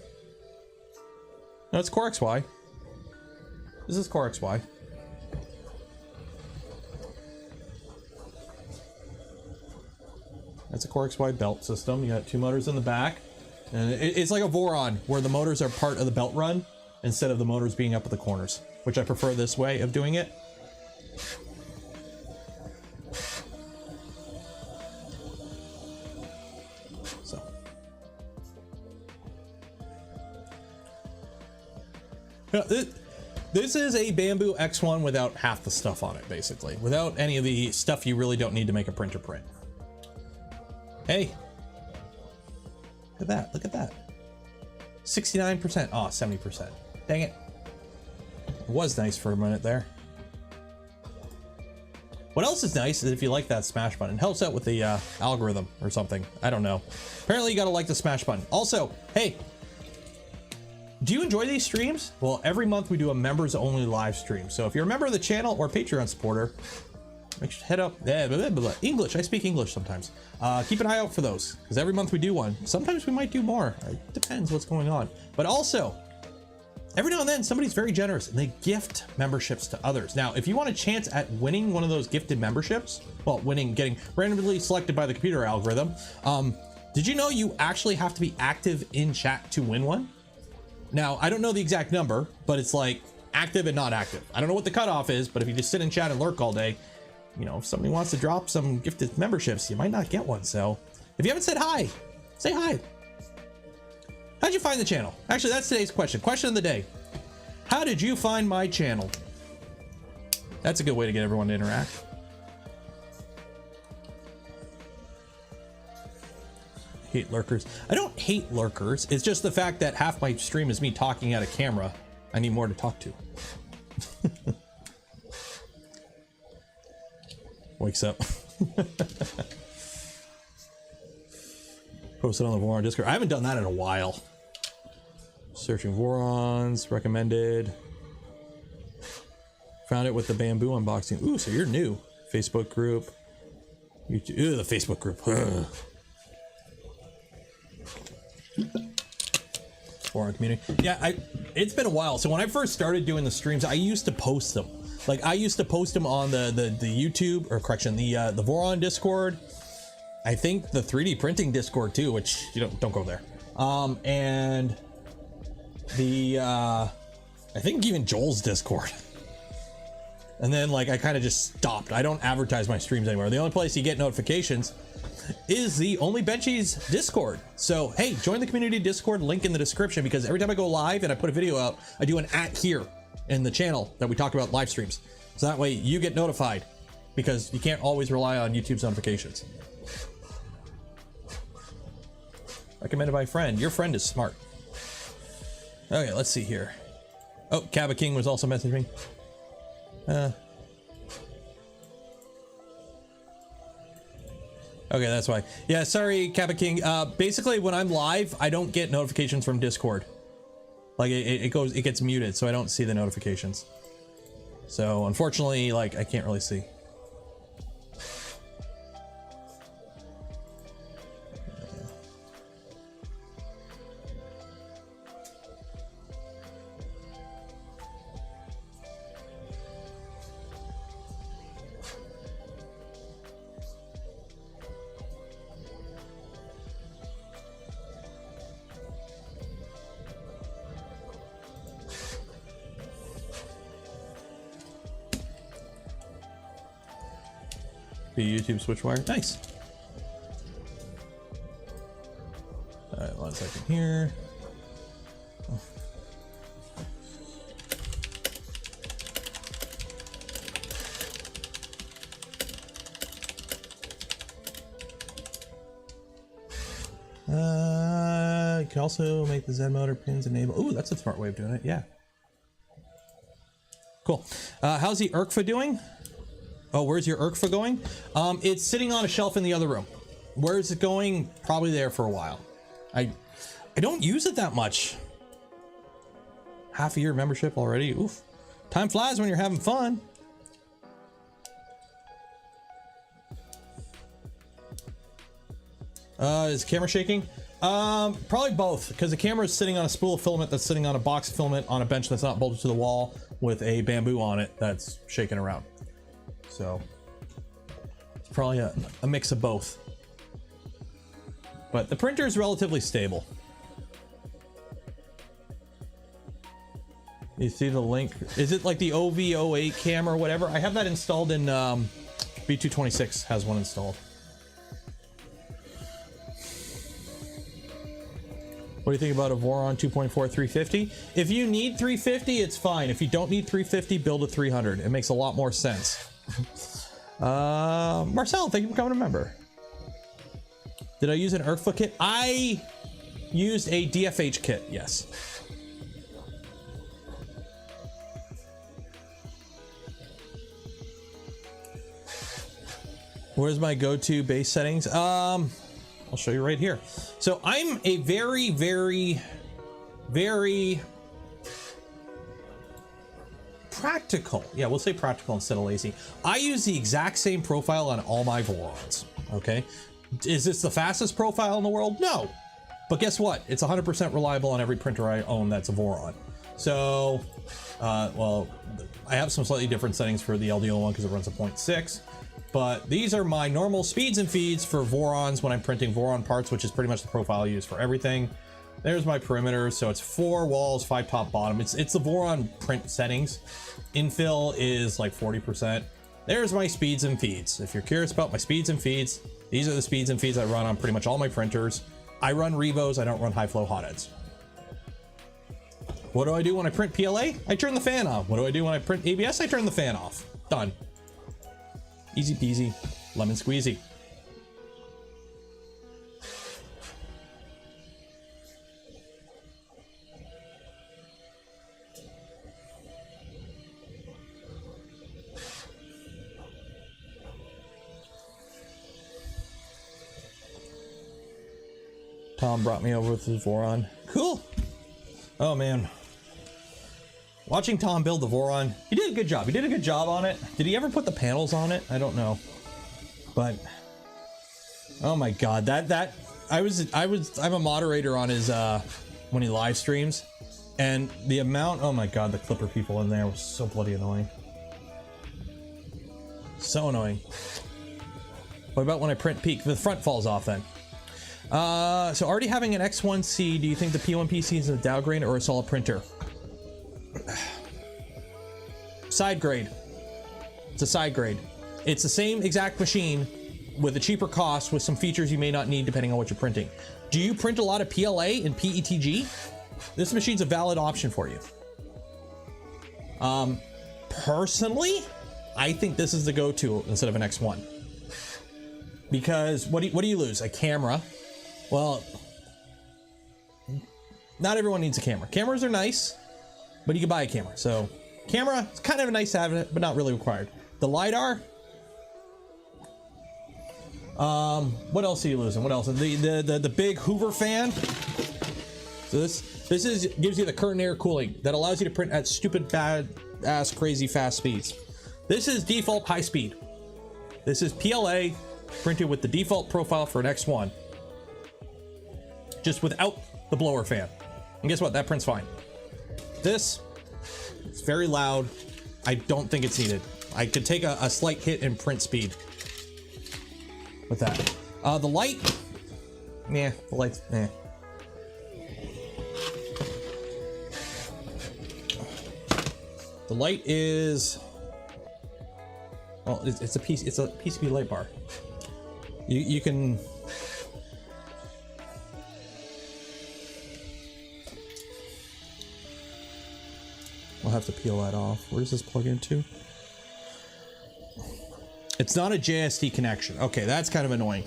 No, it's Core XY. This is Core XY. That's a Core XY belt system. You got 2 motors in the back. And it's like a Voron, where the motors are part of the belt run instead of the motors being up at the corners, which I prefer this way of doing it. So. This is a Bamboo X1 without half the stuff on it, basically. Without any of the stuff you really don't need to make a printer print. Hey. Look at that. Look at that. 69%. Oh, 70%. Dang it. It was nice for a minute there. What else is nice is if you like that smash button. It helps out with the algorithm or something. I don't know. Apparently you gotta like the smash button. Also, hey, do you enjoy these streams? Well, every month we do a members only live stream. So if you're a member of the channel or Patreon supporter, make sure to head up. Blah, blah, blah, blah. English, I speak English sometimes. Keep an eye out for those, because every month we do one. Sometimes we might do more. It depends what's going on. But also, every now and then somebody's very generous and they gift memberships to others. Now, if you want a chance at winning one of those gifted memberships, well, getting randomly selected by the computer algorithm, did you know you actually have to be active in chat to win one? Now, I don't know the exact number, but it's like active and not active. I don't know what the cutoff is, but if you just sit in chat and lurk all day, you know, if somebody wants to drop some gifted memberships, you might not get one. So if you haven't said hi, say hi. How'd you find the channel? Actually, that's today's question. Question of the day. How did you find my channel? That's a good way to get everyone to interact. Hate lurkers. I don't hate lurkers. It's just the fact that half my stream is me talking at a camera. I need more to talk to. Wakes up. Post it on the Voron Discord. I haven't done that in a while. Searching Vorons, recommended. Found it with the bamboo unboxing. Ooh, so you're new. Facebook group. YouTube. Ooh, the Facebook group. Forum community. Yeah, it's been a while. So when I first started doing the streams, I used to post them. Like I used to post them on the YouTube, or correction, the Voron Discord. I think the 3D printing Discord too, which you don't go there. And the I think even Joel's Discord. And then like I kind of just stopped. I don't advertise my streams anymore. The only place you get notifications is the Only Benchies Discord. So hey, join the community Discord, link in the description, because every time I go live and I put a video out, I do an @ here in the channel that we talk about live streams. So that way you get notified, because you can't always rely on YouTube's notifications. Recommended by a friend. Your friend is smart. Okay, let's see here. Oh, Kaba King was also messaging me. Okay, that's why. Yeah, sorry, Kappa King. Basically, when I'm live, I don't get notifications from Discord. Like it gets muted, so I don't see the notifications. So unfortunately, like I can't really see. The YouTube switch wire. Nice. All right, 1 second here. You can also make the Zen motor pins enable. Ooh, that's a smart way of doing it. Yeah. Cool. How's the ERCFA doing? Oh, where's your ERCFA going? It's sitting on a shelf in the other room. Where is it going? Probably there for a while. I don't use it that much. Half a year membership already. Oof. Time flies when you're having fun. Is the camera shaking? Probably both, because the camera is sitting on a spool of filament that's sitting on a box of filament on a bench that's not bolted to the wall with a bamboo on it that's shaking around. So it's probably a mix of both. But the printer is relatively stable. You see the link? Is it like the OV08 cam or whatever? I have that installed in B226 has one installed. What do you think about a Voron 2.4 350? If you need 350, it's fine. If you don't need 350, build a 300. It makes a lot more sense. Marcel, thank you for becoming a member. Did I use an ERCFA kit? I used a DFH kit, yes. Where's my go-to base settings? I'll show you right here. So I'm a very, very, very practical. Yeah, we'll say practical instead of lazy. I use the exact same profile on all my Vorons. Okay. Is this the fastest profile in the world? No. But guess what? It's 100% reliable on every printer I own that's a Voron. So, well, I have some slightly different settings for the LDO one because it runs a 0.6. But these are my normal speeds and feeds for Vorons when I'm printing Voron parts, which is pretty much the profile I use for everything. There's my perimeter, so it's 4 walls, 5 top, bottom. It's the Voron print settings. Infill is like 40%. There's my speeds and feeds. If you're curious about my speeds and feeds, these are the speeds and feeds I run on pretty much all my printers. I run Revos, I don't run high flow hotends. What do I do when I print PLA? I turn the fan on. What do I do when I print ABS? I turn the fan off. Done. Easy peasy, lemon squeezy. Tom brought me over with his Voron. Cool. Oh man. Watching Tom build the Voron, he did a good job. He did a good job on it. Did he ever put the panels on it? I don't know. But oh my god, I'm a moderator on his when he live streams, and the amount, oh my god, the Clipper people in there was so bloody annoying. So annoying. What about when I print peak? The front falls off then. So already having an X1C, do you think the P1P is a Dow grade or a solid printer? Side grade. It's a side grade. It's the same exact machine with a cheaper cost with some features you may not need depending on what you're printing. Do you print a lot of PLA and PETG? This machine's a valid option for you. Personally, I think this is the go-to instead of an X1. Because what do you lose? A camera. Well, not everyone needs a camera. Cameras are nice, but you can buy a camera. So camera, it's kind of nice to have it, but not really required. The LiDAR. What else are you losing? What else? The big Hoover fan. So this gives you the current air cooling that allows you to print at stupid bad ass crazy fast speeds. This is default high speed. This is PLA printed with the default profile for an X1, just without the blower fan. And guess what? That prints fine. This, it's very loud. I don't think it's needed. I could take a slight hit in print speed with that. The light, the light's, The light is, well, it's a PCB light bar. You can, we'll have to peel that off. Where does this plug into? It's not a JST connection. Okay, that's kind of annoying.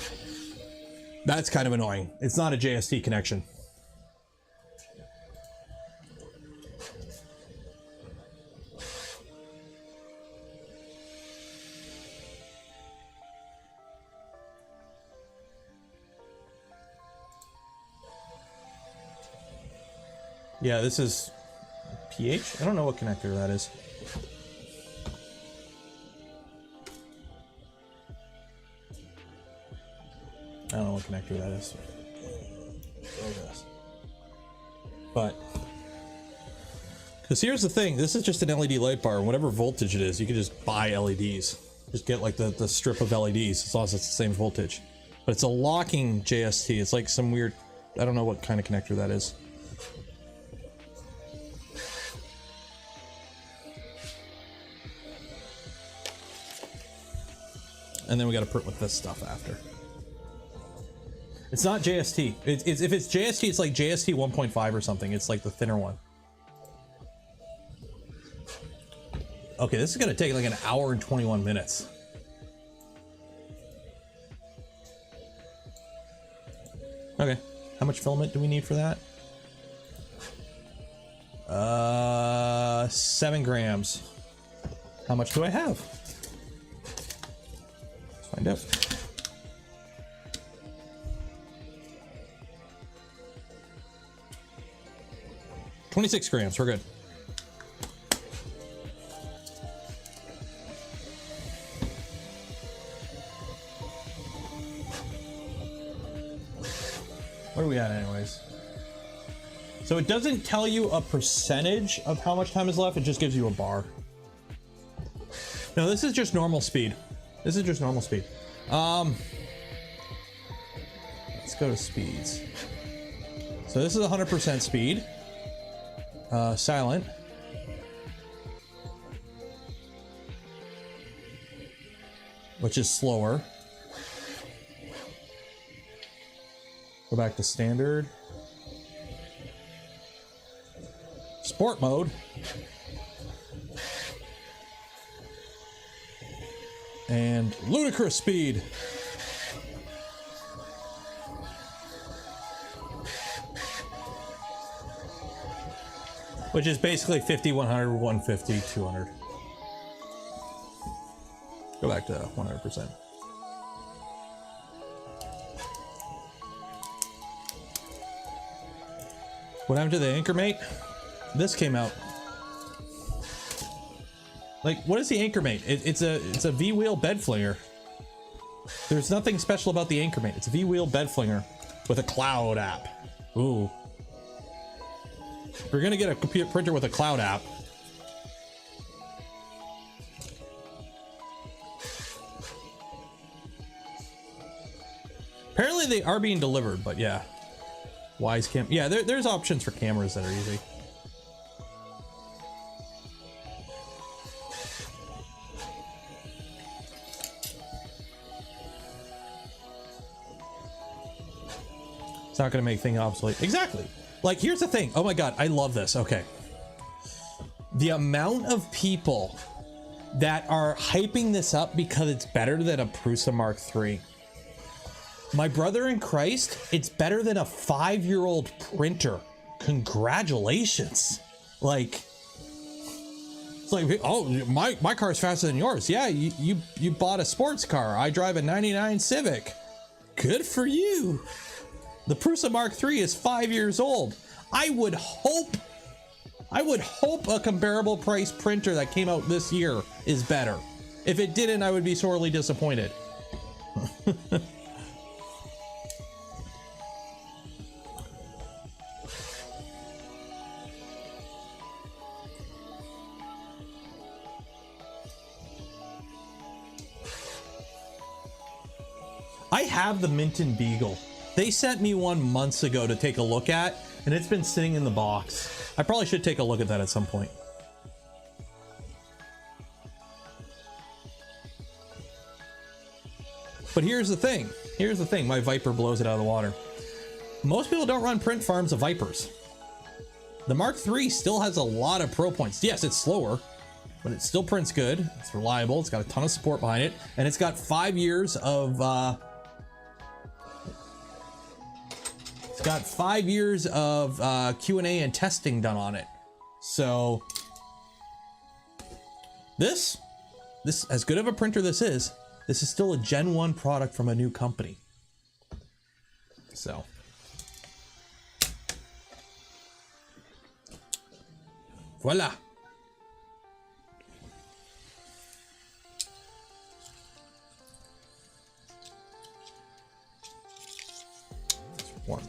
That's kind of annoying. It's not a JST connection. Yeah, this is pH? I don't know what connector that is. I don't know what connector that is. There it is. But, because here's the thing, this is just an LED light bar. Whatever voltage it is, you can just buy LEDs. Just get like the strip of LEDs, as long as it's the same voltage. But it's a locking JST. It's like some weird, I don't know what kind of connector that is. And then we got to print with this stuff after. It's not JST. If it's JST, it's like JST 1.5 or something. It's like the thinner one. Okay, this is gonna take like an hour and 21 minutes. Okay, how much filament do we need for that? 7 grams. How much do I have? Let's find out. $26 grams, we're good. What are we at anyways? So it doesn't tell you a percentage of how much time is left, it just gives you a bar. No, this is just normal speed. This is just normal speed. Let's go to speeds. So this is 100% speed. Silent. Which is slower. Go back to standard. Sport mode. And ludicrous speed. Which is basically 50, 100, 150, 200. Go back to 100%. What happened to the anchor mate? This came out. Like, what is the Anchormate? It's a V-wheel bed flinger. There's nothing special about the Anchormate. It's a V-wheel bed flinger with a cloud app. Ooh. If you're gonna get a computer printer with a cloud app, apparently they are being delivered, but yeah. Wise cam. Yeah, there's options for cameras that are easy. It's not going to make things obsolete. Exactly. Like, here's the thing. Oh my God, I love this. Okay. The amount of people that are hyping this up because it's better than a Prusa Mark III. My brother in Christ, it's better than a 5-year-old printer. Congratulations. Like, it's like, oh, my car's faster than yours. Yeah, you bought a sports car. I drive a 99 Civic. Good for you. The Prusa Mark III is 5 years old. I would hope a comparable price printer that came out this year is better. If it didn't, I would be sorely disappointed. I have the Minton Beagle. They sent me one months ago to take a look at, and it's been sitting in the box. I probably should take a look at that at some point. But here's the thing. Here's the thing. My Viper blows it out of the water. Most people don't run print farms of Vipers. The Mark III still has a lot of pro points. Yes, it's slower, but it still prints good. It's reliable. It's got a ton of support behind it, and it's got 5 years of it's got 5 years of Q&A and testing done on it. So this as good of a printer this is still a Gen 1 product from a new company. So voila. It's warm.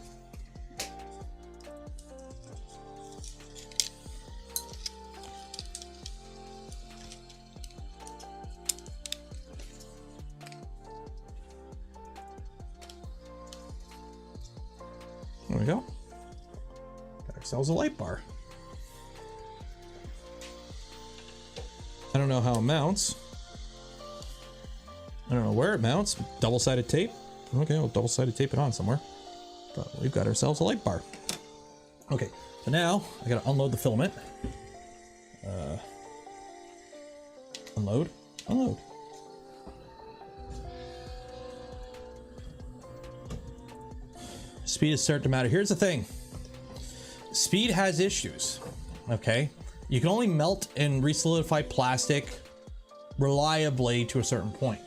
There we go. Got ourselves a light bar. I don't know how it mounts. I don't know where it mounts. Double-sided tape. Okay, we'll double-sided tape it on somewhere. But we've got ourselves a light bar. Okay, so now I gotta unload the filament. Unload. Speed is starting to matter. Here's the thing. Speed has issues, okay? You can only melt and resolidify plastic reliably to a certain point.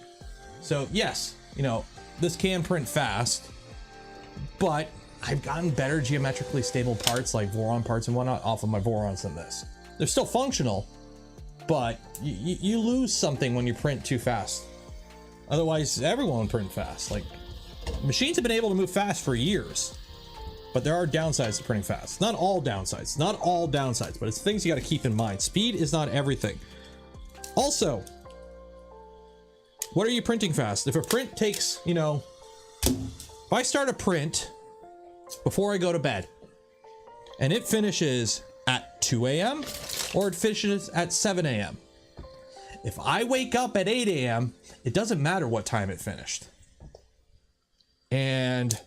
So yes, you know, this can print fast, but I've gotten better geometrically stable parts like Voron parts and whatnot off of my Vorons than this. They're still functional, but you lose something when you print too fast. Otherwise, everyone will print fast. Like, machines have been able to move fast for years, but there are downsides to printing fast. Not all downsides, but it's things you got to keep in mind. Speed is not everything. Also, what are you printing fast? If a print takes, you know, if I start a print before I go to bed and it finishes at 2 a.m. or it finishes at 7 a.m. If I wake up at 8 a.m., it doesn't matter what time it finished. And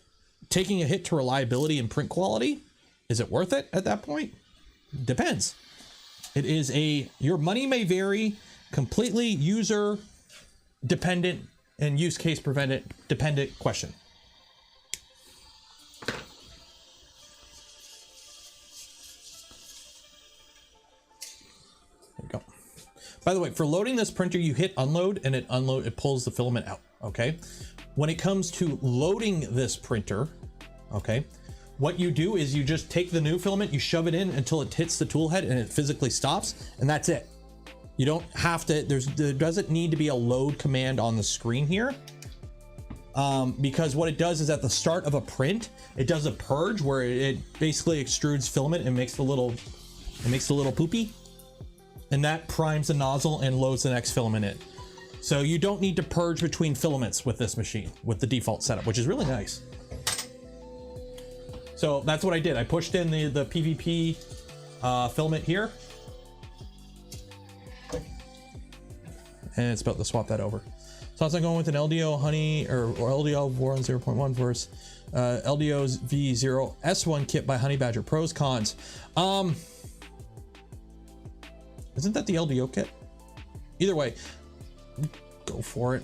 taking a hit to reliability and print quality, is it worth it at that point? Depends. It is your money may vary, completely user dependent and use case dependent question. There you go. By the way, for loading this printer, you hit unload and it pulls the filament out, okay? When it comes to loading this printer, okay, what you do is you just take the new filament, you shove it in until it hits the tool head and it physically stops, and that's it. You don't have to, there doesn't need to be a load command on the screen here. Because what it does is at the start of a print, it does a purge where it basically extrudes filament and makes the little poopy, and that primes the nozzle and loads the next filament in. So you don't need to purge between filaments with this machine, with the default setup, which is really nice. So that's what I did. I pushed in the PVP filament here, and it's about to swap that over. So I'm going with an LDO Honey or LDO Warren 0.1 versus LDO's V0 S1 kit by Honey Badger. Pros, cons. Isn't that the LDO kit? Either way, go for it.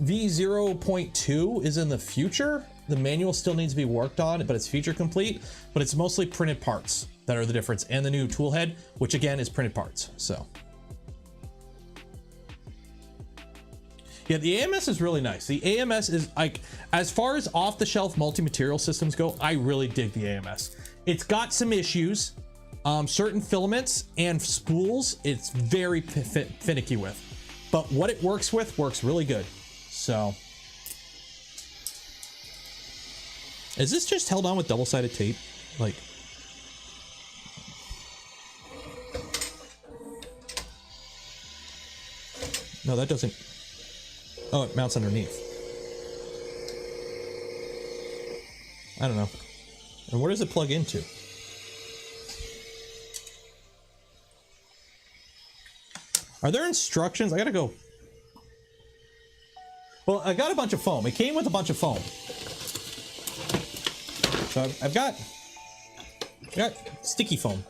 V0.2 is in the future. The manual still needs to be worked on, but it's feature complete, but it's mostly printed parts that are the difference, and the new tool head, which again is printed parts. So yeah, the AMS is really nice. The AMS is like, as far as off-the-shelf multi-material systems go, I really dig the AMS. It's got some issues. Certain filaments and spools, it's very finicky with. But what it works with works really good. So, is this just held on with double-sided tape? Like, no, that doesn't. Oh, it mounts underneath. I don't know. And where does it plug into? Are there instructions? I gotta go. Well, I got a bunch of foam. It came with a bunch of foam. So I've got sticky foam.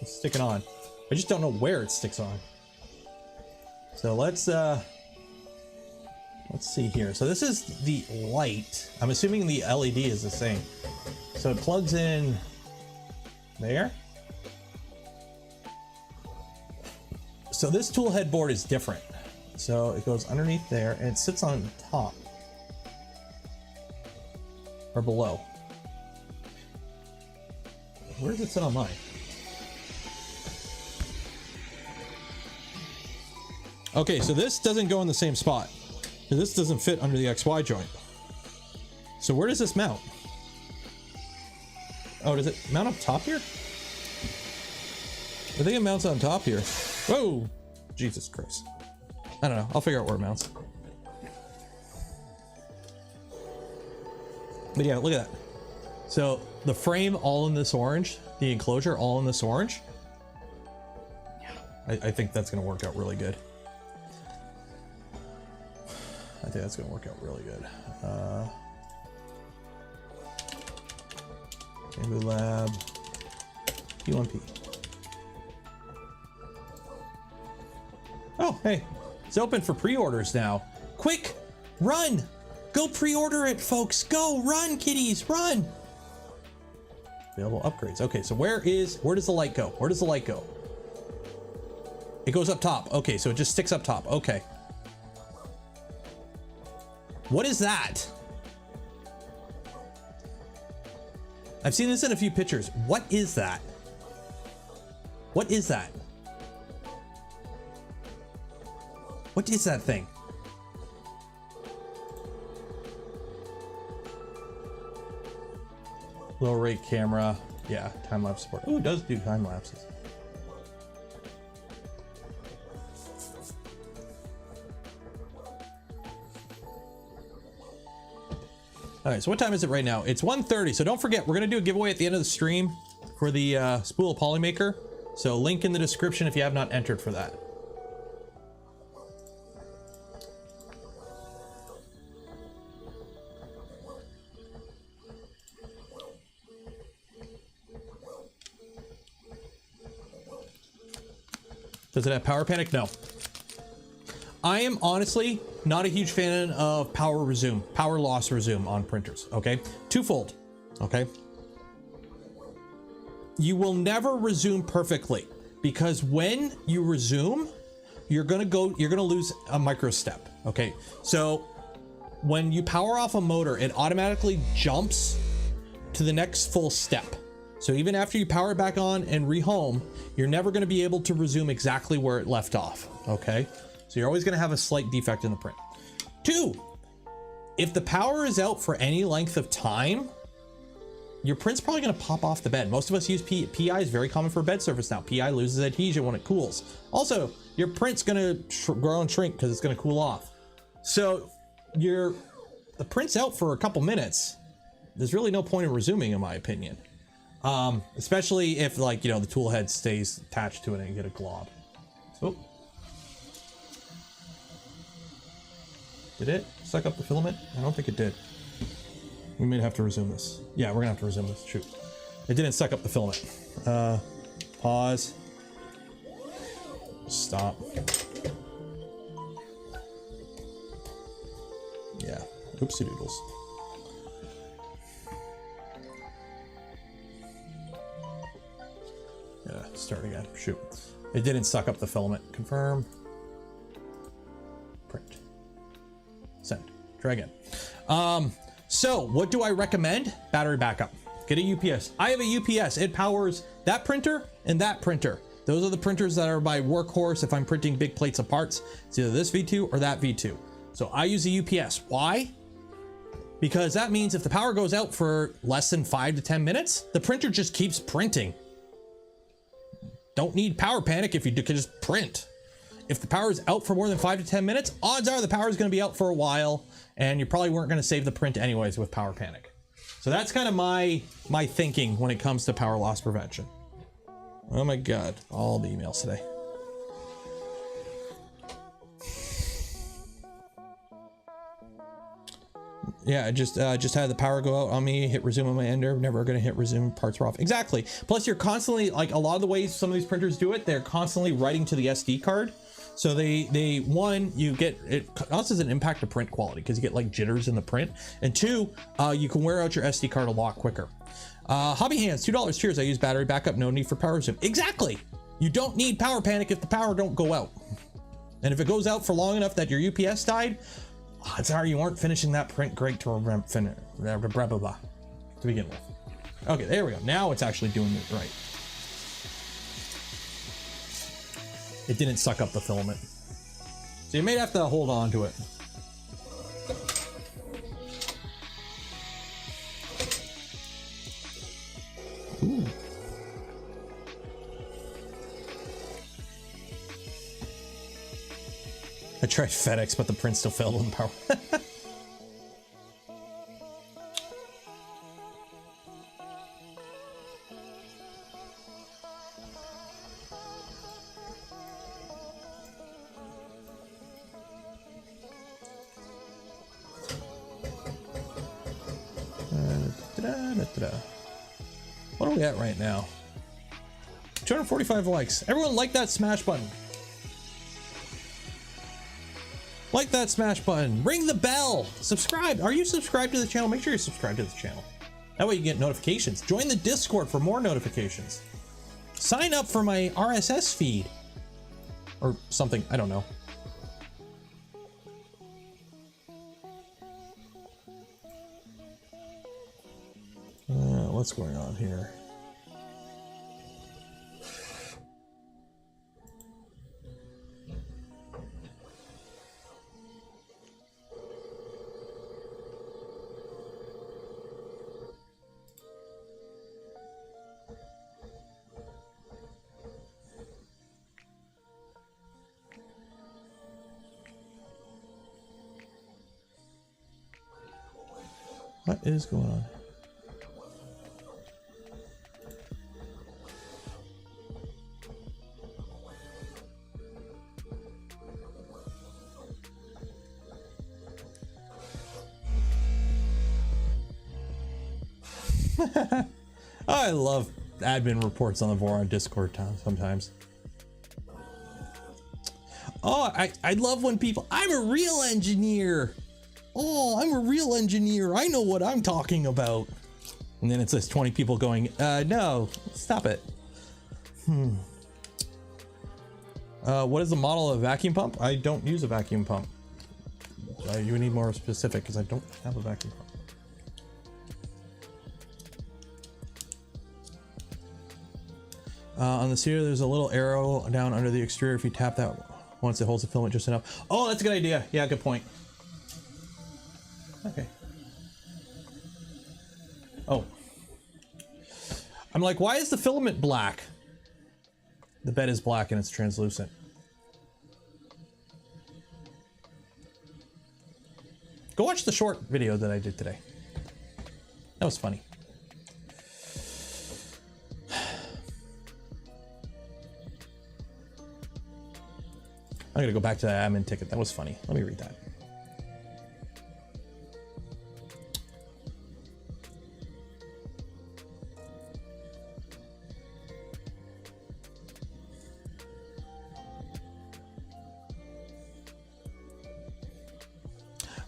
It's sticking on. I just don't know where it sticks on. So let's see here. So this is the light. I'm assuming the LED is the same. So it plugs in there. So this tool head board is different. So it goes underneath there and it sits on top or below. Where does it sit on mine? Okay, so this doesn't go in the same spot. This doesn't fit under the XY joint. So where does this mount? Oh, does it mount up top here? I think it mounts on top here. Whoa! Jesus Christ. I don't know. I'll figure out where it mounts. But yeah, look at that. So the frame all in this orange, the enclosure all in this orange. Yeah, I think that's going to work out really good. I think that's going to work out really good. Bambulab P1P. Oh, hey, it's open for pre-orders now. Quick, run! Go pre-order it, folks. Go, run, kiddies, run! Available upgrades. Okay, so where does the light go? Where does the light go? It goes up top. Okay, so it just sticks up top. Okay. What is that? I've seen this in a few pictures. What is that? What is that? What is that thing? Low rate camera. Yeah, time lapse support. Oh, it does do time lapses. All right, so what time is it right now? It's 1:30, so don't forget, we're gonna do a giveaway at the end of the stream for the SPOOL Polymaker. So link in the description if you have not entered for that. Does it have power panic? No. I am honestly not a huge fan of power loss resume on printers, okay? Twofold, okay? You will never resume perfectly because when you resume, you're gonna lose a micro step, okay? So when you power off a motor, it automatically jumps to the next full step. So even after you power it back on and rehome, you're never going to be able to resume exactly where it left off. Okay, so you're always going to have a slight defect in the print. 2, if the power is out for any length of time, your print's probably going to pop off the bed. Most of us use PI is very common for bed surface now. PI loses adhesion when it cools. Also, your print's going to grow and shrink because it's going to cool off. So the print's out for a couple minutes. There's really no point in resuming, in my opinion. Especially if, like, you know, the tool head stays attached to it and you get a glob. Oh. Did it suck up the filament? I don't think it did. We may have to resume this. Yeah, we're gonna have to resume this. Shoot. It didn't suck up the filament. Pause. Stop. Yeah. Oopsie doodles. Yeah, start again. Shoot. It didn't suck up the filament. Confirm. Print. Send. Try again. So what do I recommend? Battery backup. Get a UPS. I have a UPS. It powers that printer and that printer. Those are the printers that are my workhorse if I'm printing big plates of parts. It's either this V2 or that V2. So I use a UPS. Why? Because that means if the power goes out for less than 5 to 10 minutes, the printer just keeps printing. Don't need power panic if you can just print. If the power is out for more than 5 to 10 minutes, odds are the power is going to be out for a while, and you probably weren't going to save the print anyways with power panic. So that's kind of my thinking when it comes to power loss prevention. Oh my God, all the emails today. Yeah, I just had the power go out on me, hit resume on my ender, never gonna hit resume, parts are off. Exactly. Plus you're constantly, like a lot of the ways some of these printers do it, they're constantly writing to the SD card. So one, you get, it also doesn't impact the print quality because you get like jitters in the print. And 2, you can wear out your SD card a lot quicker. Hobby Hands, $2. Cheers. I use battery backup. No need for power resume. Exactly. You don't need power panic if the power don't go out. And if it goes out for long enough that your UPS died, odds are you weren't finishing that print great to begin with. Okay, there we go. Now it's actually doing it right. It didn't suck up the filament. So you may have to hold on to it. Ooh. I tried FedEx, but the print still failed on the power. What are we at right now? 245 likes. Everyone like that smash button. Like that smash button. Ring the bell. Subscribe. Are you subscribed to the channel? Make sure you're subscribed to the channel. That way you get notifications. Join the Discord for more notifications. Sign up for my RSS feed. Or something. I don't know. What's going on here? What is going on? I love admin reports on the Voron Discord sometimes. Oh, I love when people, I'm a real engineer. Oh, I'm a real engineer. I know what I'm talking about. And then it says 20 people going, no, stop it. What is the model of a vacuum pump? I don't use a vacuum pump. You need more specific because I don't have a vacuum pump. On the sphere, there's a little arrow down under the extruder. If you tap that once, it holds the filament just enough. Oh, that's a good idea. Yeah, good point. Okay. Oh. I'm like, why is the filament black? The bed is black and it's translucent. Go watch the short video that I did today. That was funny. I'm gonna go back to that admin ticket. That was funny. Let me read that.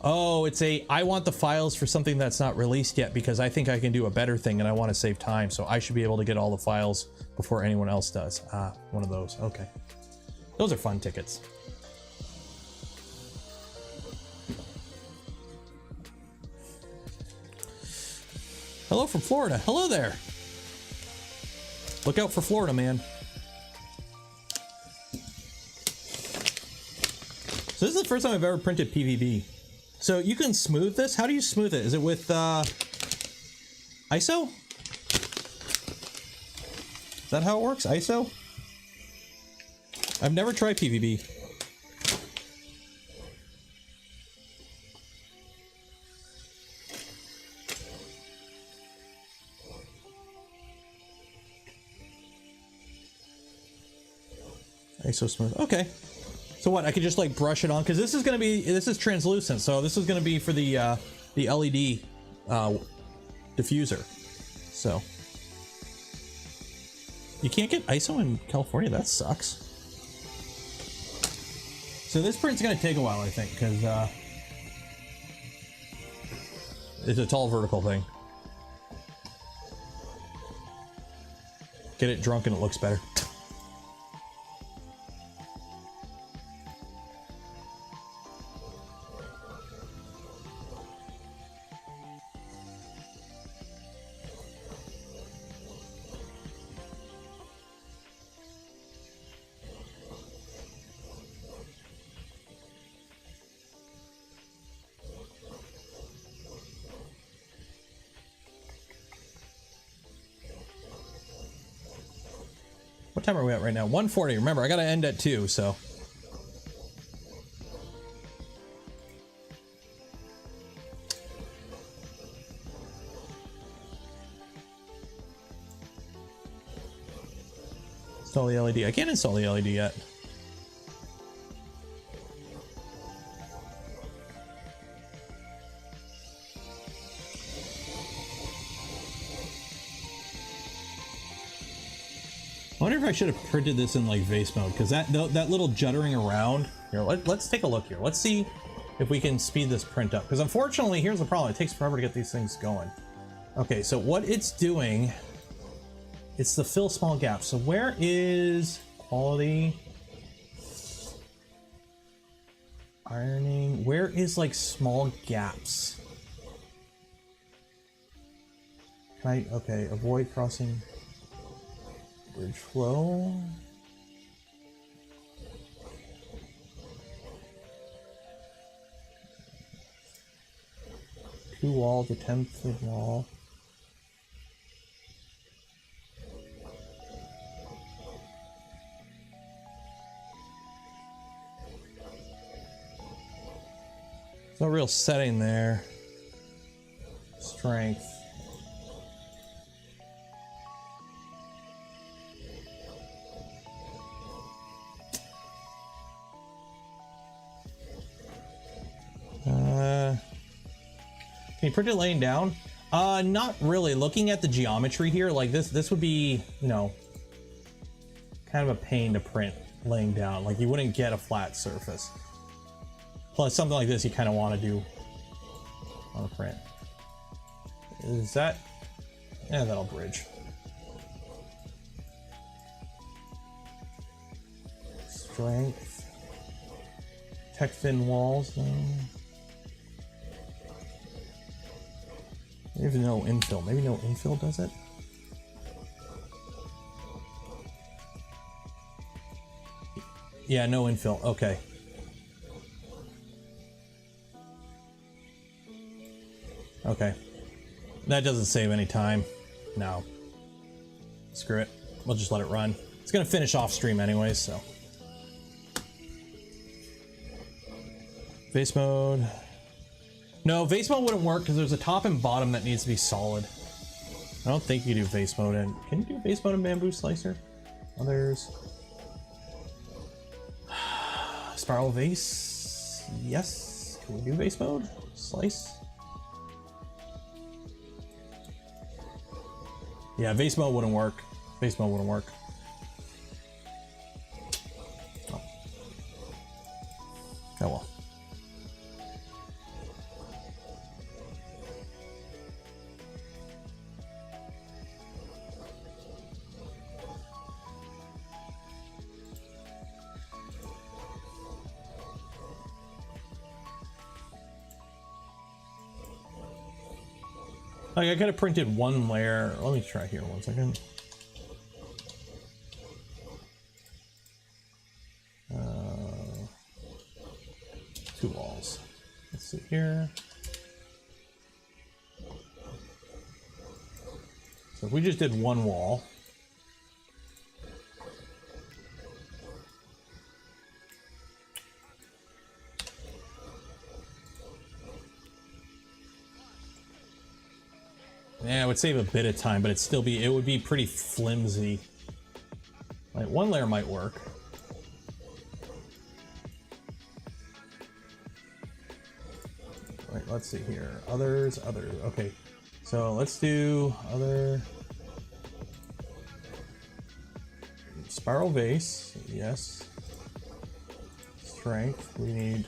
Oh, it's a, I want the files for something that's not released yet because I think I can do a better thing and I want to save time. So I should be able to get all the files before anyone else does. Ah, one of those. Okay. Those are fun tickets. Hello from Florida. Hello there. Look out for Florida, man. So this is the first time I've ever printed PVB. So you can smooth this. How do you smooth it? Is it with ISO? Is that how it works? ISO? I've never tried PVB. ISO smooth. Okay. So what? I could just like brush it on because this is gonna be, this is translucent. So this is gonna be for the LED diffuser. So you can't get ISO in California. That sucks. So this print's gonna take a while, I think, because it's a tall vertical thing. Get it drunk and it looks better. What time are we at right now? 1:40. Remember, I gotta end at 2, so. Install the LED. I can't install the LED yet. I wonder if I should have printed this in like vase mode because that little juddering around here. Let's take a look here. Let's see if we can speed this print up because unfortunately here's the problem. It takes forever to get these things going. Okay, so what it's doing, it's the fill small gaps. So where is quality ironing? Where is like small gaps? Can I, okay, avoid crossing bridge flow. Two walls, a 10-foot wall. There's no real setting there. Strength. Can you print it laying down? Not really. Looking at the geometry here, like this would be, you know, kind of a pain to print laying down. Like you wouldn't get a flat surface. Plus something like this you kind of want to do on a print. Is that? Yeah, that'll bridge. Strength. Tech thin walls. Maybe no infill. Maybe no infill does it. Yeah, no infill. Okay. Okay. That doesn't save any time. No. Screw it. We'll just let it run. It's gonna finish off stream anyways, so. Vase mode. No, vase mode wouldn't work because there's a top and bottom that needs to be solid. I don't think you do vase mode in. Can you do vase mode in Bamboo Slicer? Others. Spiral vase. Yes. Can we do vase mode? Slice. Yeah, vase mode wouldn't work. Vase mode wouldn't work. Oh. Oh well. Like, I could have printed one layer. Let me try here 1 second. Two walls. Let's see here. So if we just did one wall. Yeah, it would save a bit of time, but it would be pretty flimsy. Like, one layer might work. Right, let's see here. Others. Okay. So let's do other. Spiral vase. Yes. Strength. We need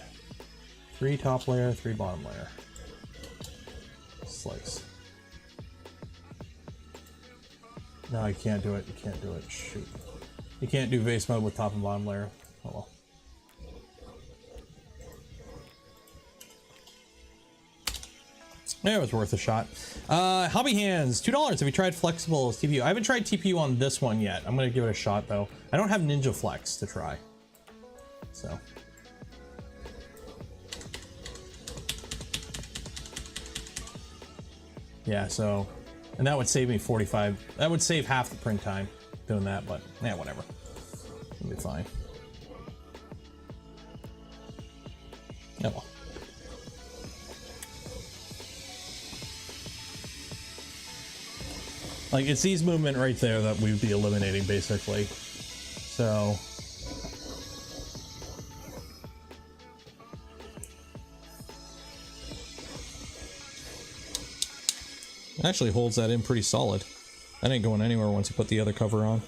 3 top layer, 3 bottom layer. Slice. No, you can't do it. You can't do it. Shoot. You can't do vase mode with top and bottom layer. Oh well. Yeah, it was worth a shot. Hobby Hands, $2. Have you tried flexible TPU? I haven't tried TPU on this one yet. I'm gonna give it a shot though. I don't have Ninja Flex to try. So. Yeah, so. And that would save me 45. That would save half the print time doing that, but yeah, whatever. It'll be fine. Oh well. Like, it's these movement right there that we would be eliminating basically. So. Actually holds that in pretty solid. That ain't going anywhere once you put the other cover on.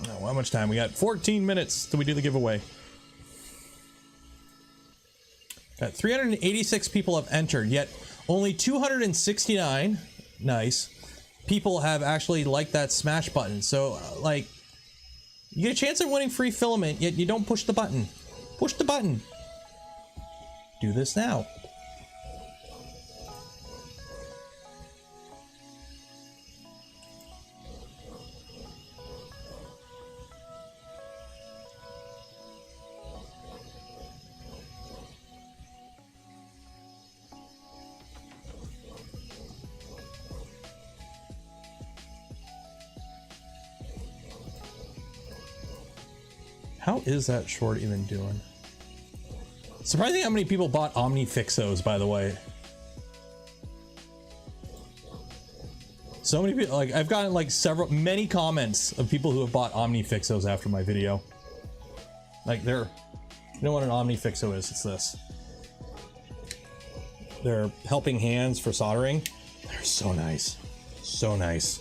Oh, how much time? We got 14 minutes till we do the giveaway. Got 386 people have entered, yet only 269, nice, people have actually liked that smash button. So, like, you get a chance at winning free filament, yet you don't push the button. Push the button. Do this now. How is that short even doing? Surprising how many people bought OmniFixos, by the way. So many people, like, I've gotten like many comments of people who have bought OmniFixos after my video. Like, you know what an OmniFixo is? It's this. They're helping hands for soldering. They're so nice. So nice.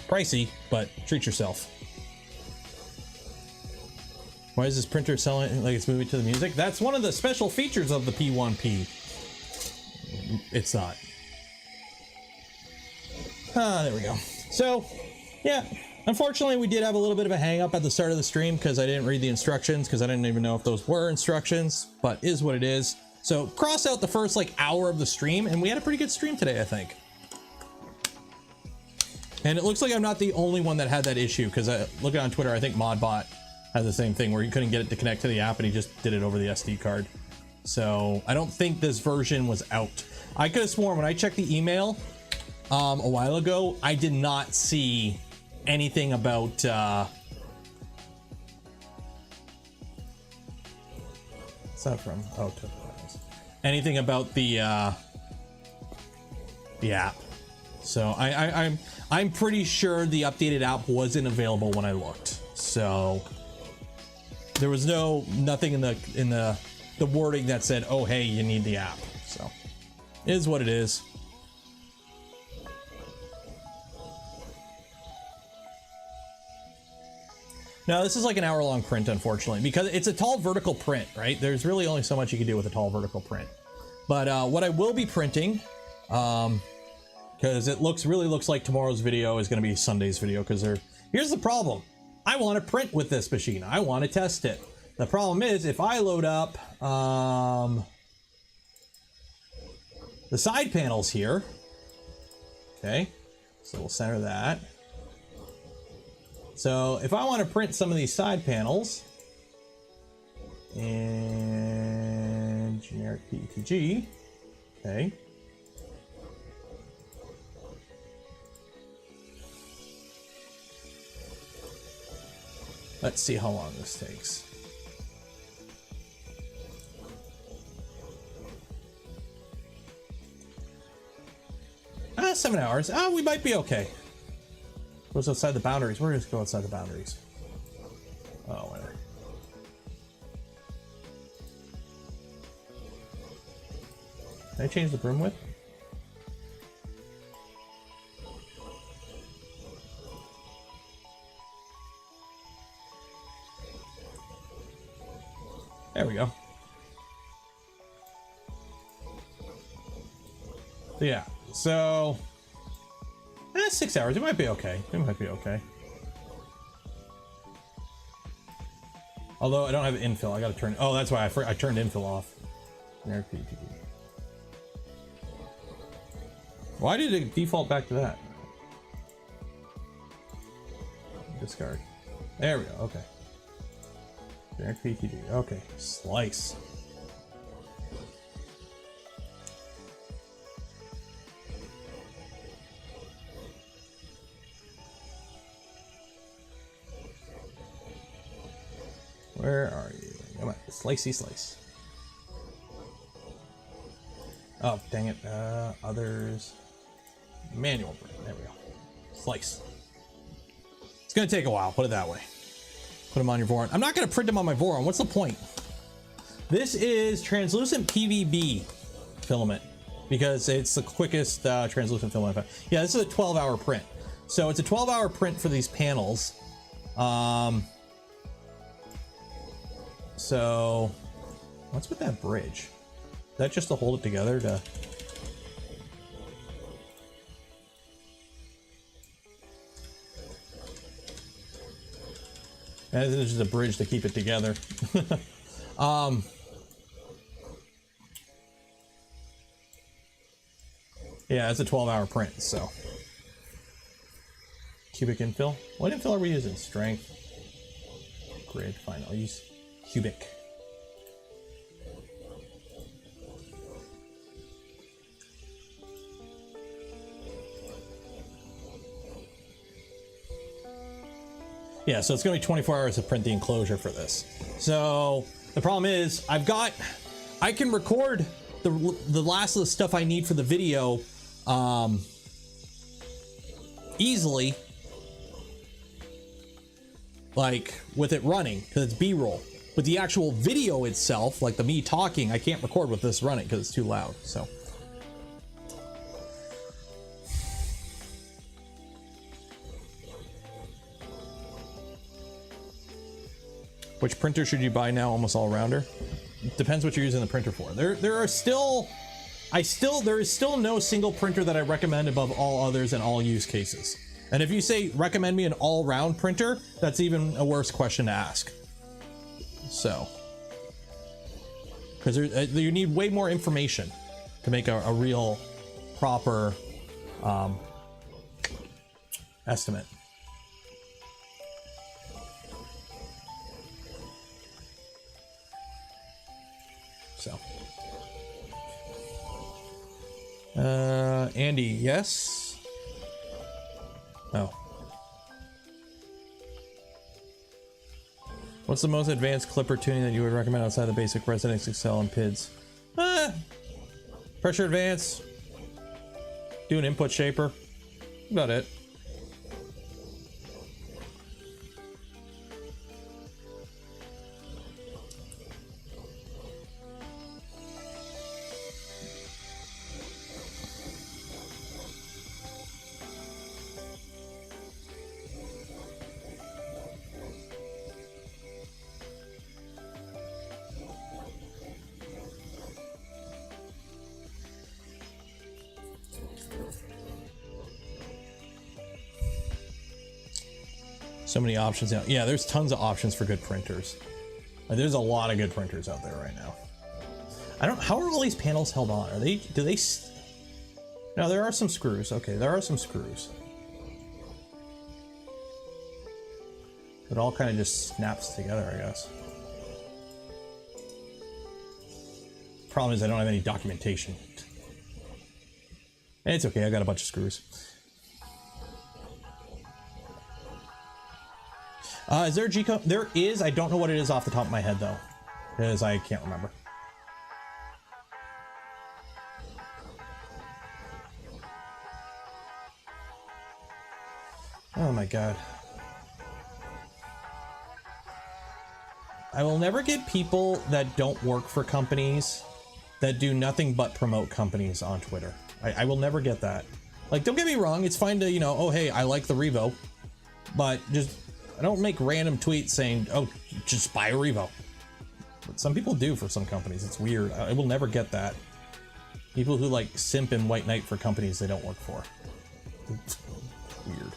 Pricey, but treat yourself. Why is this printer selling like it's moving to the music? That's one of the special features of the P1P. It's not. Ah, there we go. So, yeah, unfortunately we did have a little bit of a hang up at the start of the stream because I didn't read the instructions because I didn't even know if those were instructions, but is what it is. So cross out the first like hour of the stream, and we had a pretty good stream today, I think. And it looks like I'm not the only one that had that issue, because looking on Twitter, I think Modbot had the same thing where he couldn't get it to connect to the app and he just did it over the SD card. So I don't think this version was out. I could have sworn when I checked the email a while ago, I did not see anything about what's that from? Oh, anything about the app. So I'm pretty sure the updated app wasn't available when I looked. So there was nothing in the wording that said, oh hey, you need the app. So it is what it is. Now this is like an hour-long print, unfortunately, because it's a tall vertical print, right? There's really only so much you can do with a tall vertical print. But what I will be printing, because it really looks like tomorrow's video is going to be Sunday's video, because here's the problem. I want to print with this machine. I want to test it. The problem is if I load up the side panels here, okay, so we'll center that. So if I want to print some of these side panels in generic PETG, okay. Let's see how long this takes. 7 hours. We might be okay. Goes outside the boundaries. We're just go outside the boundaries. Oh, whatever. Can I change the broom width? There we go. So yeah, so 6 hours. It might be okay. It might be okay. Although I don't have infill, I gotta turn. Oh, that's why I turned infill off. Why did it default back to that? Discard. There we go. Okay. Generic PTG. Okay. Slice. Where are you? Come on, slicey slice. Oh, dang it. Others. Manual. There we go. Slice. It's gonna take a while, put it that way. Put them on your Voron. I'm not gonna print them on my Voron. What's the point? This is translucent PVB filament because it's the quickest translucent filament. Yeah, this is a 12-hour print. So it's a 12-hour print for these panels. So what's with that bridge? Is that just to hold it together to... This is just a bridge to keep it together. Yeah, it's a 12-hour print, so. Cubic infill. What infill are we using? Strength. Grid. Fine, I'll use cubic. Yeah, so it's gonna be 24 hours to print the enclosure for this. So the problem is I can record the last of the stuff I need for the video easily, like with it running, because it's B-roll. But the actual video itself, like the me talking, I can't record with this running because it's too loud. So which printer should you buy now? Almost all rounder. Depends what you're using the printer for. There is still no single printer that I recommend above all others in all use cases. And if you say recommend me an all-round printer, that's even a worse question to ask. So because you need way more information to make a real proper estimate. So, Andy, yes? No. What's the most advanced clipper tuning that you would recommend outside the basic Resonance Excel and PIDs? Pressure advance. Do an input shaper. About it. So many options now. Yeah, there's tons of options for good printers. There's a lot of good printers out there right now. I don't, how are all these panels held on? Are they, no, there are some screws. Okay, there are some screws. It all kind of just snaps together, I guess. Problem is I don't have any documentation. And it's okay, I got a bunch of screws. Is there a G-code? There is. I don't know what it is off the top of my head though, because I can't remember. Oh my god. I will never get people that don't work for companies that do nothing but promote companies on Twitter. I will never get that. Like, don't get me wrong, it's fine to, you know, oh hey, I like the Revo, but just I don't make random tweets saying, oh, just buy a Revo. But some people do for some companies. It's weird. I will never get that. People who like simp and white knight for companies they don't work for. It's weird.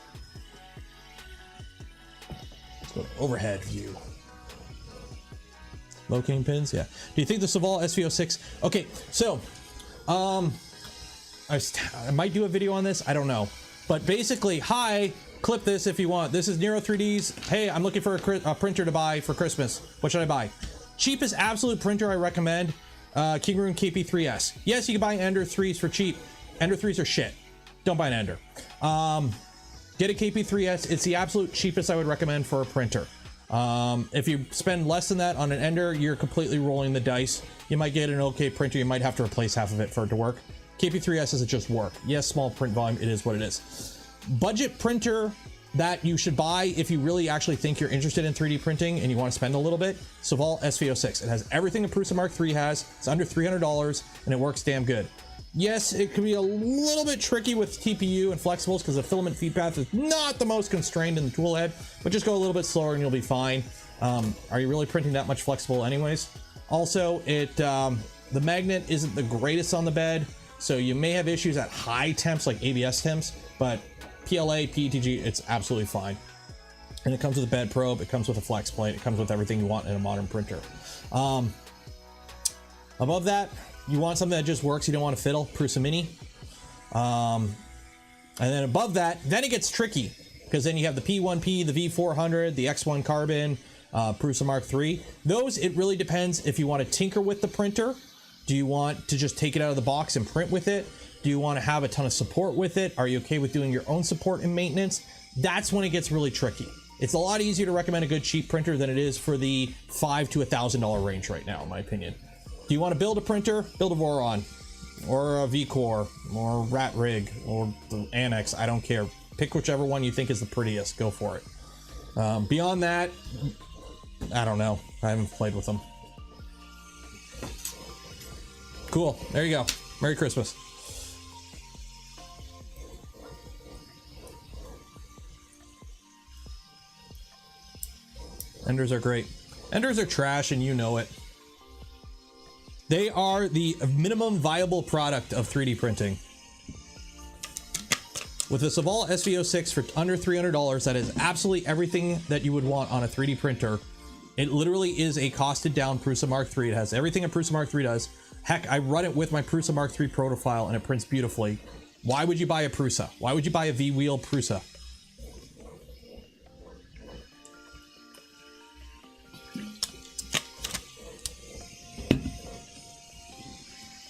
Let's go to overhead view. Locating pins, yeah. Do you think the SPOOL SV06? Okay, so I might do a video on this. I don't know, but basically, hi. Clip this if you want. This is Nero 3D's. Hey, I'm looking for a printer to buy for Christmas. What should I buy? Cheapest absolute printer I recommend, Kingroon KP3S. Yes, you can buy Ender 3s for cheap. Ender 3s are shit. Don't buy an Ender. Get a KP3S. It's the absolute cheapest I would recommend for a printer. If you spend less than that on an Ender, you're completely rolling the dice. You might get an okay printer. You might have to replace half of it for it to work. KP3S doesn't just work. Yes, small print volume. It is what it is. Budget printer that you should buy if you really actually think you're interested in 3D printing and you want to spend a little bit, SPOOL SV06. It has everything a Prusa Mark III has. It's under $300 and it works damn good. Yes, it can be a little bit tricky with TPU and flexibles because the filament feed path is not the most constrained in the tool head, but just go a little bit slower and you'll be fine. Are you really printing that much flexible anyways? Also, the magnet isn't the greatest on the bed, so you may have issues at high temps like ABS temps, but PLA, PETG, it's absolutely fine. And it comes with a bed probe, it comes with a flex plate, it comes with everything you want in a modern printer. Above that, you want something that just works, you don't want to fiddle, Prusa Mini. And then above that, then it gets tricky, because then you have the P1P, the V400, the X1 Carbon, Prusa Mark III. Those, it really depends if you want to tinker with the printer. Do you want to just take it out of the box and print with it? Do you want to have a ton of support with it? Are you okay with doing your own support and maintenance? That's when it gets really tricky. It's a lot easier to recommend a good cheap printer than it is for the $5,000 to $1,000 range right now, in my opinion. Do you want to build a printer? Build a Voron, or a VCore, or Rat Rig, or the Annex. I don't care. Pick whichever one you think is the prettiest. Go for it. Beyond that, I don't know. I haven't played with them. Cool. There you go. Merry Christmas. Enders are great. Enders are trash and you know it. They are the minimum viable product of 3D printing. With the SPOOL SV06 for under $300, that is absolutely everything that you would want on a 3D printer. It literally is a costed down Prusa Mark III. It has everything a Prusa Mark III does. Heck, I run it with my Prusa Mark III profile and it prints beautifully. Why would you buy a Prusa? Why would you buy a V-wheel Prusa?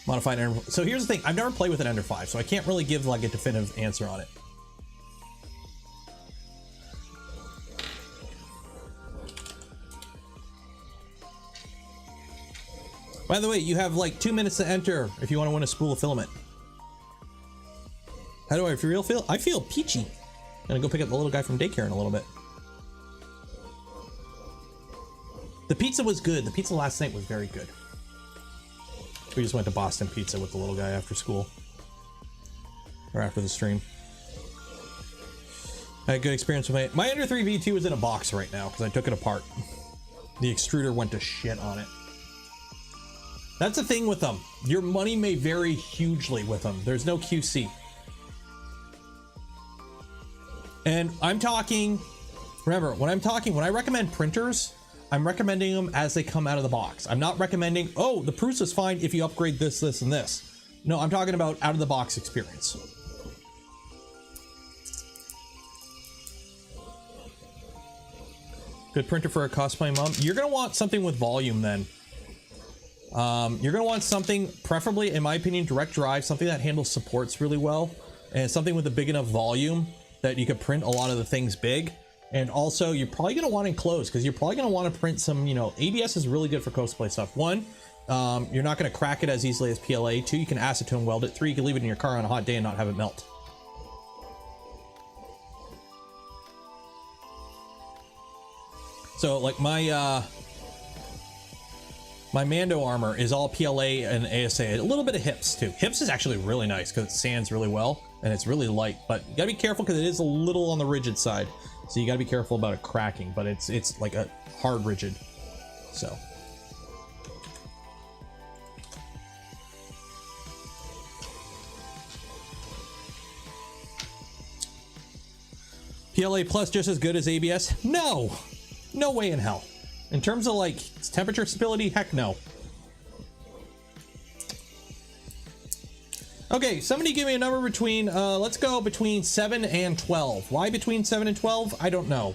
Modified Ender. So here's the thing. I've never played with an Ender 5, so I can't really give like a definitive answer on it. By the way, you have like 2 minutes to enter if you want to win a spool of filament. How do I feel? I feel peachy. I'm gonna go pick up the little guy from daycare in a little bit. The pizza was good. The pizza last night was very good. We just went to Boston Pizza with the little guy after school. Or after the stream. I had a good experience with my Ender 3 V2 is in a box right now because I took it apart. The extruder went to shit on it. That's the thing with them. Your money may vary hugely with them. There's no QC. And I'm talking, remember, when I recommend printers, I'm recommending them as they come out of the box. I'm not recommending, oh, the Prusa's fine if you upgrade this, this, and this. No, I'm talking about out of the box experience. Good printer for a cosplay mom. You're gonna want something with volume then. You're gonna want something, preferably, in my opinion, direct drive, something that handles supports really well, and something with a big enough volume that you could print a lot of the things big. And also, you're probably gonna want enclosed because you're probably gonna want to print some, you know, ABS is really good for cosplay stuff. One, you're not gonna crack it as easily as PLA. Two, you can acetone weld it. Three, you can leave it in your car on a hot day and not have it melt. So like my Mando armor is all PLA and ASA, a little bit of hips too. Hips is actually really nice because it sands really well and it's really light, but you gotta be careful because it is a little on the rigid side. So you gotta be careful about it cracking, but it's like a hard rigid, so. PLA Plus just as good as ABS? No, no way in hell. In terms of like temperature stability, heck no. Okay, somebody give me a number between, let's go between 7 and 12. Why between 7 and 12? I don't know.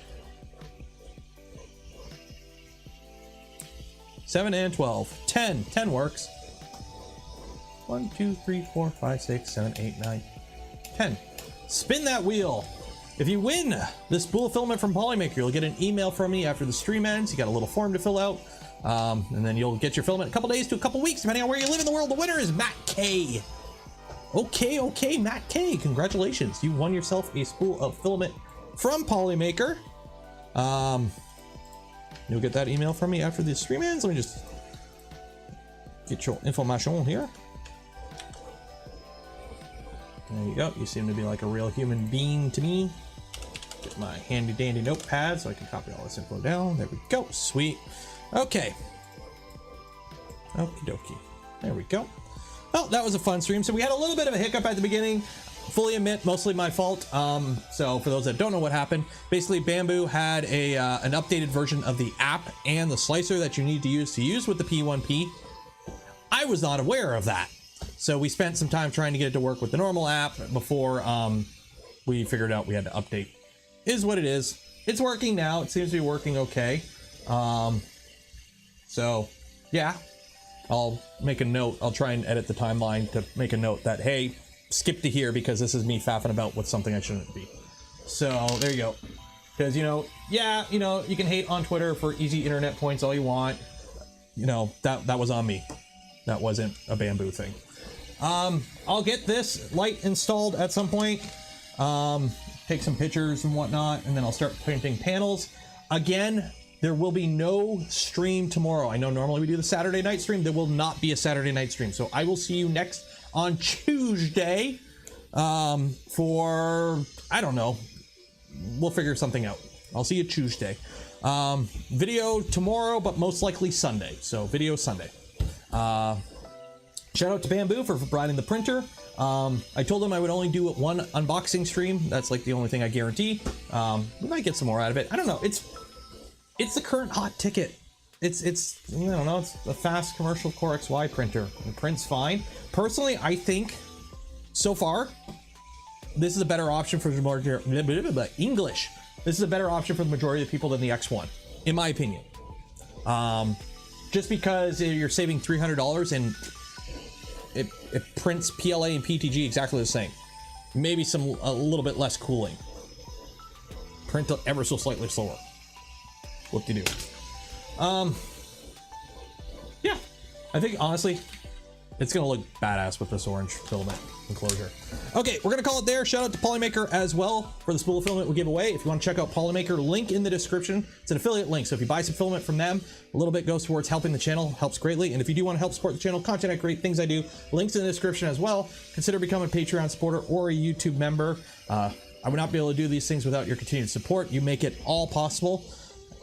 7 and 12. 10. 10 works. 1, 2, 3, 4, 5, 6, 7, 8, 9, 10. Spin that wheel. If you win this spool of filament from Polymaker, you'll get an email from me after the stream ends. You got a little form to fill out, and then you'll get your filament a couple days to a couple weeks, depending on where you live in the world. The winner is Matt K. Okay, Matt K. Congratulations, you won yourself a spool of filament from Polymaker. You'll get that email from me after the stream ends. Let me just get your information here. There you go. You seem to be like a real human being to me. Get my handy dandy notepad so I can copy all this info down. There we go. Sweet. Okay. Okie dokie. There we go. Well, that was a fun stream. So we had a little bit of a hiccup at the beginning. Fully admit, mostly my fault. So for those that don't know what happened, basically Bamboo had an updated version of the app and the slicer that you need to use with the P1P. I was not aware of that. So we spent some time trying to get it to work with the normal app before we figured out we had to update. Is what it is. It's working now. It seems to be working okay. So yeah, I'll make a note. I'll try and edit the timeline to make a note that, hey, skip to here because this is me faffing about with something I shouldn't be. So there you go. Because, you know, yeah, you know, you can hate on Twitter for easy internet points all you want. You know, that was on me. That wasn't a Bamboo thing. I'll get this light installed at some point, take some pictures and whatnot, and then I'll start printing panels. Again, there will be no stream tomorrow. I know normally we do the Saturday night stream. There will not be a Saturday night stream. So I will see you next on Tuesday for, I don't know, we'll figure something out. I'll see you Tuesday. Video tomorrow, but most likely Sunday. So video Sunday. Shout out to Bamboo for providing the printer. I told them I would only do one unboxing stream. That's like the only thing I guarantee. We might get some more out of it. I don't know. It's the current hot ticket. it's I don't know, it's a fast commercial Core XY printer. It prints fine. Personally, I think so far this is a better option for the majority. English. This is a better option for the majority of the people than the X1, in my opinion. Just because you're saving $300 and it prints PLA and PTG exactly the same. Maybe a little bit less cooling. Print ever so slightly slower. What do you do? Yeah, I think honestly, it's gonna look badass with this orange filament enclosure. Okay, we're gonna call it there. Shout out to Polymaker as well for the spool of filament we give away. If you want to check out Polymaker, link in the description. It's an affiliate link, so if you buy some filament from them, a little bit goes towards helping the channel, helps greatly. And if you do want to help support the channel, content I create, things I do, links in the description as well. Consider becoming a Patreon supporter or a YouTube member. I would not be able to do these things without your continued support. You make it all possible.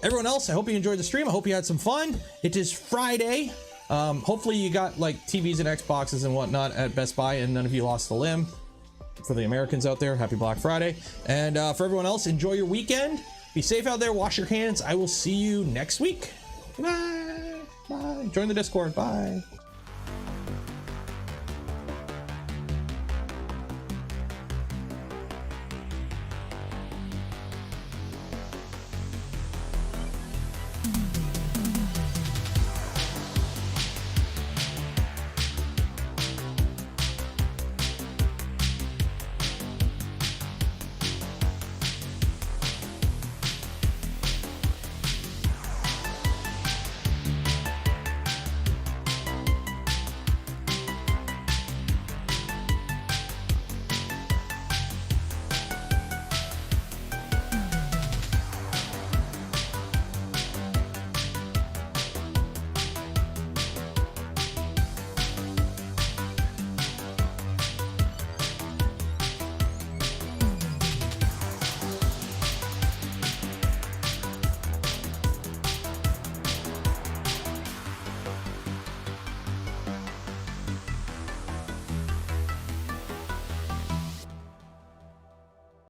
Everyone else, I hope you enjoyed the stream. I hope you had some fun. It is Friday. Hopefully you got like TVs and Xboxes and whatnot at Best Buy and none of you lost a limb. For the Americans out there, happy Black Friday. And for everyone else, enjoy your weekend. Be safe out there, wash your hands. I will see you next week. Bye. Bye. Join the Discord. Bye.